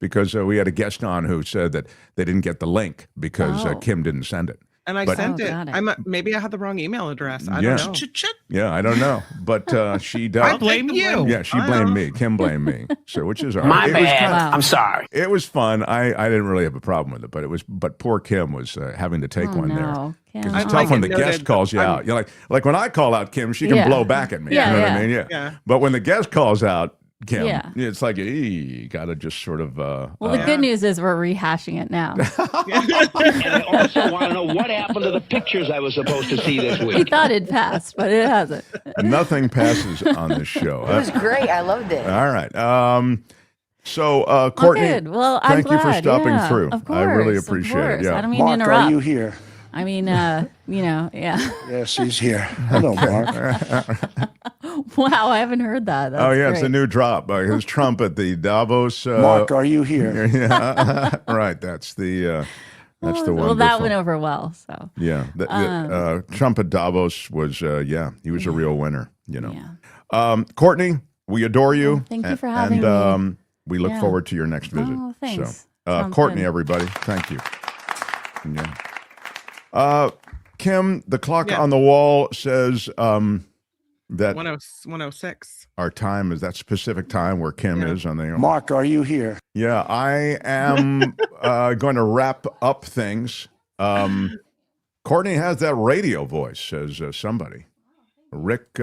because we had a guest on who said that they didn't get the link because Kim didn't send it. And I sent it. Maybe I had the wrong email address. I don't know. Yeah, I don't know. But she does. I blame you. Yeah, she blamed me. Kim blamed me. So which is all My right. bad. I'm sorry. It was fun. I didn't really have a problem with it, but poor Kim was having to take one there. It's tough when the guest calls you out. You're like when I call out Kim, she can blow back at me. Yeah, you know what I mean? Yeah. But when the guest calls out Kim, it's like you got to just sort of. Well, the good news is we're rehashing it now. And I also want to know what happened to the pictures I was supposed to see this week. We thought it passed, but it hasn't. Nothing passes on this show. It was great. I loved it. All right. So, Courtney, good. Well, I'm thank you for glad. stopping through. Of course, I really appreciate it. Yeah. I don't mean Mark, to interrupt. are you here? I mean, yeah. Yes, he's here. Hello, Mark. Wow, I haven't heard that. That's yeah, great. it's a new drop. His Trump at the Davos. Mark, are you here? Yeah, right. That's the one. Well, that went over well. So yeah, Trump at Davos was he was a real winner. You know, Courtney, we adore you. Well, thank you for having me. And we look forward to your next visit. Oh, thanks. So, Courtney, everybody, thank you. Yeah. Kim, the clock on the wall says that 106. our time is that specific time where Kim is on the. Mark, are you here? Yeah, I am going to wrap up things. Courtney has that radio voice, says somebody. Rick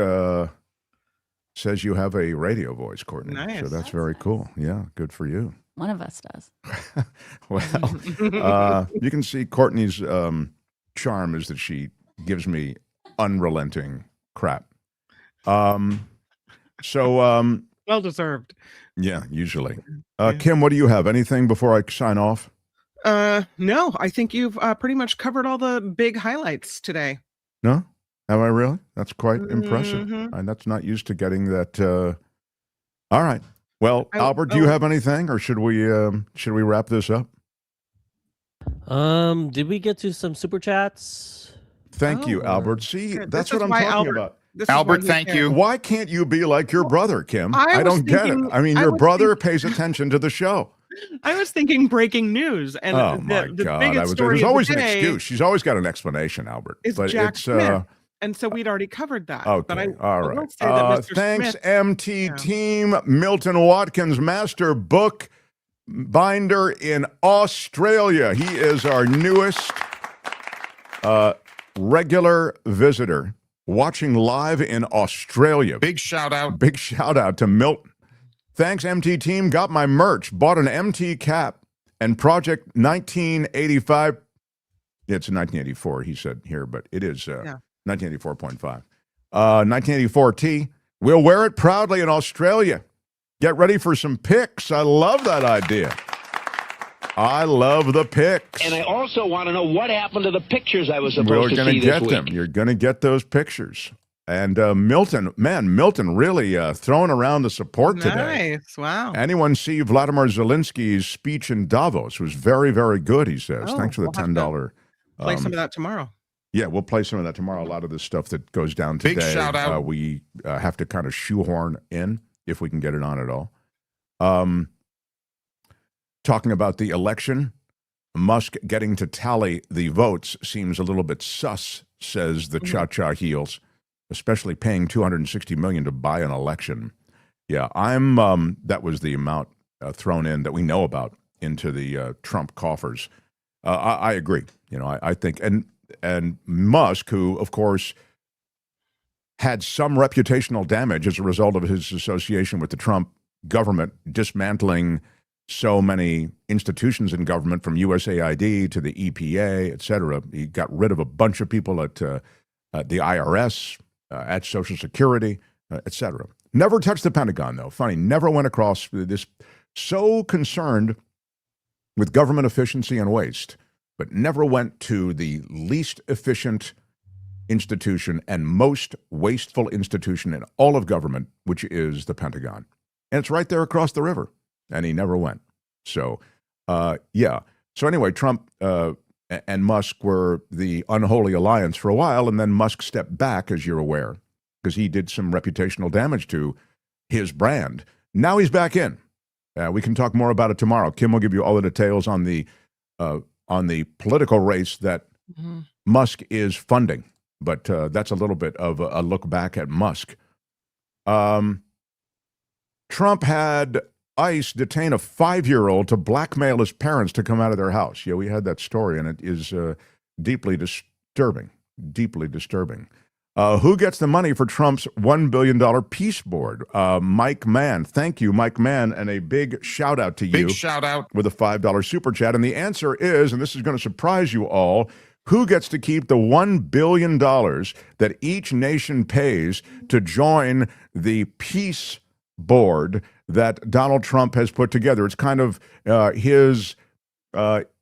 says you have a radio voice, Courtney. Nice. So that's very cool. Yeah, good for you. One of us does. Well, you can see Courtney's charm is that she gives me unrelenting crap. So well deserved. Yeah, usually. Kim, what do you have? Anything before I sign off? No, I think you've pretty much covered all the big highlights today. No? Have I really? That's quite impressive. And that's not used to getting that. All right. Well, Albert, do you have anything, or should we wrap this up? Did we get to some super chats? Thank you, Albert. See, that's what I'm talking about. Albert, thank you. Why can't you be like your brother, Kim? I don't get it. I mean, your brother pays attention to the show. I was thinking breaking news, and the biggest story there's always of the an day excuse. She's always got an explanation, Albert. But Jack Smith. And so we'd already covered that. Okay, all right. Thanks, Smith, MT team. Milton Watkins, master book binder in Australia. He is our newest regular visitor watching live in Australia. Big shout out. Big shout out to Milton. Thanks, MT team. Got my merch. Bought an MT cap and Project 1985. It's 1984, he said here, but it is 1984.5. 1984T. We'll wear it proudly in Australia. Get ready for some pics. I love that idea. I love the pics. And I also want to know what happened to the pictures I was supposed to see this week. Them. You're going to get those pictures. And Milton really throwing around the support today. Nice. Wow. Anyone see Vladimir Zelensky's speech in Davos? It was very, very good, he says. Thanks for the $10. Play some of that tomorrow. Yeah, we'll play some of that tomorrow. A lot of the stuff that goes down today, big shout out. We have to kind of shoehorn in if we can get it on at all. Talking about the election, Musk getting to tally the votes seems a little bit sus, says the Cha-Cha Heels, especially paying $260 million to buy an election. Yeah, that was the amount thrown in that we know about into the Trump coffers. I agree. I think, and Musk, who, of course, had some reputational damage as a result of his association with the Trump government, dismantling so many institutions in government, from USAID to the EPA, et cetera. He got rid of a bunch of people at the IRS, at Social Security, et cetera. Never touched the Pentagon, though. Funny, never went across this. So concerned with government efficiency and waste, but never went to the least efficient institution and most wasteful institution in all of government, which is the Pentagon. And it's right there across the river, and he never went. So, So anyway, Trump and Musk were the unholy alliance for a while, and then Musk stepped back, as you're aware, because he did some reputational damage to his brand. Now he's back in. We can talk more about it tomorrow. Kim will give you all the details on the political race that Musk is funding. But that's a little bit of a look back at Musk. Trump had ICE detain a 5-year-old to blackmail his parents to come out of their house. Yeah, we had that story, and it is deeply disturbing. Deeply disturbing. Who gets the money for Trump's $1 billion peace board? Mike Mann. Thank you, Mike Mann, and a big shout out to you. Big shout out. With a $5 super chat. And the answer is, and this is going to surprise you all, who gets to keep the $1 billion that each nation pays to join the peace board that Donald Trump has put together? It's kind of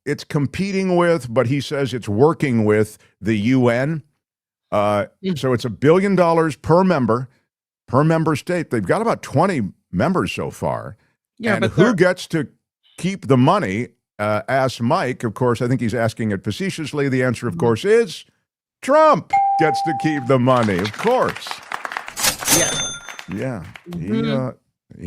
it's competing with, but he says it's working with the UN. So it's $1 billion per member state. They've got about 20 members so far. Yeah, and but who gets to keep the money? Asked Mike. Of course, I think he's asking it facetiously. The answer, of course, is Trump gets to keep the money. Of course. Yeah.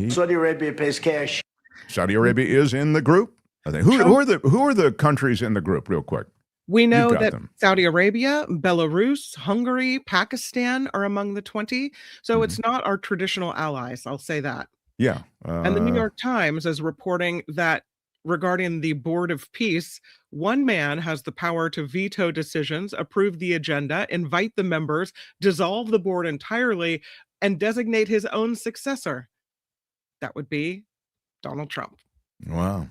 Saudi Arabia pays cash. Saudi Arabia is in the group. I think. Who are the countries in the group? Real quick. We know that Saudi Arabia, Belarus, Hungary, Pakistan are among the 20. So it's not our traditional allies. I'll say that. Yeah. And the New York Times is reporting that regarding the Board of Peace, one man has the power to veto decisions, approve the agenda, invite the members, dissolve the board entirely, and designate his own successor. That would be Donald Trump. Wow.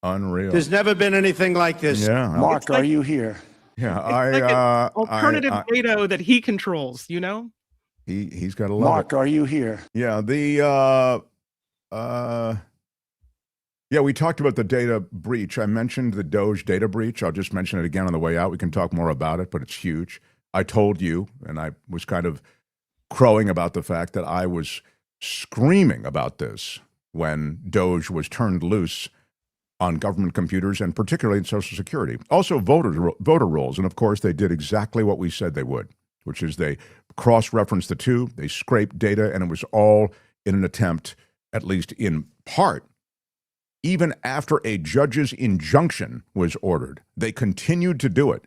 Unreal. There's never been anything like this. Yeah. Mark, are you here? Yeah. Alternative NATO that he controls, you know? He's got a lot. Mark, are you here? Yeah. Yeah, we talked about the data breach. I mentioned the Doge data breach. I'll just mention it again on the way out. We can talk more about it, but it's huge. I told you, and I was kind of crowing about the fact that I was screaming about this when Doge was turned loose on government computers and particularly in Social Security. Also voter rolls. And of course, they did exactly what we said they would, which is they cross-referenced the two, they scraped data, and it was all in an attempt, at least in part, even after a judge's injunction was ordered, they continued to do it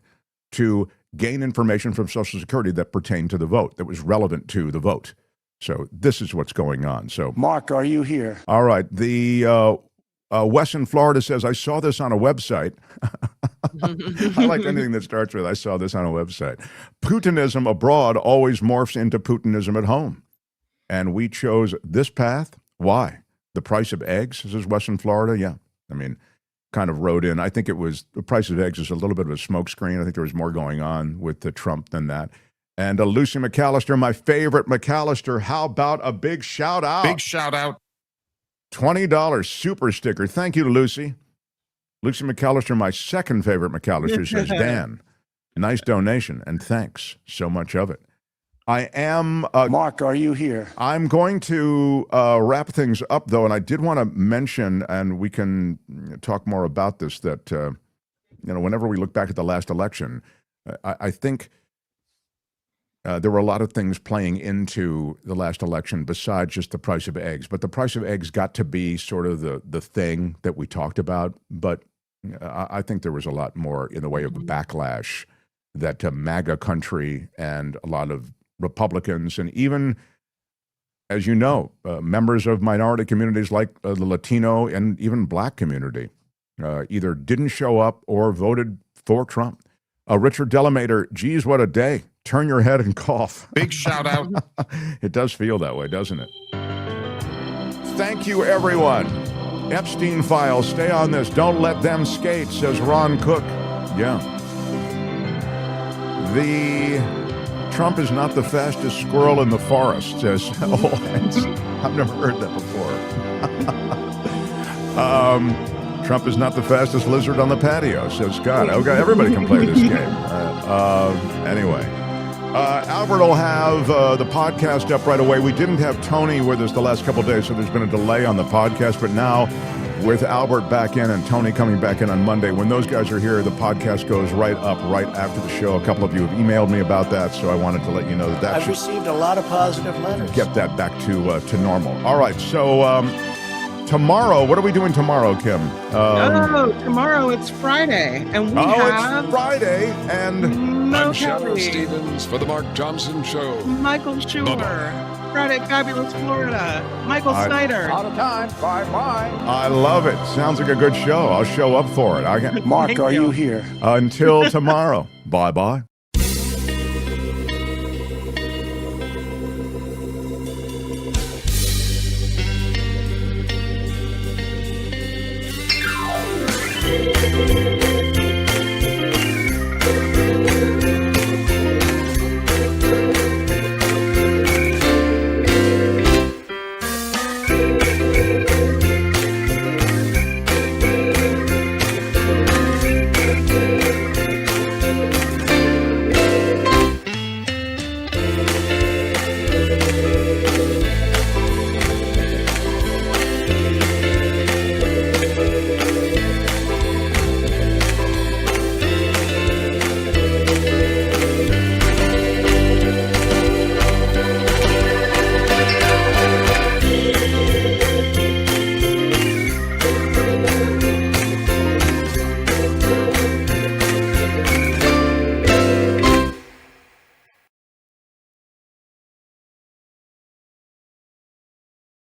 to gain information from Social Security that pertained to the vote, that was relevant to the vote. So this is what's going on. So, Mark, are you here? All right. The Wes in Florida says, I saw this on a website. I like anything that starts with, I saw this on a website. Putinism abroad always morphs into Putinism at home. And we chose this path. Why? The price of eggs, this is Wes in Florida. Yeah. I mean, kind of wrote in. I think it was the price of eggs is a little bit of a smokescreen. I think there was more going on with the Trump than that. And Lucy McAllister, my favorite McAllister. How about a big shout out? Big shout out. $20 super sticker. Thank you to Lucy. Lucy McAllister, my second favorite McAllister, says, Dan, nice donation, and thanks so much of it. I am... Mark, are you here? I'm going to wrap things up, though, and I did want to mention, and we can talk more about this, that, whenever we look back at the last election, I think there were a lot of things playing into the last election besides just the price of eggs. But the price of eggs got to be sort of the thing that we talked about. But I think there was a lot more in the way of backlash that MAGA country and a lot of Republicans and even, as you know, members of minority communities like the Latino and even Black community either didn't show up or voted for Trump. Richard Delamater, geez, what a day. Turn your head and cough. Big shout out. It does feel that way, doesn't it? Thank you, everyone. Epstein files, stay on this. Don't let them skate, says Ron Cook. Yeah. Trump is not the fastest squirrel in the forest, says I've never heard that before. Trump is not the fastest lizard on the patio, says Scott. Okay, everybody can play this game. Anyway, Albert will have the podcast up right away. We didn't have Tony with us the last couple of days, so there's been a delay on the podcast. But now, with Albert back in and Tony coming back in on Monday, when those guys are here, the podcast goes right up right after the show. A couple of you have emailed me about that, so I wanted to let you know that I've received a lot of positive letters. Get that back to normal. All right, so tomorrow, what are we doing tomorrow, Kim? Tomorrow it's Friday, and we have... it's Friday, and... Mo I'm Shadow Kelly, Stevens for The Mark Thompson Show. Michael Schur, Friday Fabulous Florida, Michael Snyder. Out of time. Bye-bye. I love it. Sounds like a good show. I'll show up for it. Mark, are you here? Until tomorrow. Bye-bye.